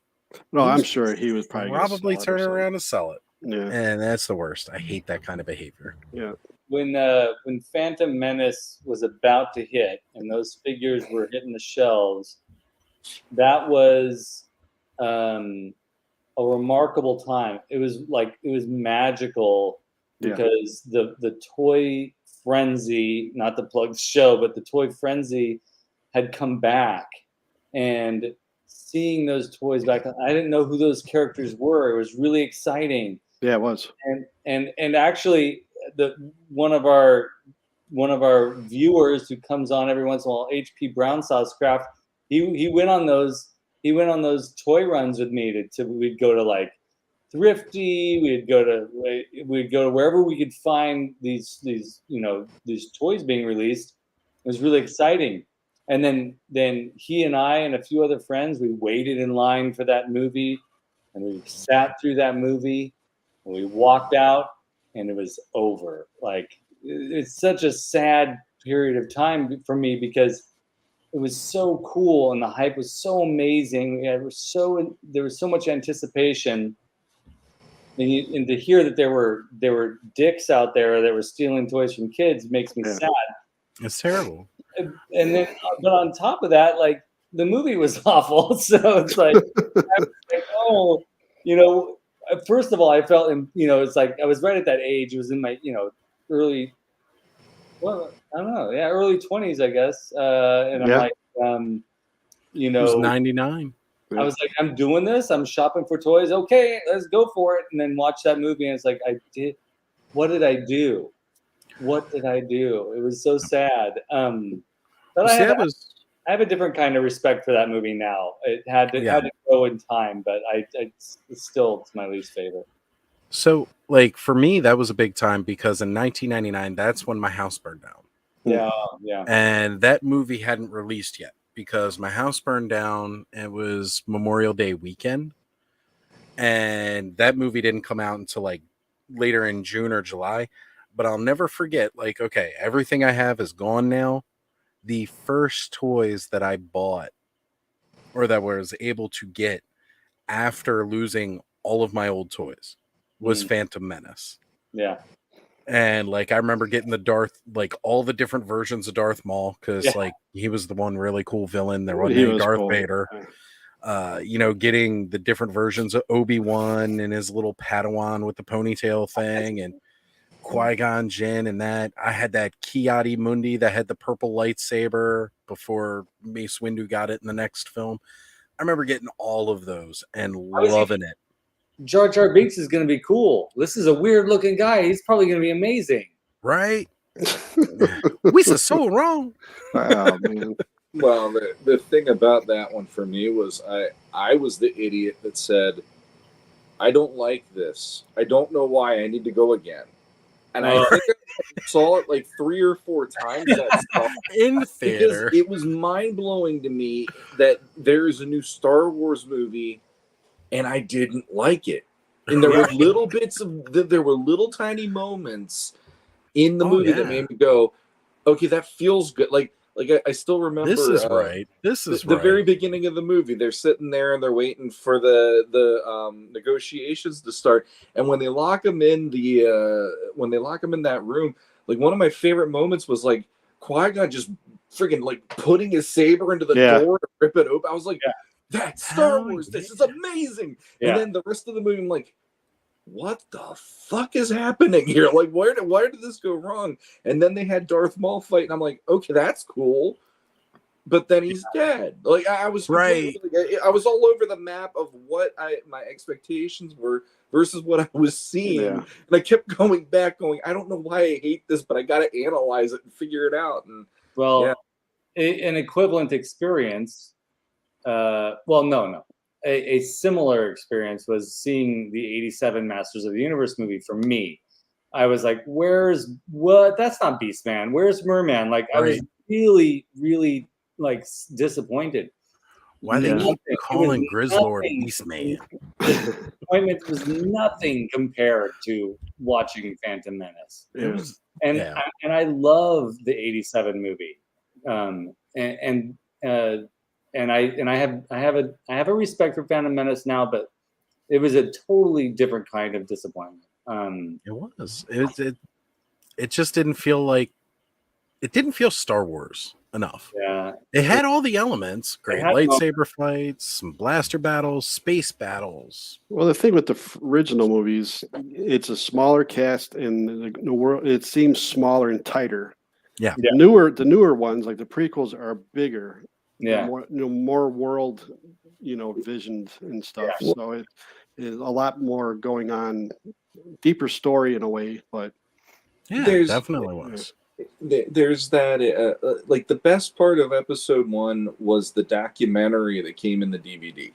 No, I'm sure he was probably turning around to sell it. Yeah. And that's the worst. I hate that kind of behavior. Yeah. When Phantom Menace was about to hit and those figures were hitting the shelves, that was a remarkable time. It was magical because the toy frenzy, not the plug show, but the toy frenzy had come back, and seeing those toys back, I didn't know who those characters were. It was really exciting. Yeah, it was. And actually, one of our viewers who comes on every once in a while, HP Brown Sauce Craft, he went on those toy runs with me. We'd go to like Thrifty, we'd go to wherever we could find these toys being released. It was really exciting. And then he and I and a few other friends, we waited in line for that movie, and we sat through that movie, and we walked out, and it was over. Like, it's such a sad period of time for me because it was so cool and the hype was so amazing. There was so much anticipation, and to hear that there were dicks out there that were stealing toys from kids makes me sad. It's terrible. And then, but on top of that, like, the movie was awful. So it's like, first of all, I felt, it's like I was right at that age. It was in my, early 20s, I guess. And I'm like, it was 99. I was like, I'm doing this. I'm shopping for toys. Okay, let's go for it. And then watch that movie, and it's like, what did I do? What did I do? It was so sad. But I have a different kind of respect for that movie now. It had to go in time, but it's my least favorite. So, like, for me, that was a big time because in 1999, that's when my house burned down. Yeah. And that movie hadn't released yet because my house burned down. It was Memorial Day weekend. And that movie didn't come out until like later in June or July. But I'll never forget, like, okay, everything I have is gone now. The first toys that I bought or that was able to get after losing all of my old toys was Phantom Menace. Yeah. And like, I remember getting all the different versions of Darth Maul because like he was the one really cool villain. There wasn't any Darth Vader. Getting the different versions of Obi-Wan and his little Padawan with the ponytail thing and Qui-Gon Jinn and that. I had that Ki-Adi Mundi that had the purple lightsaber before Mace Windu got it in the next film. I remember getting all of those and loving it. Jar Jar Binks is going to be cool. This is a weird looking guy. He's probably going to be amazing. Right? We so wrong. Wow, man. Well, the thing about that one for me was I was the idiot that said, I don't like this. I don't know why. I need to go again. And I think I saw it like 3 or 4 times that stuff in the theater. Because it was mind-blowing to me that there's a new Star Wars movie and I didn't like it. And there were little bits there were little tiny moments in the movie that made me go, okay, that feels good. Like Like I still remember This is right. This is the right. very beginning of the movie. They're sitting there and they're waiting for the negotiations to start. And when they lock him in that room, like one of my favorite moments was like Qui-Gon just freaking like putting his saber into the door to rip it open. I was like, that's Star Wars. This is amazing. And then the rest of the movie, I'm like, what the fuck is happening here? Like, why did this go wrong? And then they had Darth Maul fight, and I'm like, okay, that's cool. But then he's dead. Like I was right. I was all over the map of what my expectations were versus what I was seeing. Yeah. And I kept going back, I don't know why I hate this, but I got to analyze it and figure it out. And an equivalent experience. A similar experience was seeing the '87 Masters of the Universe movie for me. I was like, that's not Beastman. Where's Merman? Like, I was really, really like disappointed. Why they keep calling Grizzlord Beastman? Disappointment was nothing compared to watching Phantom Menace. And I love the '87 movie. And I have a respect for Phantom Menace now, but it was a totally different kind of disappointment. It was. It just didn't feel like it didn't feel Star Wars enough. Yeah, it had all the elements: great lightsaber fights, some blaster battles, space battles. Well, the thing with the original movies, it's a smaller cast, and the world it seems smaller and tighter. Yeah. The newer ones, like the prequels, are bigger. Yeah, more world, visioned and stuff. Yeah. So it is a lot more going on, deeper story in a way. But there definitely was. There's that like the best part of episode 1 was the documentary that came in the DVD.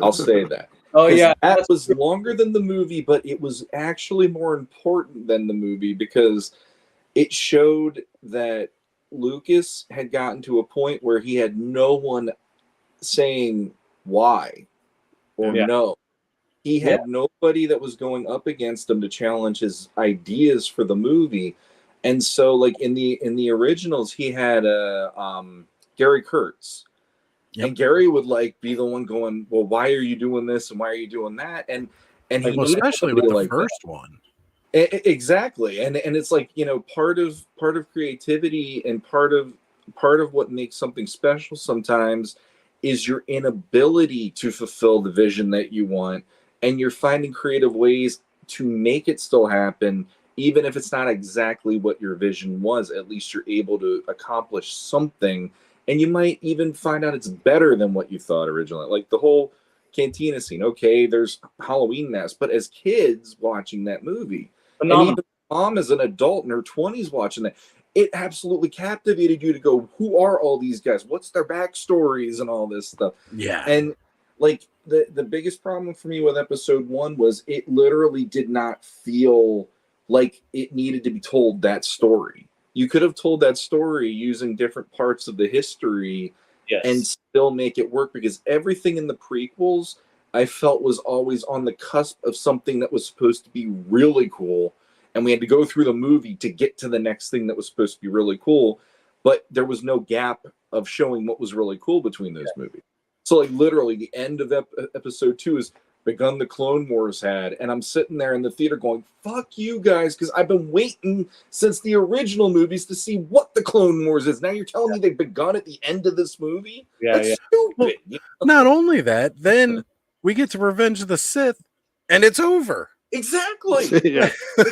I'll say that. That was longer than the movie, but it was actually more important than the movie because it showed that Lucas had gotten to a point where he had no one saying why or no. He had nobody that was going up against him to challenge his ideas for the movie. And so like in the originals, he had Gary Kurtz. Yep. And Gary would like be the one going, well, why are you doing this and why are you doing that? And he especially with the first one. Exactly, and it's like part of creativity and part of what makes something special sometimes is your inability to fulfill the vision that you want, and you're finding creative ways to make it still happen, even if it's not exactly what your vision was. At least you're able to accomplish something, and you might even find out it's better than what you thought originally. Like the whole cantina scene. Okay, there's Halloween masks, but as kids watching that movie. And even mom as an adult in her 20s watching that, it absolutely captivated you to go, who are all these guys? What's their backstories and all this stuff? Yeah. And like the biggest problem for me with episode 1 was it literally did not feel like it needed to be told that story. You could have told that story using different parts of the history and still make it work, because everything in the prequels I felt was always on the cusp of something that was supposed to be really cool. And we had to go through the movie to get to the next thing that was supposed to be really cool. But there was no gap of showing what was really cool between those movies. So like literally the end of episode 2 is begun the Clone Wars had. And I'm sitting there in the theater going, fuck you guys, because I've been waiting since the original movies to see what the Clone Wars is. Now you're telling me they've begun at the end of this movie? That's stupid. Well, not only that, then we get to Revenge of the Sith, and it's over. Exactly.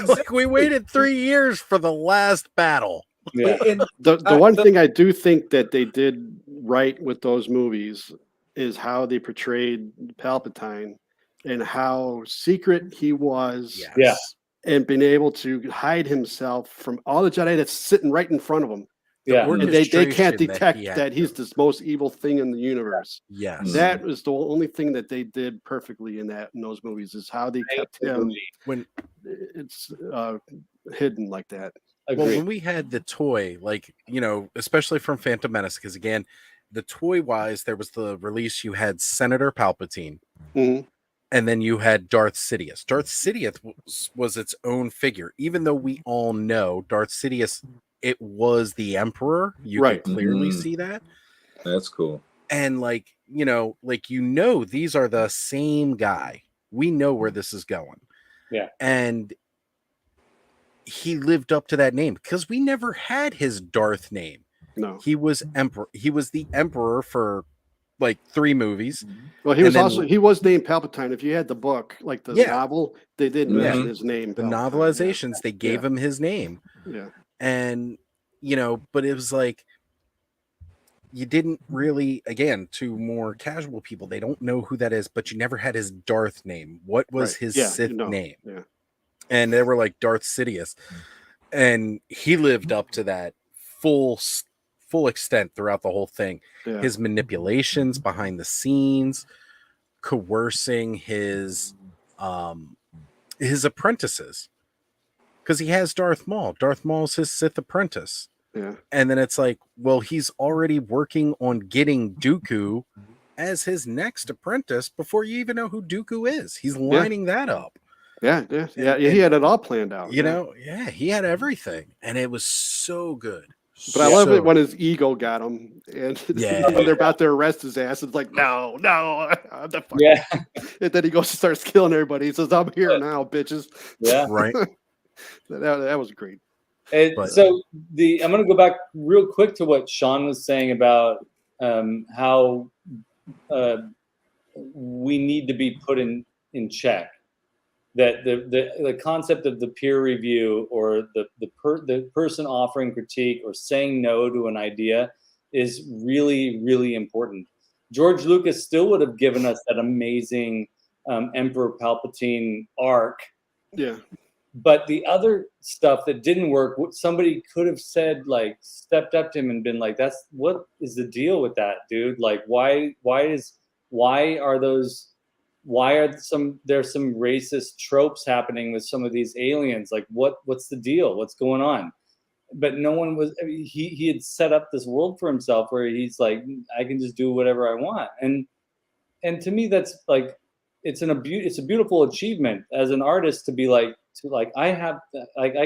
Like we waited 3 years for the last battle. Yeah. And the one thing I do think that they did right with those movies is how they portrayed Palpatine and how secret he was. Yes. And being able to hide himself from all the Jedi that's sitting right in front of him. And they can't detect that he's the most evil thing in the universe. Yes. That was the only thing that they did perfectly in those movies, is how they kept him when it's hidden like that. Well, when we had the toy, like, especially from Phantom Menace, because again, the toy wise, there was the release, you had Senator Palpatine. Mm-hmm. And then you had Darth Sidious. Darth Sidious was its own figure, even though we all know Darth Sidious it was the Emperor. You Right. could clearly Mhm. see that. That's cool. And like, these are the same guy. We know where this is going. Yeah. And he lived up to that name because we never had his Darth name. No. He was Emperor. He was the Emperor for like 3 movies. Well, he was named Palpatine. If you had the book, like the novel, they didn't mention his name. The Palpatine. novelizations, they gave him his name. Yeah. And, but it was like, you didn't really, again, to more casual people, they don't know who that is, but you never had his Darth name. What was his Sith name? Yeah. And they were like Darth Sidious. And he lived up to that full extent throughout the whole thing. Yeah. His manipulations behind the scenes, coercing his apprentices. Because he has Darth Maul. Darth Maul's his Sith apprentice. Yeah. And then it's like, well, he's already working on getting Dooku as his next apprentice before you even know who Dooku is. He's lining that up. Yeah. He had it all planned out. He had everything. And it was so good. But I love it when his ego got him, and when they're about to arrest his ass, it's like, no, I'm the fuck. Yeah. And then he goes and starts killing everybody. He says, "I'm here now, bitches." Yeah. Right. that was great. So I'm going to go back real quick to what Shawn was saying about how we need to be put in check. That the concept of the peer review or the person offering critique or saying no to an idea is really, really important. George Lucas still would have given us that amazing Emperor Palpatine arc. Yeah. But the other stuff that didn't work, somebody could have said, like, stepped up to him and been like, what is the deal with that, dude? Like, why are there's some racist tropes happening with some of these aliens? Like, what's the deal? What's going on? But no one was. He had set up this world for himself where he's like, I can just do whatever I want. And to me, that's like, it's a beautiful achievement as an artist to be like, I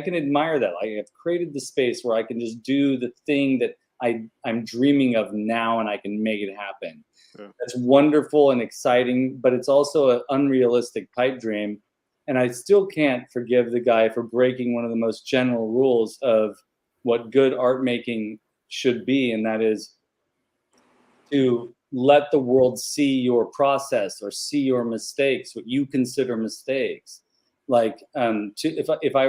can admire that. I have created the space where I can just do the thing that I'm dreaming of now, and I can make it happen. Yeah. That's wonderful and exciting, but it's also an unrealistic pipe dream. And I still can't forgive the guy for breaking one of the most general rules of what good art making should be, and that is to let the world see your process or see your mistakes, what you consider mistakes. Like, if I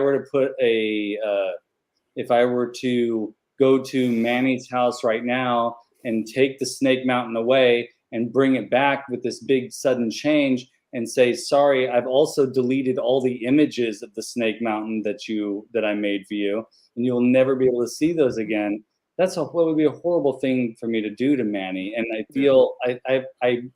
were to go to Manny's house right now and take the Snake Mountain away and bring it back with this big sudden change and say, sorry, I've also deleted all the images of the Snake Mountain that I made for you, and you'll never be able to see those again. That would be a horrible thing for me to do to Manny. And I feel I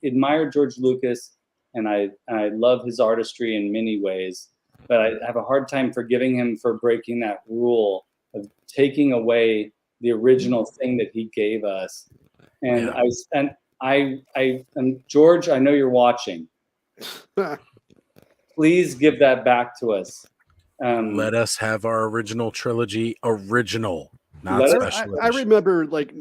admire George Lucas, and I love his artistry in many ways, but I have a hard time forgiving him for breaking that rule of taking away the original thing that he gave us. And George, I know you're watching. Please give that back to us. Let us have our original trilogy, not special. I remember, like,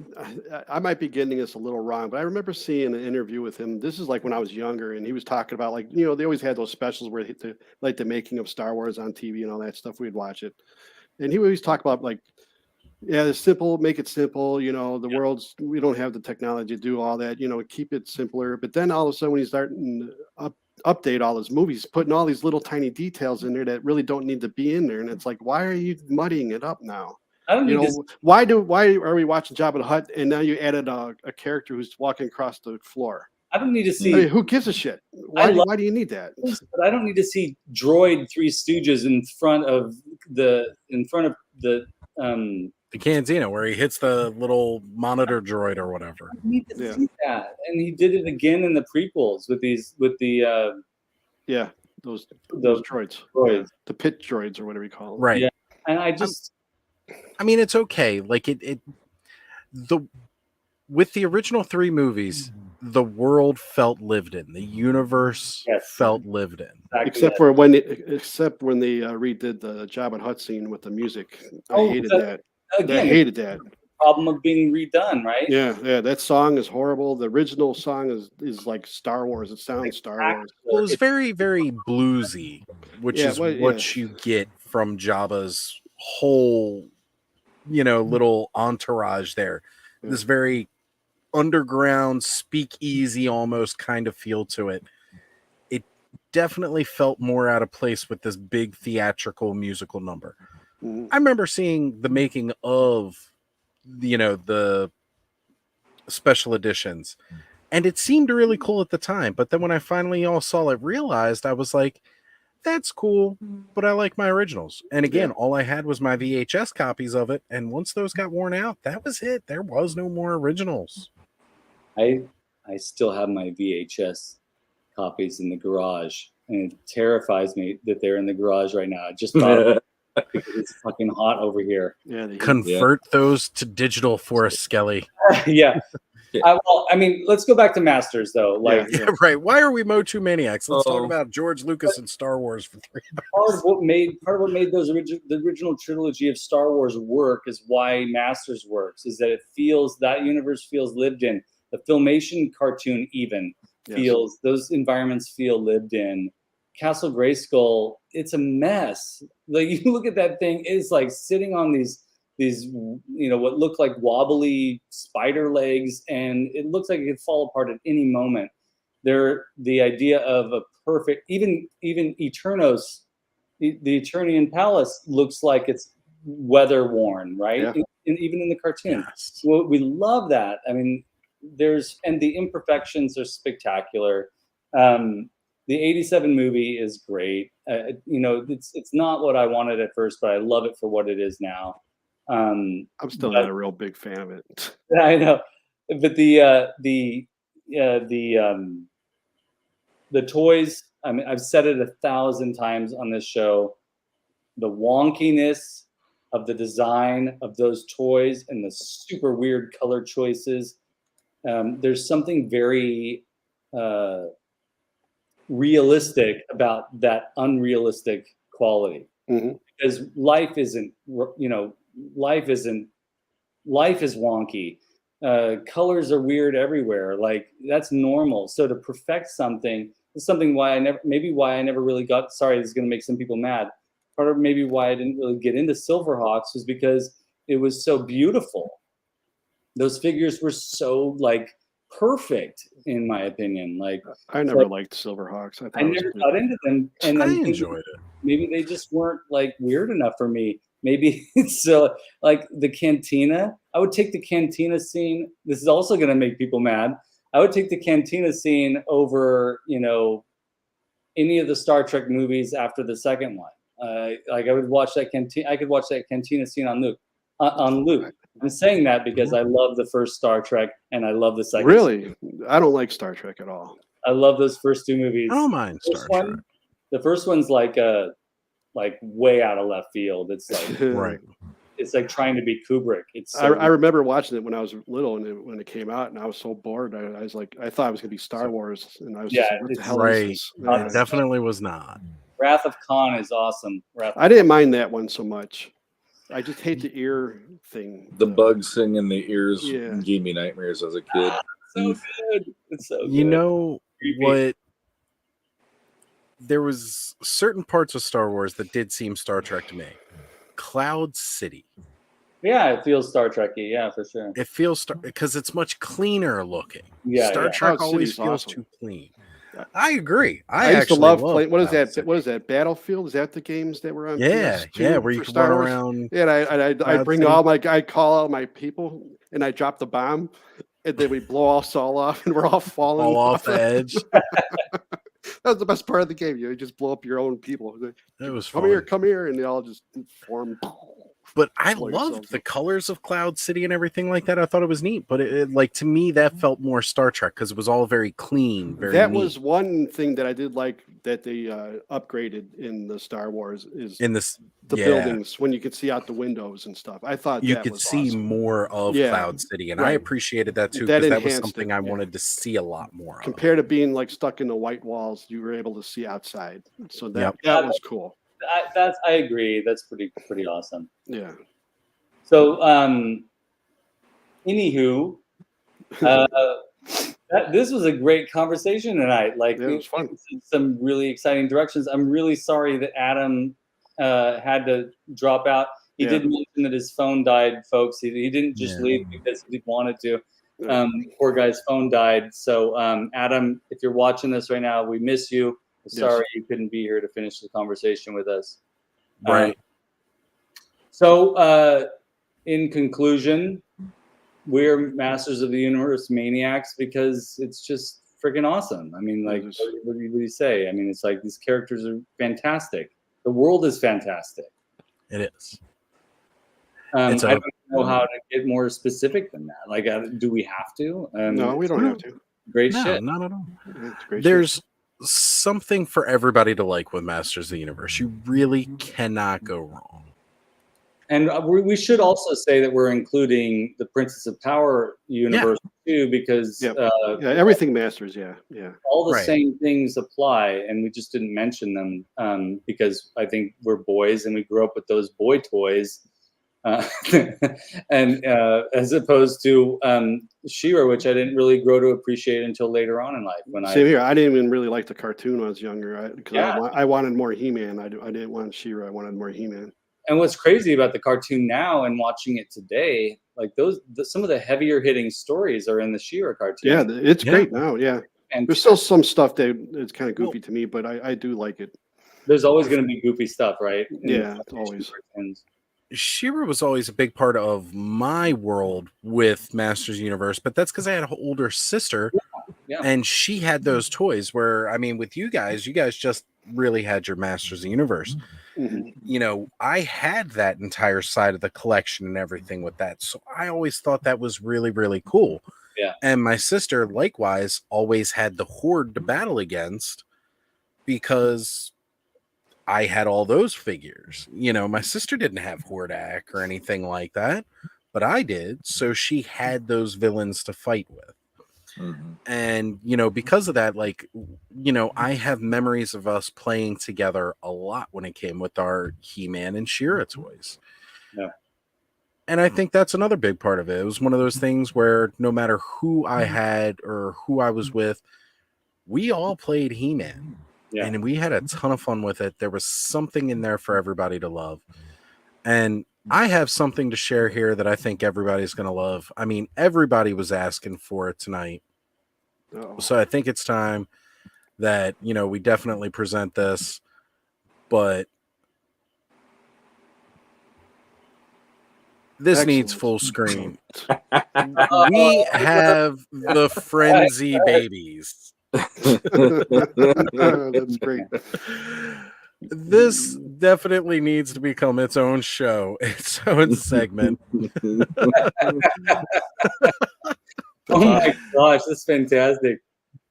I might be getting this a little wrong, but I remember seeing an interview with him. This is like when I was younger, and he was talking about, like, they always had those specials where like the making of Star Wars on TV and all that stuff. We'd watch it, and he always talked about, like, it's simple, make it simple. We don't have the technology to do all that. Keep it simpler. But then all of a sudden, when he's starting to update all his movies, putting all these little tiny details in there that really don't need to be in there, and it's like, why are you muddying it up now? I don't need why are we watching Jabba the Hutt and now you added a character who's walking across the floor? I don't need to see. I mean, who gives a shit? Why do you need that? But I don't need to see droid Three Stooges in front of the cantina where he hits the little monitor droid or whatever. I need to see that, and he did it again in the prequels with those droids, the pit droids or whatever you call them. Right. Yeah, and I mean, it's okay. Like with the original 3 movies, the world felt lived in. The universe felt lived in. Exactly. Except when they redid the Jabba the Hutt scene with the music. I hated that. again, I hated that. Problem of being redone, right? Yeah, that song is horrible. The original song is like Star Wars. It sounds Star Wars. Well, it's very, very bluesy, which is what you get from Jabba's whole, little entourage there. Yeah. This very underground, speakeasy almost kind of feel to it. It definitely felt more out of place with this big theatrical musical number. Mm-hmm. I remember seeing the making of, the special editions, and it seemed really cool at the time. But then when I finally realized, I was like, that's cool, but I like my originals. And again, all I had was my VHS copies of it. And once those got worn out, that was it. There was no more originals. I still have my VHS copies in the garage, and it terrifies me that they're in the garage right now. I just thought because it's fucking hot over here. Yeah, Convert those to digital for a Skelly. Yeah. Well, I mean, let's go back to Masters though. Like, right. Why are we MOTU Maniacs? Let's talk about George Lucas and Star Wars for 3 hours. Part of what made the original trilogy of Star Wars work is why Masters works. Is that that universe feels lived in. The Filmation cartoon even feels those environments feel lived in. Castle Grayskull, it's a mess. Like you look at that thing, it's like sitting on these what look like wobbly spider legs, and it looks like it could fall apart at any moment. The idea of a perfect, even Eternos, the Eternian Palace looks like it's weather worn, right? Yeah. Even in the cartoon. So we love that. I mean, and the imperfections are spectacular. The 87 movie is great. It's not what I wanted at first, but I love it for what it is now. I'm still not a real big fan of it. I know, but the toys. I mean, I've said it 1,000 times on this show. The wonkiness of the design of those toys and the super weird color choices. There's something very realistic about that unrealistic quality, because life is wonky. Colors are weird everywhere. Like that's normal. So to perfect something is something why I never really got. Sorry, this is going to make some people mad. Part of maybe why I didn't really get into Silverhawks was because it was so beautiful. Those figures were so perfect in my opinion. I never liked Silverhawks. I never got into them, and I enjoyed it. Maybe they just weren't weird enough for me. Maybe it's the cantina. I would take the cantina scene. This is also going to make people mad. I would take the cantina scene over any of the Star Trek movies after the second one. I would watch that cantina. I could watch that cantina scene on Luke. I'm saying that because I love the first Star Trek and I love the second. Really? I don't like Star Trek at all. I love those first 2 movies. I don't mind Star Trek. The first one's way out of left field. It's right. It's like trying to be Kubrick. I remember watching it when I was little, and when it came out, and I was so bored. I was like, I thought it was going to be Star Wars, and I was what the hell is this? It definitely was not. Wrath of Khan is awesome. I didn't mind that one so much. I just hate the ear thing. The bugs sing in the ears gave me nightmares as a kid. So good. It's so good. You know what? There was certain parts of Star Wars that did seem Star Trek to me. Cloud City. Yeah, it feels Star Trek-y. Yeah, for sure. It feels because it's much cleaner looking. Yeah, Star Trek Cloud always City's feels awesome. too clean. I agree. I used to love playing. What is Cloud that? City. What is that? Battlefield? Is that the games that were on? Yeah, PS2 where you for can Star run Wars? around. Yeah, and I bring City. I call out my people, and I drop the bomb, and then we blow us all off, and we're all falling All off the edge. That was the best part of the game. You just blow up your own people. It was come fun. come here, and they all just form. But I loved the colors of Cloud City and everything like that. I thought it was neat. But to me, that felt more Star Trek because it was all very clean. That neat. Was one thing that I did like that they upgraded in the Star Wars is the buildings when you could see out the windows and stuff. I thought you could see awesome. More of Cloud City, and I appreciated that too because that was something I wanted to see a lot more. Compared to being stuck in the white walls, you were able to see outside. So that was cool. I agree. That's pretty awesome. Yeah. So, anywho, this was a great conversation tonight. Like, it was fun. Some really exciting directions. I'm really sorry that Adam had to drop out. He did mention that his phone died, folks. He didn't just leave because he wanted to. Poor guy's phone died. So, Adam, if you're watching this right now, we miss you. Sorry you couldn't be here to finish the conversation with us. Right. So, in conclusion, we're Masters of the Universe Maniacs because it's just freaking awesome. I mean, like, what do you say? I mean, it's like these characters are fantastic. The world is fantastic. It is. I don't know how to get more specific than that. Like, do we have to? No, we don't have to. Great shit. Not at all. Great There's something for everybody to like with Masters of the Universe. You really cannot go wrong. And we should also say that we're including the Princess of Power universe too, because everything Masters, all the same things apply, and we just didn't mention them because I think we're boys and we grew up with those boy toys, and as opposed to She-Ra, which I didn't really grow to appreciate until later on in life. Same here. I didn't even really like the cartoon when I was younger because I wanted more He-Man. I didn't want She-Ra. I wanted more He-Man. And what's crazy about the cartoon now and watching it today, like some of the heavier hitting stories are in the She-Ra cartoon. Yeah, it's great now. Yeah, and there's still some stuff that is kind of goofy to me, but I do like it. There's always going to be goofy stuff, right? Yeah, always. She-Ra was always a big part of my world with Masters Universe, but that's because I had an older sister, and she had those toys. Where I mean, with you guys just really had your Masters of the Universe. Mm-hmm. You know, I had that entire side of the collection and everything with that. So I always thought that was really, really cool. Yeah. And my sister, likewise, always had the Horde to battle against because I had all those figures. You know, my sister didn't have Hordak or anything like that, but I did. So she had those villains to fight with. Mm-hmm. And, you know, because of that, like, you know, I have memories of us playing together a lot when it came with our He-Man and She-Ra toys. Yeah. And I think that's another big part of it. It was one of those things where no matter who I had or who I was with, we all played He-Man. Yeah. And we had a ton of fun with it. There was something in there for everybody to love. And I have something to share here that I think everybody's going to love. I mean, everybody was asking for it tonight. Uh-oh. So I think it's time that, you know, we definitely present this, but this needs full screen. We have the Frenzy Babies. That's great. This definitely needs to become its own show, its own segment. Oh my gosh, that's fantastic.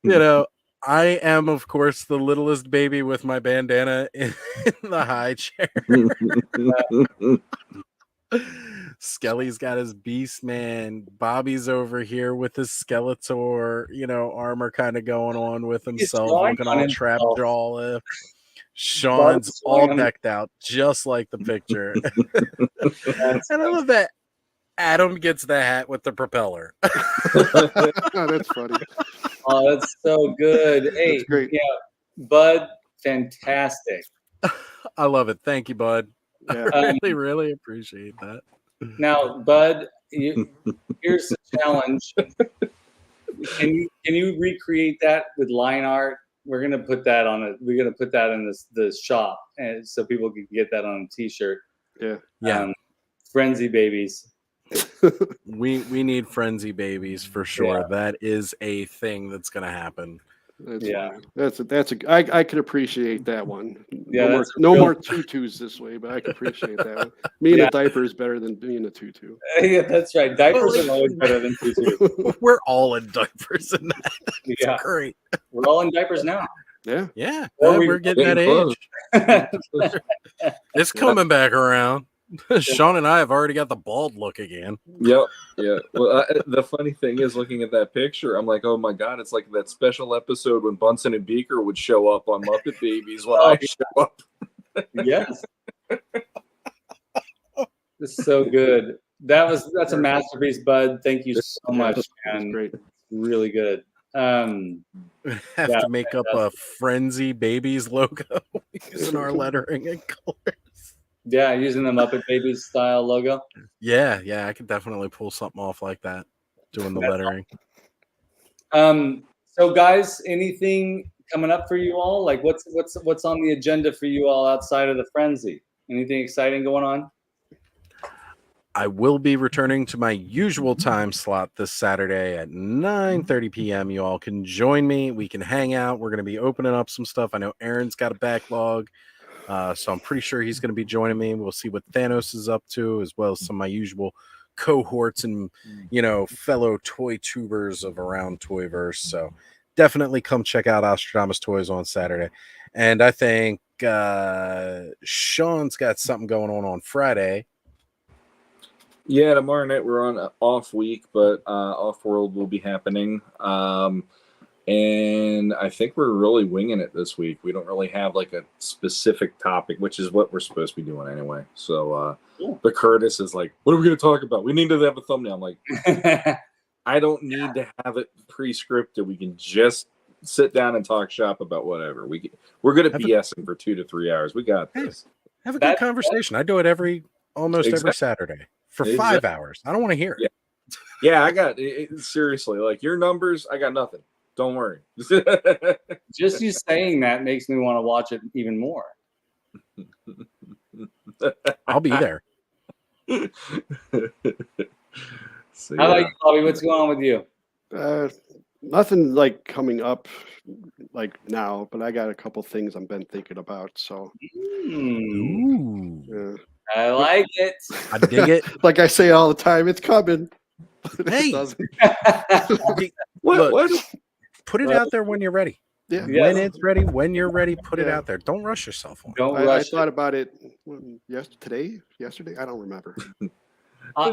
You know, I am, of course, the littlest baby with my bandana in the high chair. Skelly's got his Beast Man. Bobby's over here with his Skeletor, you know, armor kind of going on with himself, looking all trap jaw. Shawn's all decked out, just like the picture. And I love that Adam gets the hat with the propeller. That's funny. Oh, that's so good. Hey, that's great. Yeah, Bud, fantastic. I love it. Thank you, Bud. Yeah. I really appreciate that. Now, Bud, here's the challenge. Can you recreate that with line art? We're gonna put that on it. We're gonna put that in the shop, and so people can get that on a T-shirt. Yeah. Frenzy Babies. we need Frenzy Babies for sure. Yeah. That is a thing that's gonna happen. I can appreciate that one. Yeah, no more tutus this way, but I can appreciate that one. Me in a diaper is better than being a tutu. Yeah, that's right. Diapers are always better than tutu. We're all in diapers in that. It's great. We're all in diapers now. Yeah. Yeah. We're getting that age. It's coming back around. Shawn and I have already got the bald look again. Yep. Yeah. Well, the funny thing is, looking at that picture, I'm like, oh my God, it's like that special episode when Bunsen and Beaker would show up on Muppet Babies when I show up. Yes. This is so good. That's a masterpiece, Bud. Thank you so much, man. Great. Really good. Have to make up a Frenzy Babies logo using our lettering and colors. Yeah, using the Muppet Babies style logo. Yeah, I could definitely pull something off like that, doing the lettering. So guys, anything coming up for you all? Like what's on the agenda for you all outside of the frenzy? Anything exciting going on? I will be returning to my usual time slot this Saturday at 9:30 p.m. You all can join me. We can hang out. We're going to be opening up some stuff. I know Aaron's got a backlog, so I'm pretty sure he's going to be joining me. We'll see what Thanos is up to, as well as some of my usual cohorts and, fellow toy tubers of Around Toyverse. So definitely come check out Ostradamus Toys on Saturday. And I think Shawn's got something going on Friday. Yeah, tomorrow night we're on an off week, but Off-World will be happening. And I think we're really winging it this week. We don't really have like a specific topic, which is what we're supposed to be doing anyway. So, but Curtis is like, what are we going to talk about? We need to have a thumbnail. I'm like, I don't need to have it pre-scripted. We can just sit down and talk shop about whatever. We're good at BSing for 2 to 3 hours. We got this. Have a good conversation. I do it almost every Saturday for 5 hours. I don't want to hear it. Yeah, I got it. Seriously, like your numbers, I got nothing. Don't worry. Just you saying that makes me want to watch it even more. I'll be there. So, how about you, Bobby? What's going on with you? Nothing like coming up like now, but I got a couple things I've been thinking about. So, Ooh. I like it. I dig it. Like I say all the time, it's coming. Hey, what? Put it out there when you're ready. Yeah. When it's ready, when you're ready, put it out there. Don't rush yourself on it. I thought about it yesterday. I don't remember.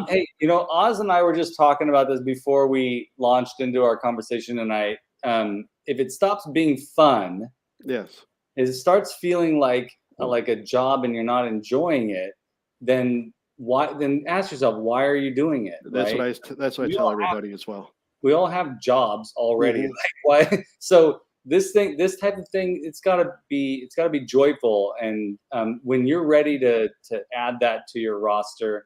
Hey, Oz and I were just talking about this before we launched into our conversation tonight. If it stops being fun, yes, if it starts feeling like a job and you're not enjoying it, then why? Then ask yourself, why are you doing it? That's what I tell everybody as well. We all have jobs already. Mm-hmm. Like why? So this type of thing, it's gotta be joyful. And when you're ready to add that to your roster,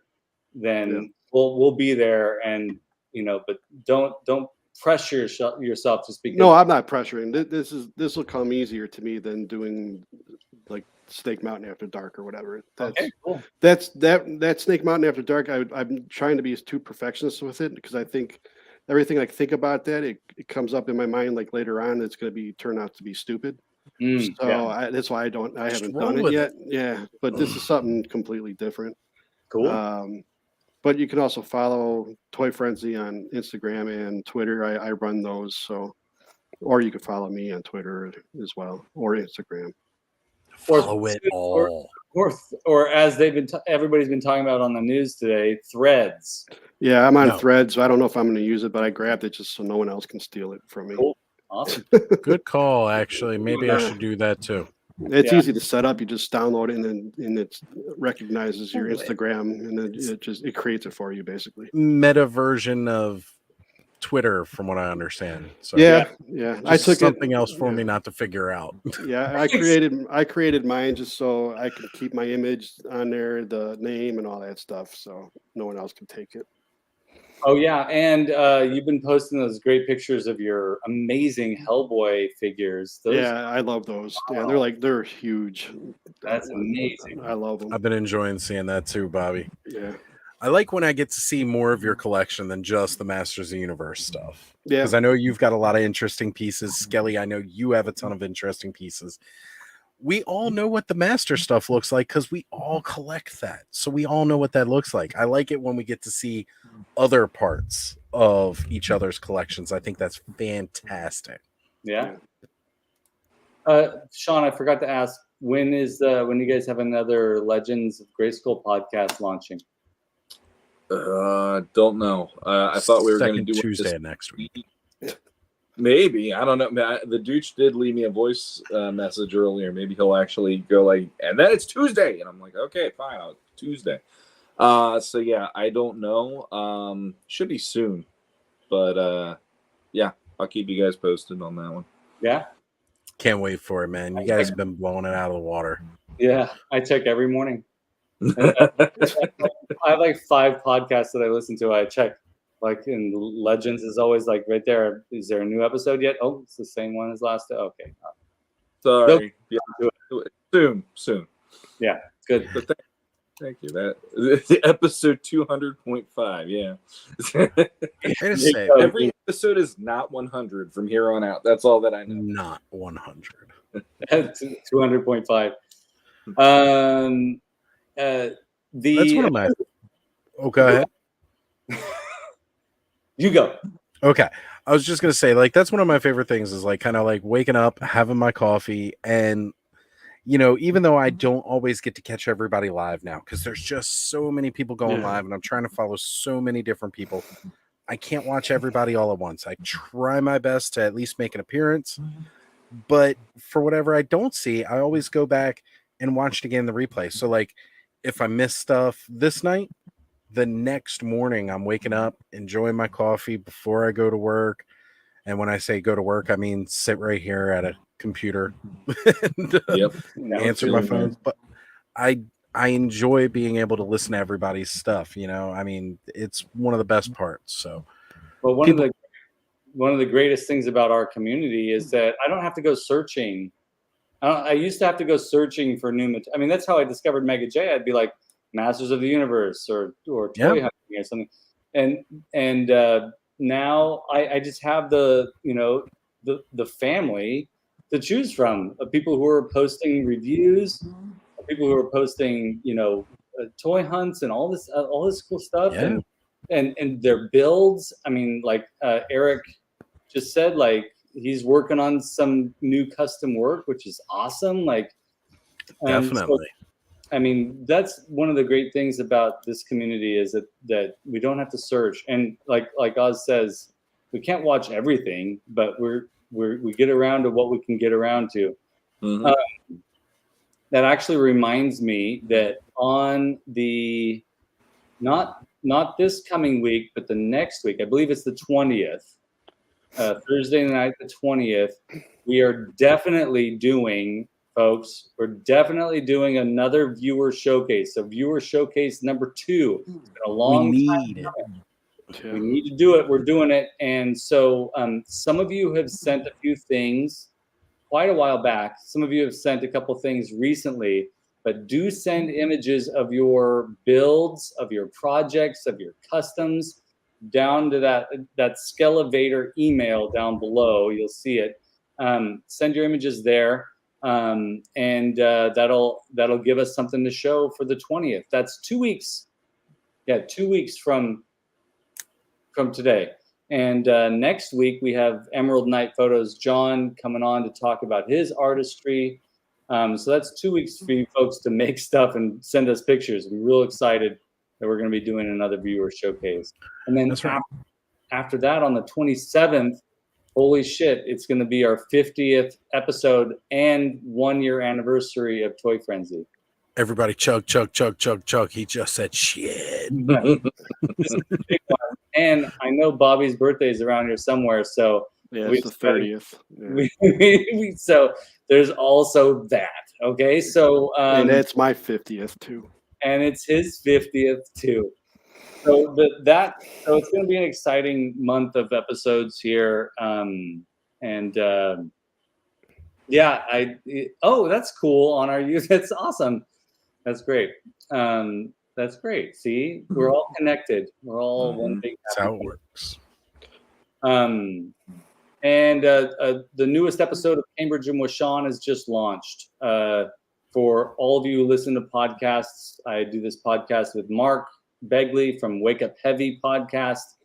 then we'll be there. And but don't pressure yourself just because. No, I'm not pressuring. This will come easier to me than doing like Snake Mountain After Dark or whatever. Cool. That Snake Mountain After Dark. I'm trying to be too perfectionist with it because I think everything I think about that it comes up in my mind like later on it's going to turn out to be stupid. That's why I haven't done it yet. Yeah, but this is something completely different. Cool. But you can also follow Toy Frenzy on Instagram and Twitter. I run those, or you can follow me on Twitter as well or Instagram. Follow it all. Or as everybody's been talking about on the news today, Threads. Yeah, I'm on Threads. So I don't know if I'm going to use it, but I grabbed it just so no one else can steal it from me. Cool. Awesome. Good call. Actually, maybe I should do that too. It's easy to set up. You just download it and it recognizes your Instagram and then it creates it for you basically. Meta version of Twitter, from what I understand. So yeah. I took something else for me not to figure out. Yeah, I created mine just so I could keep my image on there, the name and all that stuff, so no one else can take it. Oh yeah, and you've been posting those great pictures of your amazing Hellboy figures. I love those. Wow. Yeah, they're huge. That's amazing. I love them. I've been enjoying seeing that too, Bobby. Yeah. I like when I get to see more of your collection than just the Masters of the Universe stuff. Yeah. Because I know you've got a lot of interesting pieces. Skelly, I know you have a ton of interesting pieces. We all know what the Master stuff looks like because we all collect that. So we all know what that looks like. I like it when we get to see other parts of each other's collections. I think that's fantastic. Yeah. Shawn, I forgot to ask, when you guys have another Legends of Grayskull podcast launching? Don't know. I thought we were going to do Tuesday next week. Maybe, I don't know. The Dooch did leave me a voice message earlier. Maybe he'll actually go like, and then it's Tuesday, and I'm like, okay, fine, Tuesday. So yeah, I don't know. Should be soon, but yeah, I'll keep you guys posted on that one. Yeah. Can't wait for it, man. You guys have been blowing it out of the water. Yeah, I check every morning. I have like 5 podcasts that I listen to. I check, like, in Legends is always like right there. Is there a new episode yet? Oh, it's the same one as last. Okay. Sorry. Yeah. Soon. Yeah, good. But thank you. That episode 200.5. Yeah. Every episode is not 100 from here on out. That's all that I know. Not 100. 200.5. That's one of my. Oh, go ahead. You go. Okay. I was just gonna say, like, that's one of my favorite things is like kind of like waking up, having my coffee, and even though I don't always get to catch everybody live now because there's just so many people going live, and I'm trying to follow so many different people, I can't watch everybody all at once. I try my best to at least make an appearance, but for whatever I don't see, I always go back and watch it again, the replay. So like, if I miss stuff this night, the next morning I'm waking up, enjoying my coffee before I go to work. And when I say go to work, I mean sit right here at a computer and answer my phone. But I enjoy being able to listen to everybody's stuff. I mean, it's one of the best parts. So, well, one of the greatest things about our community is that I don't have to go searching. I used to have to go searching for new material. I mean, that's how I discovered Mega J. I'd be like Masters of the Universe or Toy Hunting or something, and now I just have the family to choose from, of people who are posting reviews, people who are posting toy hunts and all this cool stuff, and their builds. I mean, like Eric just said, like he's working on some new custom work, which is awesome. Like definitely. I mean, that's one of the great things about this community is that we don't have to search. And like Oz says, we can't watch everything, but we get around to what we can get around to. Mm-hmm. That actually reminds me that on the not this coming week, but the next week, I believe it's the 20th, Thursday night, the 20th, we are definitely doing. Folks, we're definitely doing another viewer showcase. So viewer showcase number 2. It's been a long time. We need to do it. We're doing it. And so some of you have sent a few things quite a while back. Some of you have sent a couple things recently, but do send images of your builds, of your projects, of your customs down to that Skele Vader email down below. You'll see it. Send your images there. And that'll give us something to show for the 20th. That's 2 weeks. Yeah, 2 weeks from today. And next week we have Emerald Night Photos John coming on to talk about his artistry. So that's 2 weeks for you folks to make stuff and send us pictures. We're real excited that we're going to be doing another viewer showcase. And then after that, on the 27th, holy shit, it's going to be our 50th episode and 1-year anniversary of Toy Frenzy. Everybody chug, chug, chug, chug, chug. He just said shit. This is a big one. And I know Bobby's birthday is around here somewhere. So it's the 30th. Yeah. So there's also that. Okay. So and it's my 50th too. And it's his 50th too. So so it's going to be an exciting month of episodes here, that's cool on our youth. That's awesome. That's great. That's great. See, we're all connected. We're all one big. That's how it works. And the newest episode of Cambridge and with Shawn is just launched. For all of you who listen to podcasts, I do this podcast with Mark Begley from Wake Up Heavy podcast,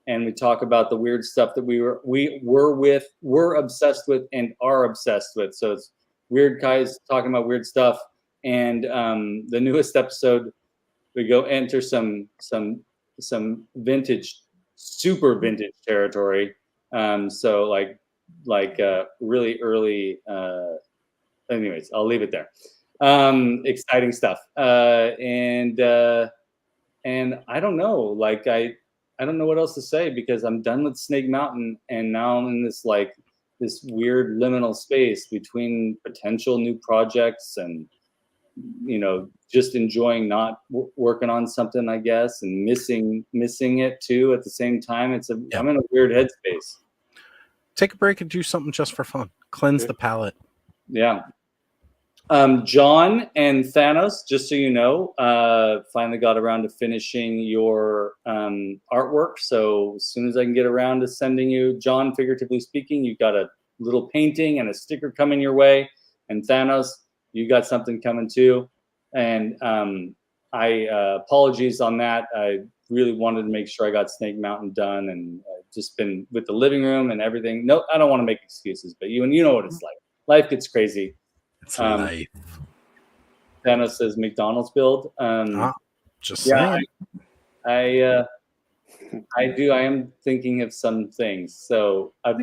and we talk about the weird stuff that we're obsessed with and are obsessed with. So it's weird guys talking about weird stuff. And the newest episode, we go enter some vintage, super vintage territory. So like really early. Anyways, I'll leave it there. Exciting stuff. and I don't know, like I don't know what else to say because I'm done with Snake Mountain, and now I'm in this like this weird liminal space between potential new projects and just enjoying not working on something, I guess, and missing it too at the same time. I'm in a weird headspace. Take a break and do something just for fun. Cleanse the palate. Yeah. John and Thanos, just so you know, finally got around to finishing your artwork. So as soon as I can get around to sending you, John, figuratively speaking, you got a little painting and a sticker coming your way. And Thanos, you got something coming too. And apologies on that. I really wanted to make sure I got Snake Mountain done, and just been with the living room and everything. No, I don't want to make excuses, but you know what it's like. Life gets crazy. It's life. Thanos says McDonald's build. Just saying. I am thinking of some things. So I've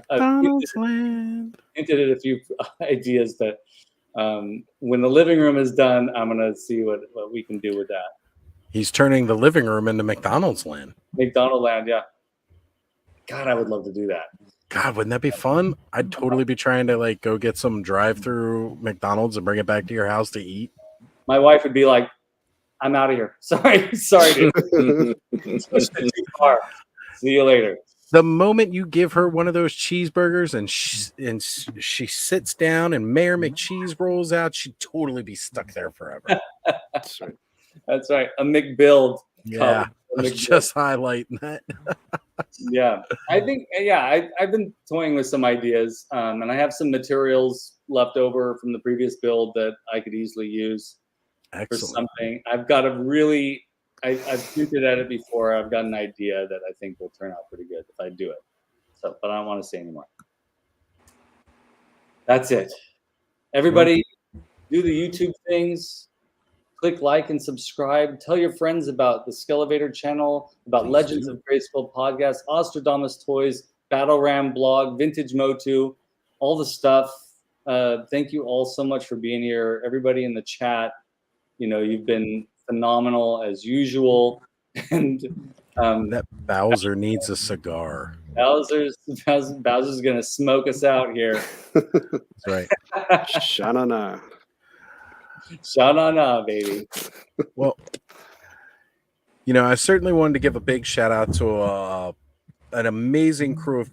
hinted at a few ideas that when the living room is done, I'm gonna see what we can do with that. He's turning the living room into McDonald's land. McDonald land, yeah. God, I would love to do that. God, wouldn't that be fun? I'd totally be trying to like go get some drive-through McDonald's and bring it back to your house to eat. My wife would be like, "I'm out of here. Sorry, dude. Pushed it too far. See you later." The moment you give her one of those cheeseburgers and she sits down and Mayor McCheese rolls out, she'd totally be stuck there forever. That's right. That's right. A McBuild. Yeah, I was just highlighting that. Yeah, I think, I've been toying with some ideas, and I have some materials left over from the previous build that I could easily use for something. I've got a really, I've hinted at it before. I've got an idea that I think will turn out pretty good if I do it. So, but I don't want to say anymore. That's it. Everybody, do the YouTube things. Click like and subscribe. Tell your friends about the Skelevator channel, about Legends of Grayskull podcast, Ostradamus Toys, Battle Ram blog, Vintage MOTU, all the stuff. Thank you all so much for being here. Everybody in the chat, you've been phenomenal as usual. And that Bowser needs a cigar. Bowser's gonna smoke us out here. That's right. Sha-na-na. Sha-na-na, baby. Well, I certainly wanted to give a big shout out to an amazing crew of